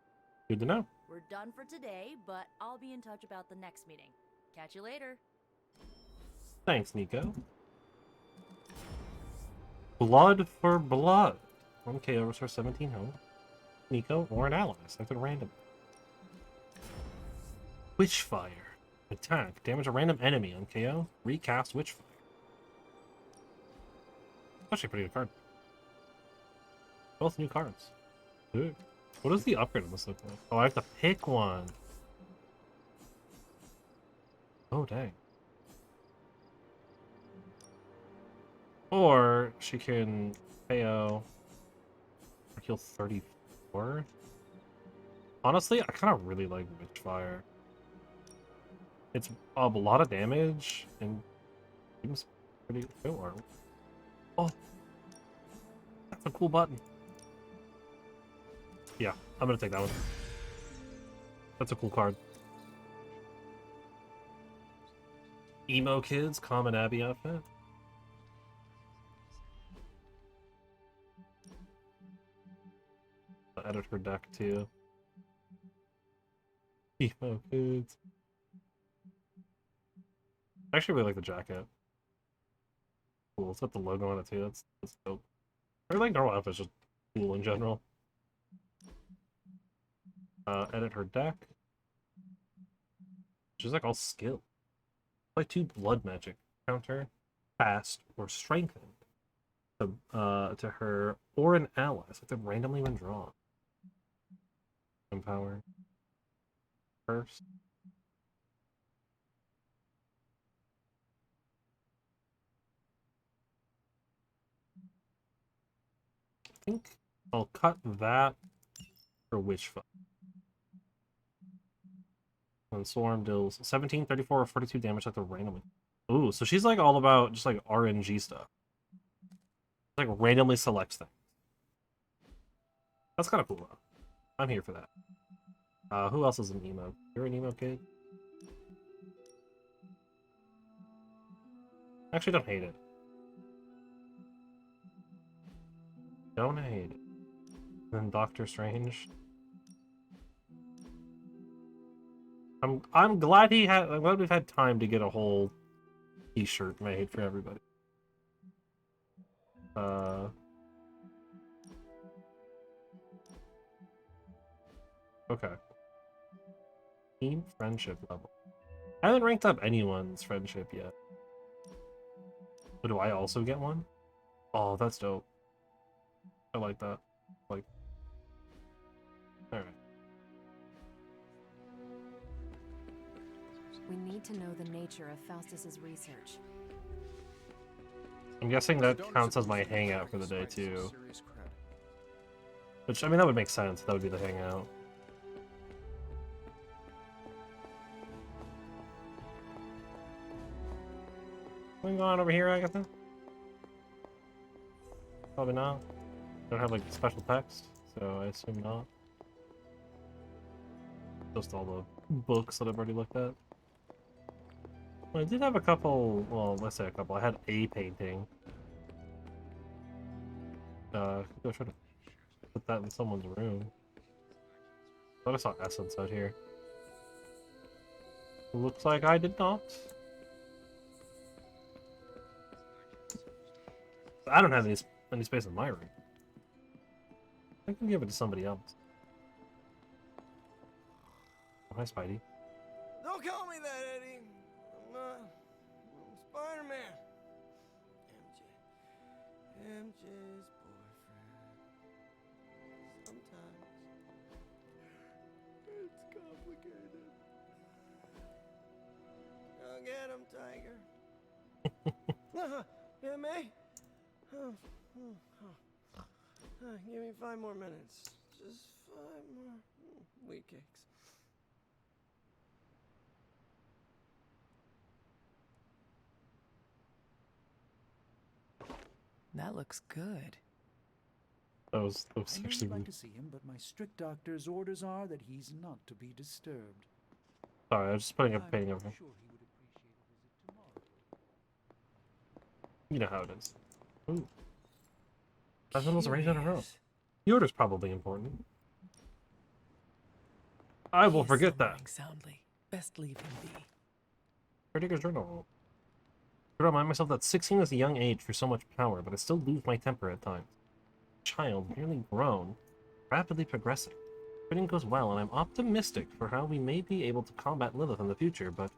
Good to know. We're done for today, but I'll be in touch about the next meeting. Catch you later. Thanks, Nico. Blood for blood. 1 KO restores 17 health. Nico or an ally, selected random. Witchfire. Attack. Damage a random enemy on KO. Recast Witchfire. Actually a pretty good card. Both new cards. Ooh. What does the upgrade on this look like? Oh, I have to pick one. Oh, dang. Or she can KO or heal 34. Honestly, I kind of really like Witchfire. It's a lot of damage and seems pretty cool. Oh, that's a cool button. Yeah, I'm gonna take that one. That's a cool card. Emo kids, common Abbey outfit. I'll edit her deck too. Emo kids. I actually really like the jacket. Cool. It's got the logo on it too. That's dope. I like normal outfits, just cool in general. Edit her deck. She's like all skill. Like 2 blood magic. Counter, fast, or strengthened to her or an ally. It's like they're randomly when drawn. Empower. First. I think I'll cut that for Witchfire. And Swarm deals 17, 34, or 42 damage at the randomly. Ooh, so she's like all about just like RNG stuff. Like randomly selects things. That's kind of cool though. I'm here for that. Who else is an emo? You're an emo kid? Actually, don't hate it. Don't hate it. And then Doctor Strange. I'm glad I'm glad we've had time to get a whole t-shirt made for everybody. Okay. Team friendship level. I haven't ranked up anyone's friendship yet. But do I also get one? Oh, that's dope. I like that. Like, all right. We need to know the nature of Faustus's research. I'm guessing that counts as my hangout for the day too. Which, I mean, that would make sense. That would be the hangout. What's going on over here, Agatha? Probably not. Don't have like special text, so I assume not. Just all the books that I've already looked at. I did have a couple, well, let's say a couple. I had a painting. Go try to put that in someone's room. I thought I saw essence out here. Looks like I did not. I don't have any space in my room. I can give it to somebody else. Oh, hi, Spidey. Don't call me that, Eddie. I'm Spider-Man. MJ's boyfriend. Sometimes it's complicated. Go get him, Tiger. Hit me? Give me 5 more minutes. Just 5 more. Wheat cakes. That looks good. That was I know actually you'd like to see him, but my strict doctor's orders are that he's not to be disturbed. Sorry, I was just putting a painting over. Sure he would appreciate a visit tomorrow. You know how it is. Ooh. 5 medals arranged in a row. The order's probably important. I will forget that. Soundly. Best leave him be. Caretaker's journal. I remind myself that 16 is a young age for so much power, but I still lose my temper at times. Child, nearly grown, rapidly progressing. Everything goes well, and I'm optimistic for how we may be able to combat Lilith in the future, but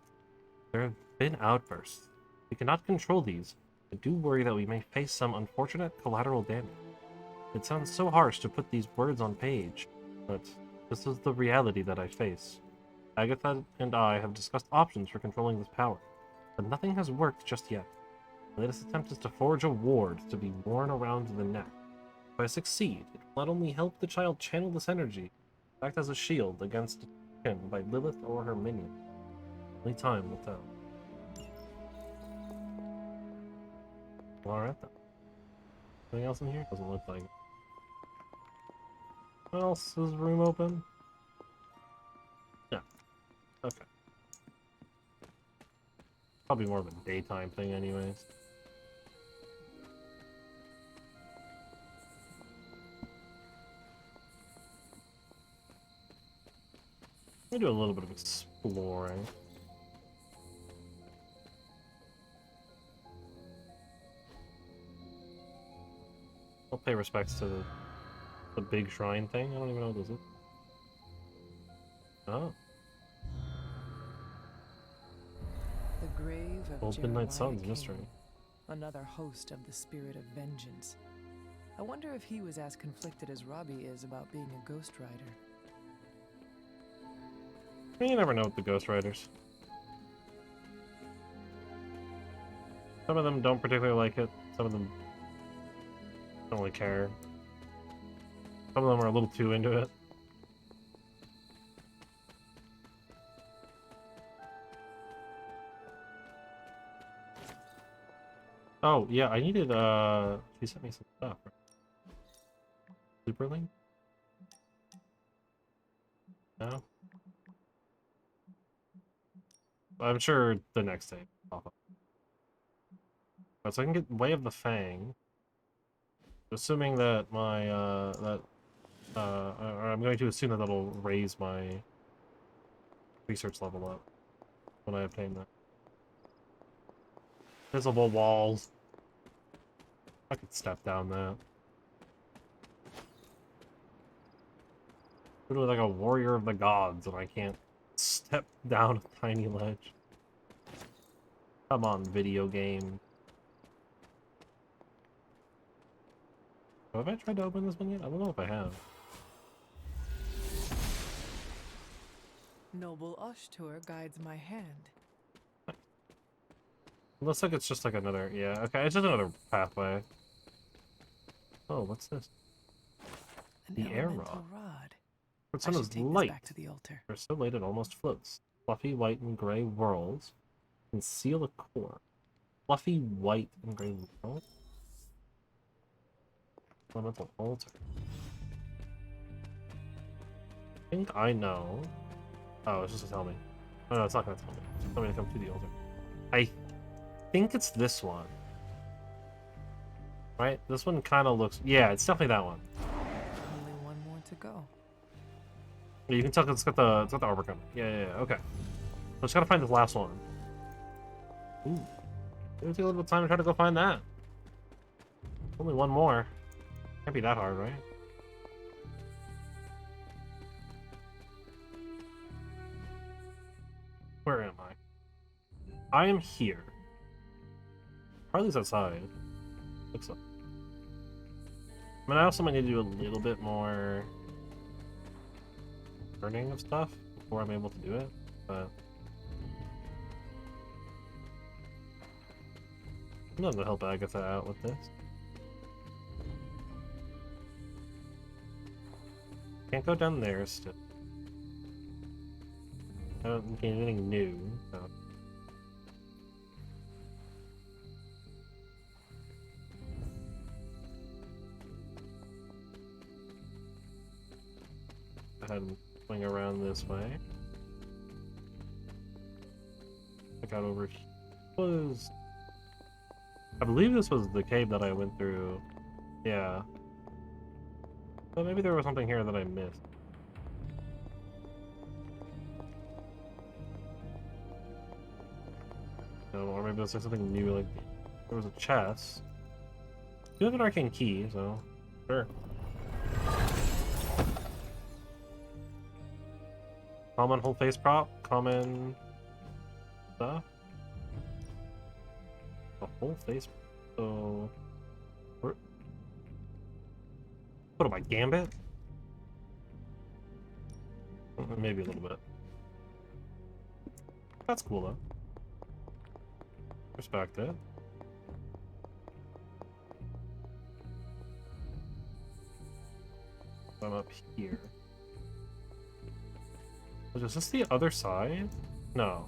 there have been outbursts. We cannot control these. I do worry that we may face some unfortunate collateral damage. It sounds so harsh to put these words on page, but this is the reality that I face. Agatha and I have discussed options for controlling this power, but nothing has worked just yet. The latest attempt is to forge a ward to be worn around the neck. If I succeed, it will not only help the child channel this energy, but act as a shield against him by Lilith or her minion. Only time will tell. Alright then. Anything else in here? Doesn't look like it. What else is room open? Yeah. Okay. Probably more of a daytime thing anyways. Let me do a little bit of exploring. I'll pay respects to the big shrine thing. I don't even know what this is. Oh. The grave of Old Midnight Jeremiah Suns mystery. King, another host of the spirit of vengeance. I wonder if he was as conflicted as Robbie is about being a Ghost Rider. You never know with the Ghost Riders. Some of them don't particularly like it. Some of them don't really care. Some of them are a little too into it. Oh, yeah, I needed, she sent me some stuff. Superlink? No? I'm sure the next day will pop up. So I can get Way of the Fang. Assuming that my, or I'm going to assume that that'll raise my research level up when I obtain that. Visible walls. I could step down that. Literally like a warrior of the gods, and I can't step down a tiny ledge. Come on, video game. Have I tried to open this one yet? I don't know if I have. Noble Oshtur guides my hand. Looks like it's just like another, yeah, okay, it's just another pathway. Oh, what's this? The air rod. The sun is light. Back to the altar. They're so light it almost floats. Fluffy white and gray whorls conceal a core. Fluffy white and gray whorls? Elemental altar. I think I know. Oh, it's just to tell me. Oh no, it's not gonna tell me. It's just tell me to come to the altar. I think it's this one. Right? This one kind of looks... Yeah, it's definitely that one. Only one more to go. You can tell it's got the arbor coming. Yeah, okay. So just gotta find this last one. Ooh. It'll take a little bit of time to try to go find that. Only one more. Can't be that hard, right? Where am I? I am here. Harley's outside. Looks like. I mean, I also might need to do a little bit more learning of stuff before I'm able to do it, but I'm going to help Agatha out with this. Can't go down there still. I don't gain anything new, so. Go ahead and swing around this way. Check out over here. I believe this was the cave that I went through. Yeah. But maybe there was something here that I missed. No, or maybe it's like something new, like there was a chest. You have an arcane key, so sure. Common whole face prop, common stuff. A whole face, so what am I, Gambit? Maybe a little bit. That's cool though. Respect it. I'm up here. Is this the other side? No.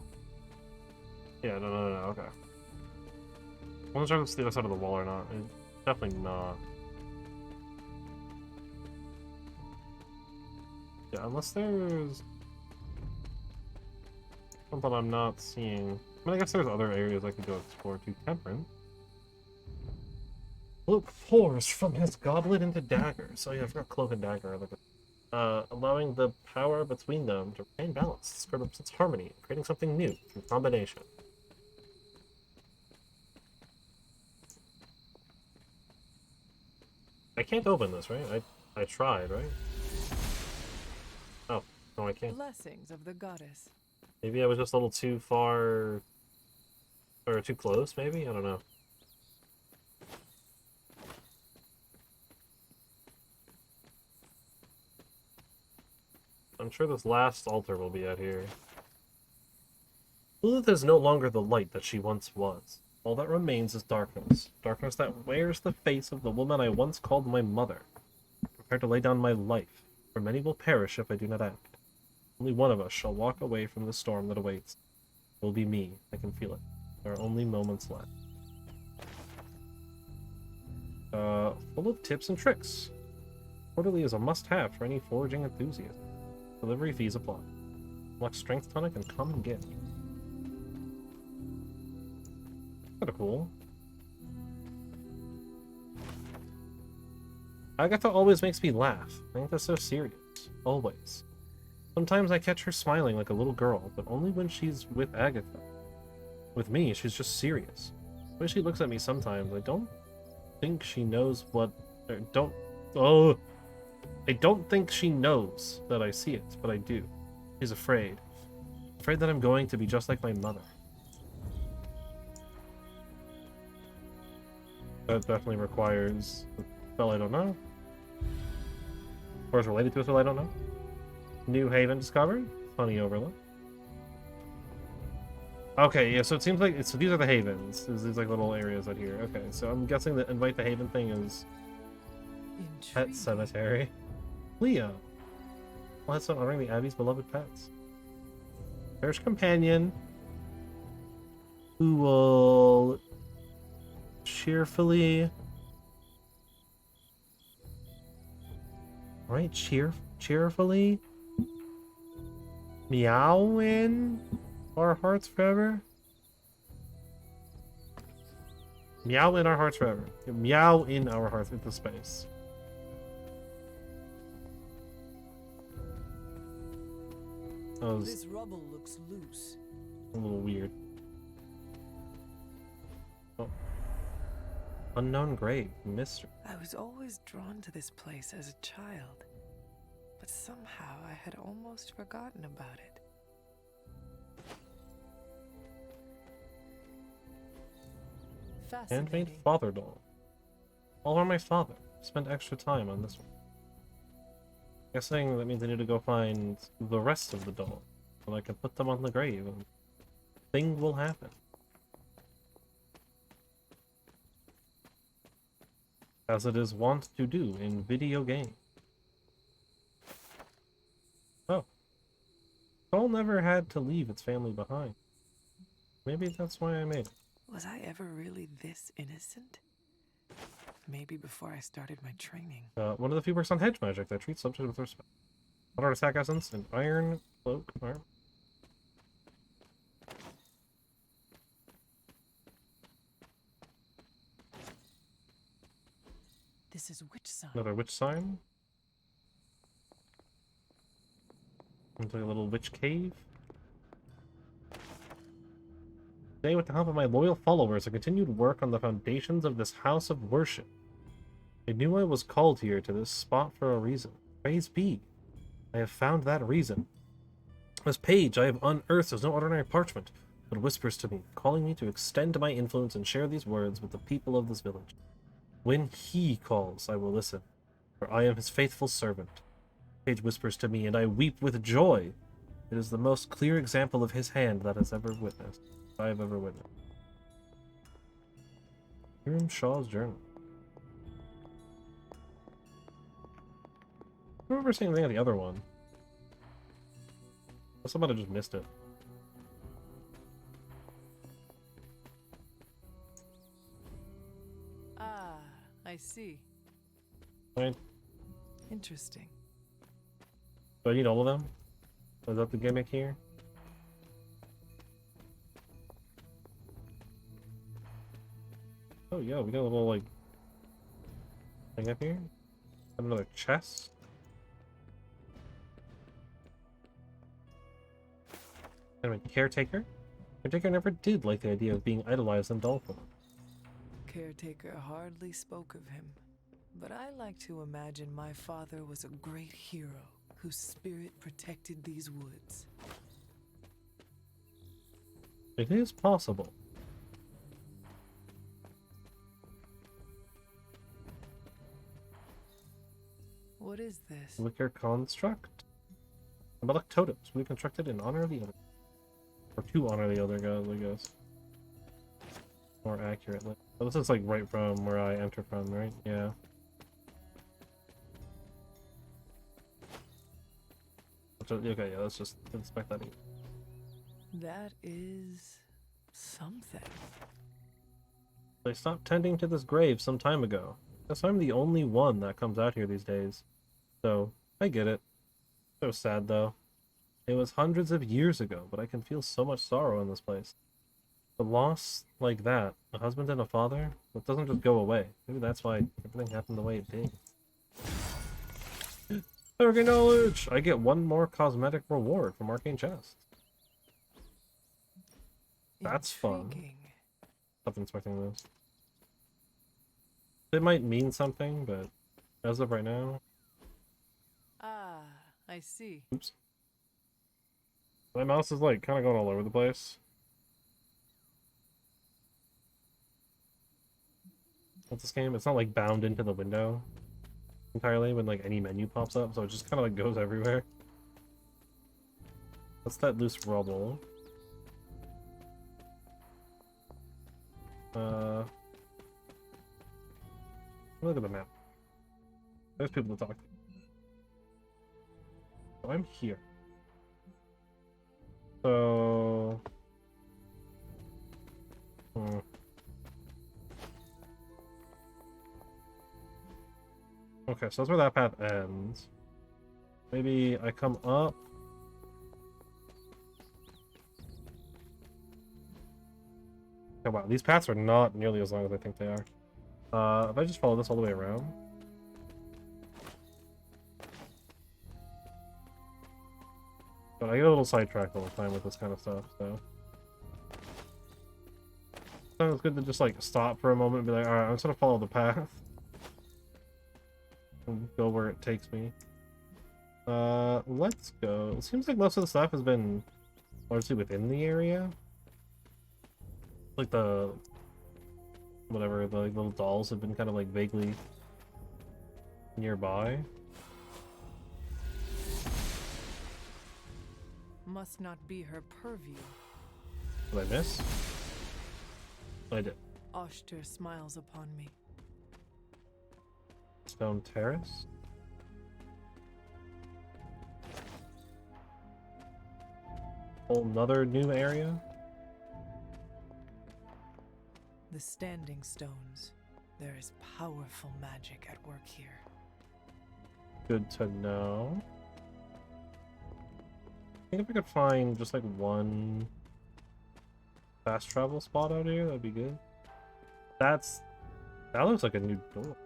Yeah, no, okay. I'm not sure if it's the other side of the wall or not. It's definitely not. Yeah, unless there's something I'm not seeing. I mean, I guess there's other areas I could go explore too. Temperance. Luke pours from his goblet into dagger. So yeah, I've got cloak and dagger. Allowing the power between them to retain balance, skirt up its harmony, creating something new through combination. I can't open this, right? I tried, right? Oh, no, I can't. Blessings of the goddess. Maybe I was just a little too far, or too close, maybe? I don't know. I'm sure this last altar will be out here. Lilith is no longer the light that she once was. All that remains is darkness. Darkness that wears the face of the woman I once called my mother. Prepare to lay down my life, for many will perish if I do not act. Only one of us shall walk away from the storm that awaits. It will be me. I can feel it. There are only moments left. Full of tips and tricks. Quarterly is a must-have for any foraging enthusiast. Delivery fees apply. Select strength tonic and common gift. Kinda cool. Agatha always makes me laugh. I think that's so serious. Always. Sometimes I catch her smiling like a little girl, but only when she's with Agatha. With me, she's just serious. When she looks at me sometimes, I don't think she knows what... I don't think she knows that I see it, but I do. She's afraid. Afraid that I'm going to be just like my mother. That definitely requires a spell I don't know. Or is related to a spell I don't know. New haven discovered. Funny overlook. Okay, yeah, so it seems like... So these are the havens. There's these like little areas out here. Okay, so I'm guessing the invite the haven thing is... Pet cemetery. Leo. Well, that's not honoring the Abbey's beloved pets. There's companion. Who will... cheerfully... Right, cheerfully... meow in our hearts forever. Meow in our hearts forever. Meow in our hearts into space. That was This rubble looks loose. a little weird. Oh. Unknown grave. Mystery. I was always drawn to this place as a child, but somehow I had almost forgotten about it. Handmade father doll. All are my father. Spend extra time on this one. Guessing that means I need to go find the rest of the doll, and I can put them on the grave, and thing will happen. As it is wont to do in video games. Oh. Doll never had to leave its family behind. Maybe that's why I made it. Was I ever really this innocent? Maybe before I started my training. One of the few works on hedge magic that treats subjects with respect. Modern attack essence and iron cloak armor. This is witch sign. Another witch sign. Into a little witch cave. Today, with the help of my loyal followers, I continued work on the foundations of this house of worship. I knew I was called here to this spot for a reason. Praise be. I have found that reason. This page I have unearthed is no ordinary parchment, but whispers to me, calling me to extend my influence and share these words with the people of this village. When he calls, I will listen, for I am his faithful servant. The page whispers to me, and I weep with joy. It is the most clear example of his hand that I have ever witnessed. Hiram Shaw's journal. I don't remember seeing anything on the other one. I might have just missed it. Ah, I see. Fine. Interesting. Do I need all of them? Is that the gimmick here? Oh yeah, we got a little like thing up here. Got another chest. And a caretaker. Caretaker never did like the idea of being idolized in doll form. Caretaker hardly spoke of him, but I like to imagine my father was a great hero whose spirit protected these woods. It is possible. What is this? Liquor construct. Symbolic totems. We constructed in honor of the other. Or to honor the other gods, I guess. More accurately. But this is like right from where I enter from, right? Yeah. Okay, yeah, let's just inspect that. That is something. They stopped tending to this grave some time ago. Guess I'm the only one that comes out here these days. So, I get it. So sad, though. It was hundreds of years ago, but I can feel so much sorrow in this place. The loss like that, a husband and a father, it doesn't just go away. Maybe that's why everything happened the way it did. Arcane knowledge! I get one more cosmetic reward from Arcane Chest. That's fun. Something expecting this. It might mean something, but as of right now... Ah, I see. Oops. My mouse is like kind of going all over the place. What's this game? It's not like bound into the window entirely when like any menu pops up, so it just kind of like goes everywhere. What's that loose rubble? Look at the map. There's people to talk to. So I'm here. So... Okay, so that's where that path ends. Maybe I come up. Oh, wow, these paths are not nearly as long as I think they are. If I just follow this all the way around. But I get a little sidetracked all the time with this kind of stuff, so. So it's good to just, like, stop for a moment and be like, alright, I'm just gonna follow the path. And go where it takes me. Let's go. It seems like most of the stuff has been largely within the area. Like the... whatever, the like, little dolls have been kind of, like, vaguely nearby. Must not be her purview. Did I miss? I did. Oshter smiles upon me. Stone Terrace? Whole nother new area? The Standing Stones. There is powerful magic at work here. Good to know. I think if I could find just like one fast travel spot out here, that'd be good. That looks like a new door.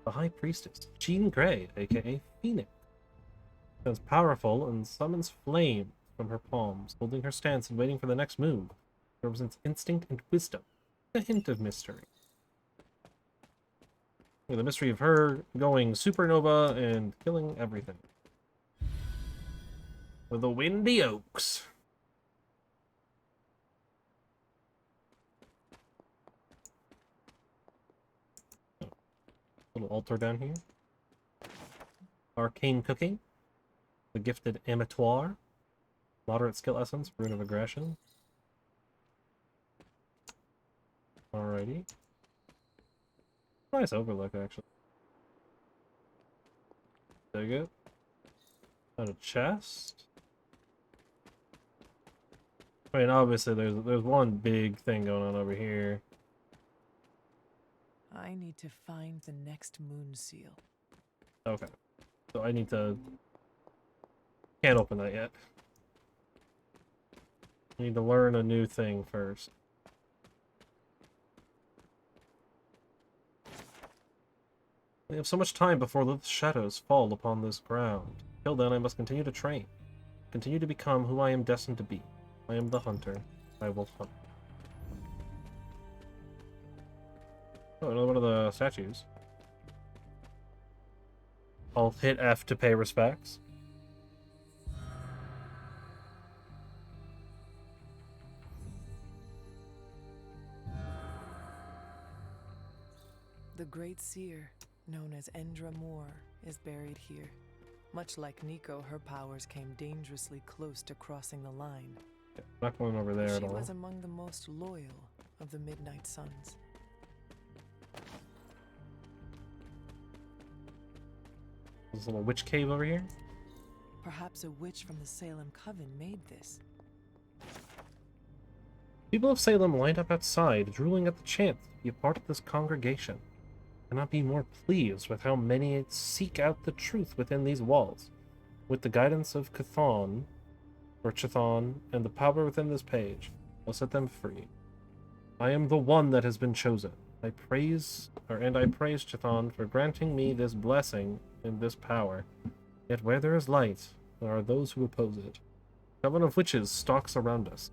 The High Priestess, Jean Grey, aka Phoenix, is powerful and summons flame from her palms, holding her stance and waiting for the next move. It represents instinct and wisdom, a hint of mystery. The mystery of her going supernova and killing everything. With the windy oaks. Little altar down here. Arcane cooking. The gifted amatoire. Moderate skill essence, rune of aggression. Alrighty. Nice overlook, actually. Dig it. Got a chest. I mean, obviously, there's one big thing going on over here. I need to find the next moon seal. Okay. So I need to... Can't open that yet. I need to learn a new thing first. We have so much time before the shadows fall upon this ground. Till then, I must continue to train. Continue to become who I am destined to be. I am the hunter. I will hunt. Oh, another one of the statues. I'll hit F to pay respects. The Great Seer, known as Endra Moore, is buried here. Much like Nico, her powers came dangerously close to crossing the line. Not going over there at all. She was among the most loyal of the Midnight Suns. There's a little witch cave over here. Perhaps a witch from the Salem Coven made this. People of Salem lined up outside, drooling at the chance to be a part of this congregation. I cannot be more pleased with how many seek out the truth within these walls. With the guidance of Chthon, and the power within this page, I'll set them free. I am the one that has been chosen. I praise Chthon for granting me this blessing and this power. Yet where there is light, there are those who oppose it. The coven of witches stalks around us,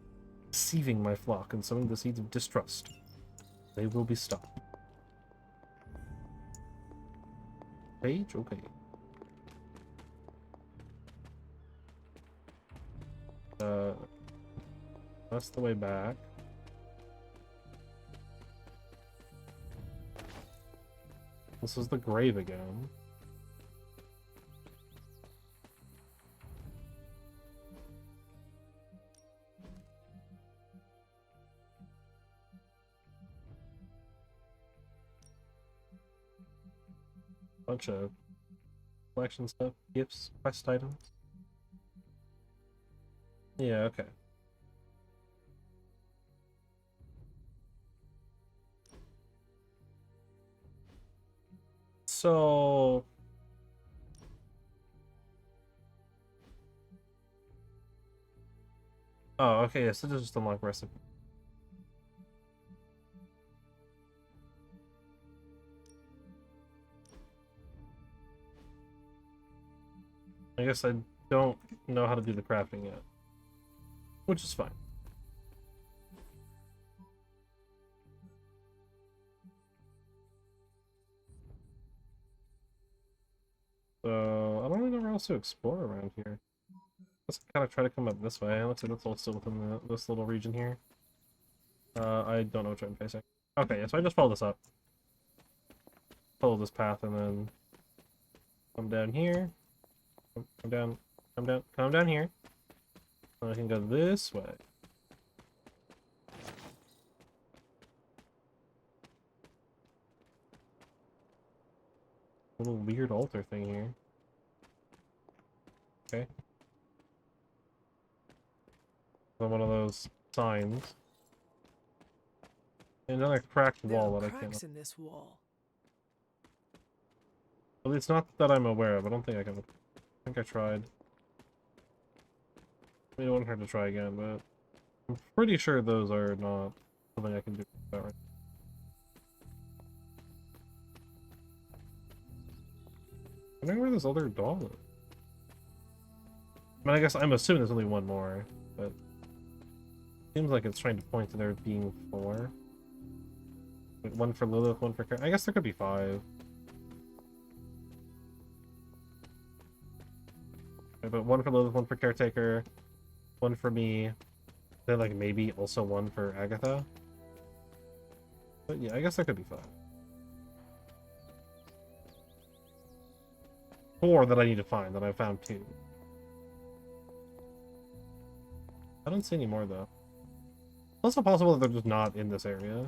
deceiving my flock and sowing the seeds of distrust. They will be stopped. Page? Okay. That's the way back. This is the grave again. Bunch of collection stuff, gifts, quest items. Yeah, okay. So Oh, okay, yeah, so just unlock recipe. I guess I don't know how to do the crafting yet, which is fine. So, I don't really know where else to explore around here. Let's kind of try to come up this way. It looks like that's all still within this little region here. I don't know which way I'm facing. Okay, yeah, so I just follow this up. Follow this path and then come down here. Come down, come down here. And I can go this way. Little weird altar thing here. Okay. One of those signs. Another cracked wall that I can't. Cracks in this wall. At least not that I'm aware of. I don't think I can. I think I tried. I mean, it wouldn't hurt to try again, but I'm pretty sure those are not something I can do about right. I wonder where this other doll is. I mean, I guess I'm assuming there's only one more, but seems like it's trying to point to there being 4. Like one for Lilith, one for Car- I guess there could be 5. Okay, but one for Lilith, one for Caretaker, one for me, then like maybe also one for Agatha. But yeah, I guess there could be 5. 4 that I need to find, that I found 2. I don't see any more though. It's also possible that they're just not in this area,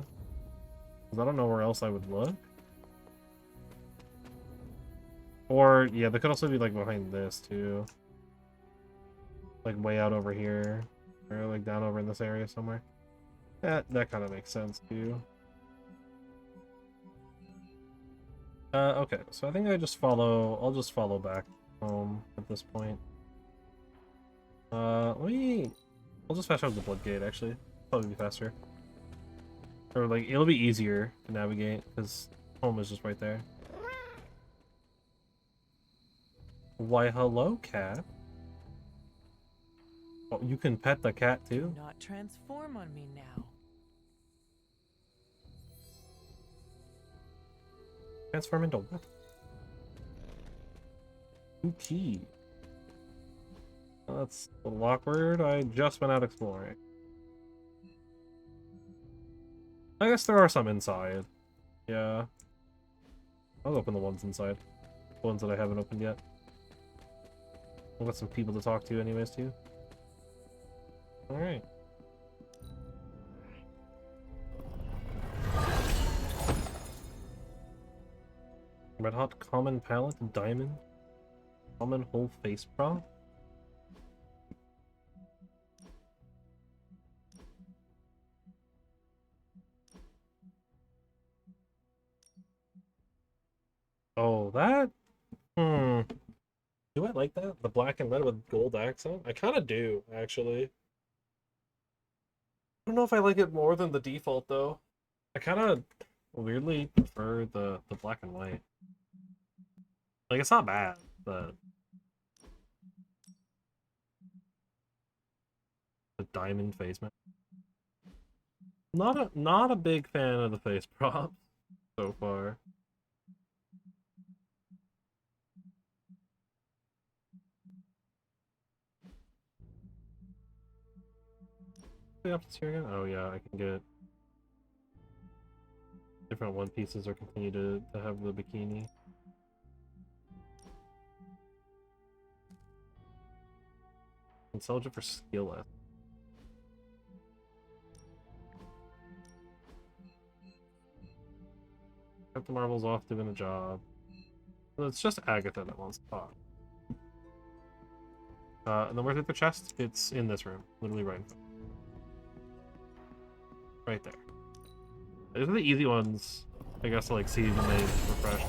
because I don't know where else I would look. Or, yeah, they could also be like behind this too. Like way out over here. Or like down over in this area somewhere. That kind of makes sense too. Okay, so I think I'll just follow back home at this point. I'll just fast travel the Blood Gate actually. Probably be faster. Or like, it'll be easier to navigate, because home is just right there. Why, hello, cat. Oh, you can pet the cat too? Do not transform on me now. Transform into what? Okay. Well, that's a little awkward. I just went out exploring. I guess there are some inside. Yeah. I'll open the ones inside. The ones that I haven't opened yet. I've got some people to talk to anyways too. Alright. Red Hot Common Palette Diamond. Common Whole Face Bra. Oh, that? Do I like that? The black and red with gold accent? I kind of do, actually. I don't know if I like it more than the default, though. I kind of weirdly prefer the black and white. Like, it's not bad, but... The diamond face mask. Not a big fan of the face props so far. The options here again? Oh yeah, I can get different one pieces or continue to have the bikini. And sell it for skill up. Cut the marbles off doing a job. Well, it's just Agatha that wants to talk. And then where's the chest? It's in this room. Literally right in front. Right there. Those are the easy ones, I guess, to like see when they refresh.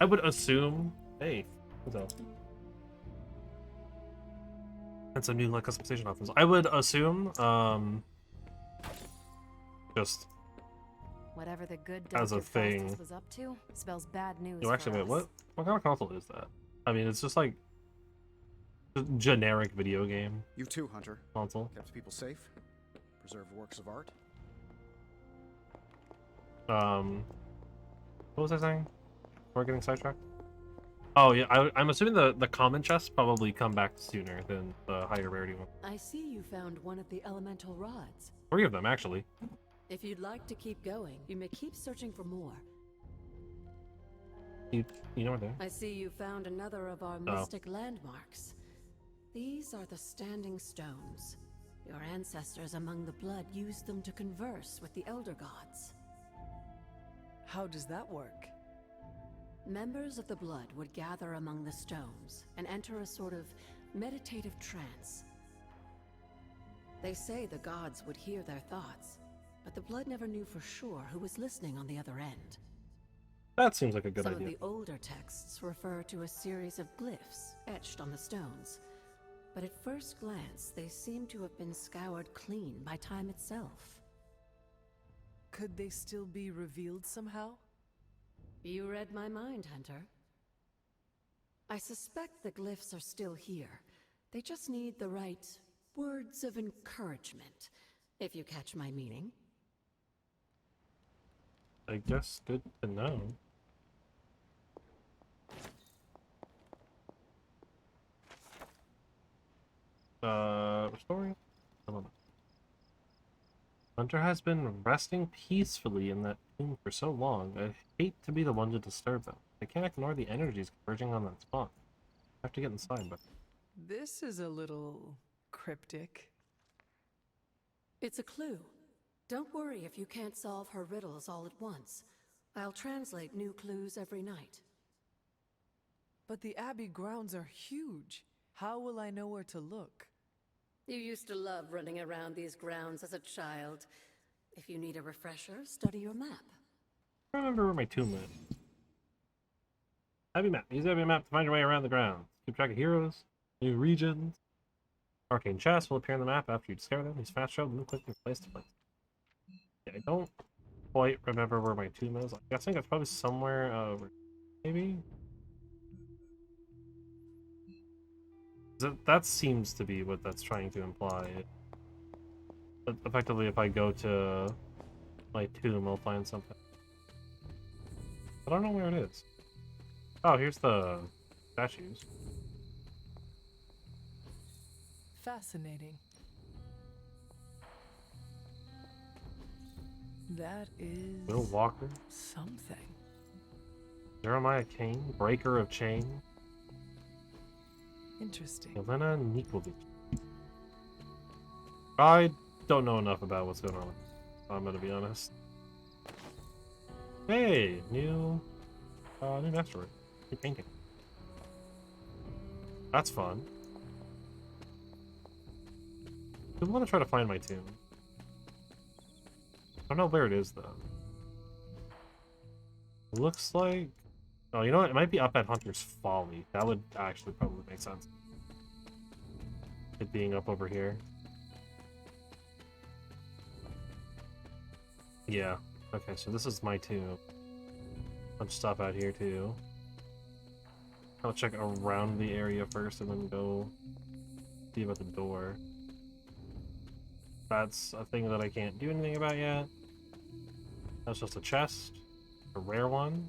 I would assume. Hey, what's up? And some new like customization options. I would assume, just Whatever the good as a Dr. thing. Faustus was up to spells bad news No, for actually, wait, us. what kind of console is that? I mean, it's just like a generic video game. You too, Hunter. Console. Kept people safe, preserved works of art. What was I saying? We're getting sidetracked. Oh yeah, I'm assuming the common chests probably come back sooner than the higher rarity one. I see you found one of the elemental rods. 3 of them actually. If you'd like to keep going, you may keep searching for more. You know where they are? I see you found another of our mystic landmarks. These are the Standing Stones. Your ancestors among the blood used them to converse with the Elder Gods. How does that work? Members of the blood would gather among the stones and enter a sort of meditative trance. They say the gods would hear their thoughts, but the blood never knew for sure who was listening on the other end. That seems like a good Some idea. of the older texts refer to a series of glyphs etched on the stones, but at first glance they seem to have been scoured clean by time itself. Could they still be revealed somehow? You read my mind, Hunter. I suspect the glyphs are still here. They just need the right words of encouragement, if you catch my meaning. I guess good to know. Restoring? Hunter has been resting peacefully in that tomb for so long. I hate to be the one to disturb them. I can't ignore the energies converging on that spot. I have to get inside, but... This is a little cryptic. It's a clue. Don't worry if you can't solve her riddles all at once. I'll translate new clues every night. But the Abbey grounds are huge. How will I know where to look? You used to love running around these grounds as a child. If you need a refresher, study your map. I remember where my tomb is. Abbey map. Use Abbey map to find your way around the grounds. Keep track of heroes, new regions. Arcane chests will appear on the map after you discover them. Use fast travel to move quickly from place to place. Yeah, I don't quite remember where my tomb is. I'm guessing it's probably somewhere over, maybe? That seems to be what that's trying to imply. But effectively, if I go to my tomb, I'll find something. I don't know where it is. Oh, here's the statues. Fascinating. That is... Will Walker. something. Jeremiah Kane, Breaker of Chain. Interesting. Elena Nikovic. I don't know enough about what's going on. I'm gonna be honest. Hey, new masterwork, new painting. That's fun. I want to try to find my tomb. I don't know where it is though. It looks like. Oh, you know what? It might be up at Hunter's Folly. That would actually probably make sense. It being up over here. Yeah. Okay, so this is my tomb. I'll stop out here too. I'll check around the area first and then go see about the door. That's a thing that I can't do anything about yet. That's just a chest. A rare one.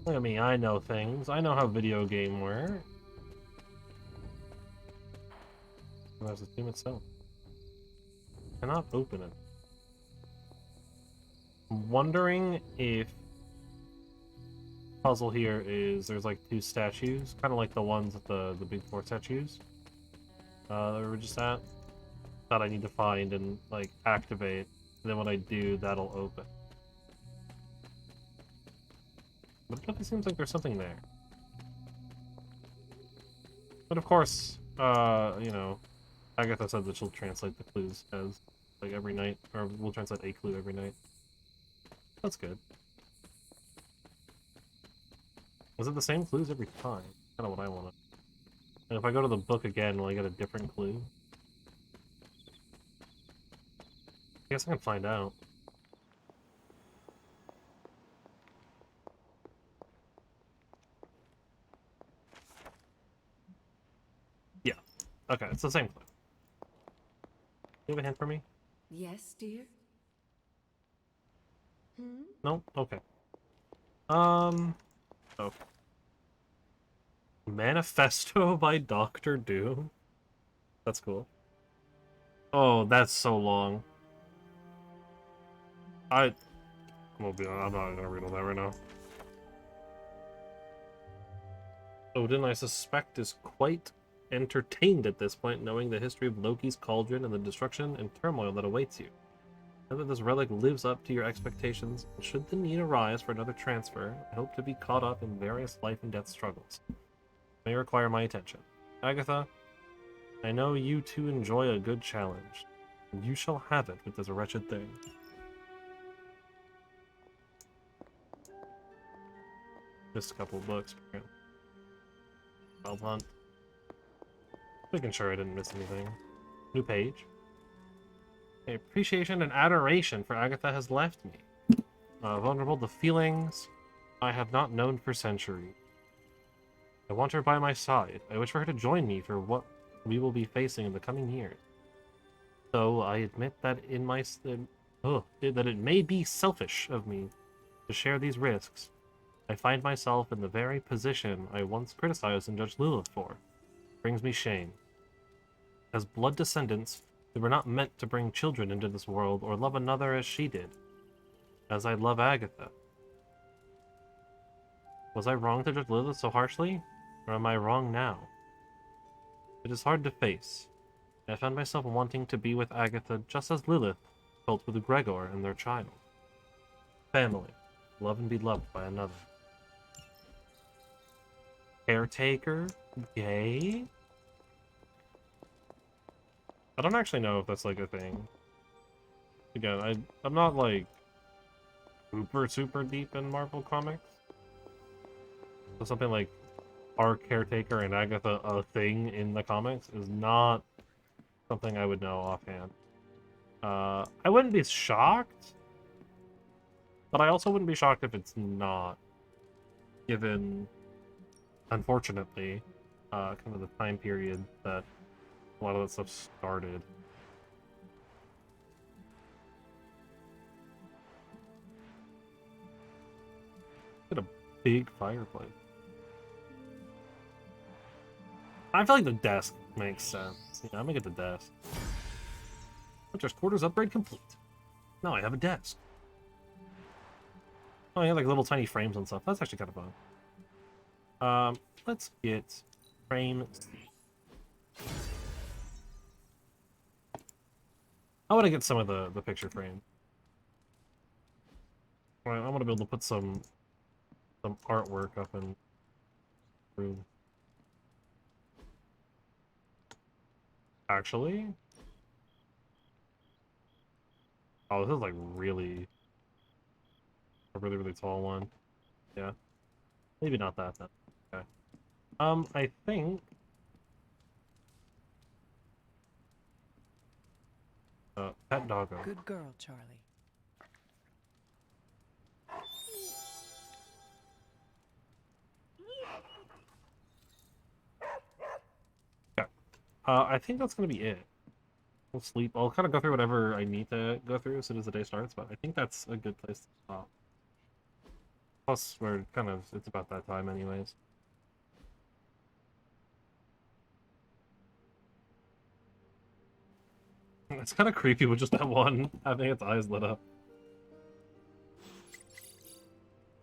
Look at me, I know things. I know how video game work. And there's the tomb itself. Cannot open it. I'm wondering if puzzle here is there's like 2 statues, kind of like the ones at the big 4 statues that we were just at, that I need to find and like activate. And then when I do, that'll open. But it definitely seems like there's something there. But of course, you know, Agatha said that she'll translate the clues as like every night, or we'll translate a clue every night. That's good. Was it the same clues every time? Kind of what I want. And if I go to the book again, will I get a different clue? I guess I can find out. Yeah. Okay, it's the same clue. Do you have a hint for me? Yes, dear? Hmm? No? Okay. Oh. Manifesto by Dr. Doom? That's cool. Oh, that's so long. I'm not gonna read all that right now. Odin, I suspect, is quite entertained at this point, knowing the history of Loki's cauldron and the destruction and turmoil that awaits you. Now that this relic lives up to your expectations, should the need arise for another transfer, I hope to be caught up in various life and death struggles. It may require my attention. Agatha, I know you too enjoy a good challenge, and you shall have it with this wretched thing. Missed a couple of books. Wild Hunt. Making sure I didn't miss anything. New page. The appreciation and adoration for Agatha has left me. Vulnerable to feelings I have not known for centuries. I want her by my side. I wish for her to join me for what we will be facing in the coming years. Though I admit that that it may be selfish of me to share these risks, I find myself in the very position I once criticized and judged Lilith for. It brings me shame. As blood descendants, we were not meant to bring children into this world or love another as she did. As I love Agatha. Was I wrong to judge Lilith so harshly? Or am I wrong now? It is hard to face. I found myself wanting to be with Agatha just as Lilith felt with Gregor and their child. Family. Love and be loved by another. Caretaker? Gay? I don't actually know if that's like a thing. Again, I'm not like super deep in Marvel comics. So something like our caretaker and Agatha a thing in the comics is not something I would know offhand. I wouldn't be shocked, but I also wouldn't be shocked if it's not, given, unfortunately, kind of the time period that a lot of that stuff started. Got a big fireplace. I feel like the desk makes sense. Yeah, I'm gonna get the desk. Hunter's quarters upgrade complete. Now I have a desk. Oh, yeah, like little tiny frames and stuff. That's actually kind of fun. Let's get frame. I want to get some of the picture frame. Right, I want to be able to put some artwork up in room. Actually, oh, this is like really a really tall one. Yeah, maybe not that then. Okay. I think. Pet doggo. Good girl, Charlie. Okay. I think that's gonna be it. We'll sleep. I'll kind of go through whatever I need to go through as soon as the day starts, but I think that's a good place to stop. Plus, it's about that time anyways. It's kind of creepy with just that one having its eyes lit up.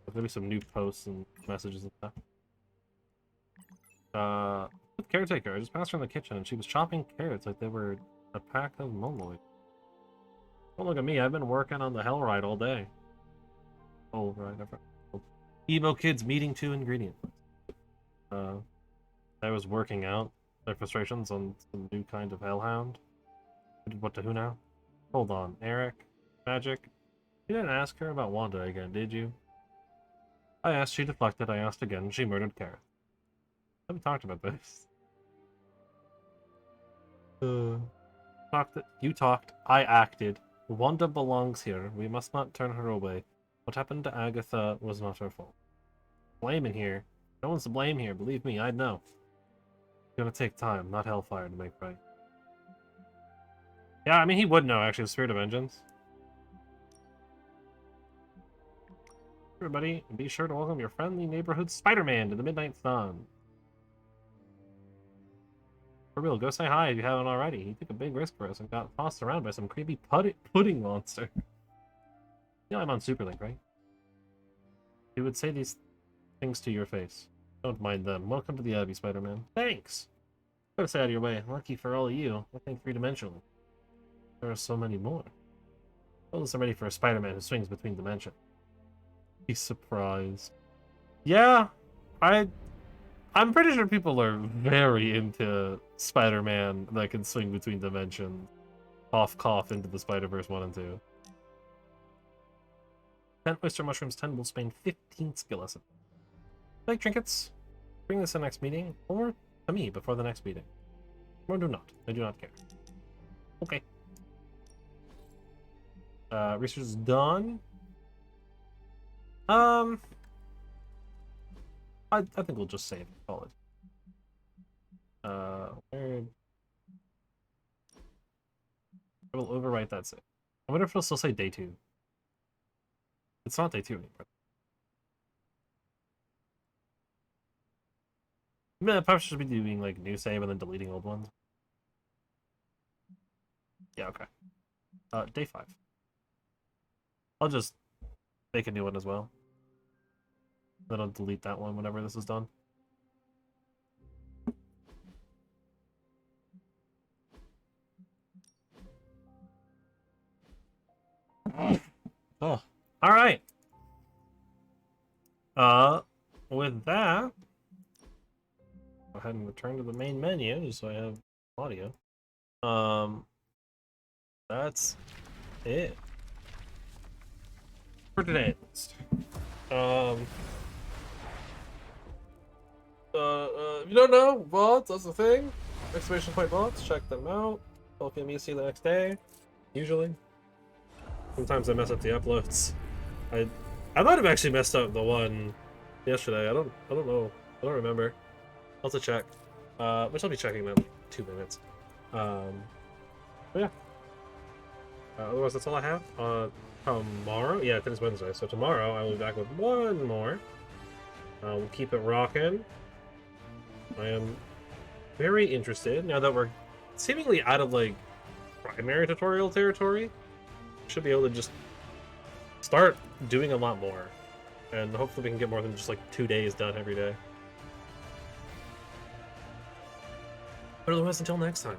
There's gonna be some new posts and messages and stuff. With caretaker, I just passed her in the kitchen and she was chopping carrots like they were a pack of mongoloids. Don't look at me, I've been working on the hell ride all day. Oh, right, Emo kids meeting 2 ingredients. I was working out their frustrations on some new kind of hellhound. What to who now? Hold on, Eric? Magic? You didn't ask her about Wanda again, did you? I asked, she deflected, I asked again, she murdered Kara. I haven't talked about this. You talked, I acted. Wanda belongs here. We must not turn her away. What happened to Agatha was not her fault. Blame in here. No one's to blame here. Believe me, I'd know. It's gonna take time, not hellfire, to make right. Yeah, I mean, he would know, actually, the Spirit of Vengeance. Everybody, be sure to welcome your friendly neighborhood Spider-Man to the Midnight Sun. For real, go say hi if you haven't already. He took a big risk for us and got tossed around by some creepy pudding monster. You know I'm on Superlink, right? He would say these things to your face. Don't mind them. Welcome to the Abbey, Spider-Man. Thanks! Gotta stay out of your way. Lucky for all of you, I think three-dimensionally. There are so many more. Well, I'm ready for a Spider-Man who swings between dimensions. He's surprised. Yeah, I'm pretty sure people are very into Spider-Man that can swing between dimensions. Cough, cough into the Spider-Verse 1 and 2. 10 oyster mushrooms, 10 wolfsbane, 15 skill lesson. Like trinkets, bring this to the next meeting, or to me before the next meeting. Or do not. I do not care. Okay. Research is done. I think we'll just save it. Call it. Where... I will overwrite that save. I wonder if it'll still say day 2. It's not day 2 anymore. I mean, I probably should be doing like new save and then deleting old ones. Yeah, okay. Day 5. I'll just make a new one as well. Then I'll delete that one whenever this is done. Oh, all right. With that, go ahead and return to the main menu just so I have audio. That's it for today at least. If you don't know, VODs, that's the thing. Exclamation point VODs, check them out. Welcome you see the next day, usually. Sometimes I mess up the uploads. I might have actually messed up the one yesterday. I don't know. I don't remember. I'll have to check. Which I'll be checking in like 2 minutes. But yeah. Otherwise, that's all I have. Tomorrow, yeah, today's Wednesday, so tomorrow I will be back with one more. We'll keep it rocking. I am very interested now that we're seemingly out of like primary tutorial territory. Should be able to just start doing a lot more, and hopefully we can get more than just like 2 days done every day. But otherwise, until next time.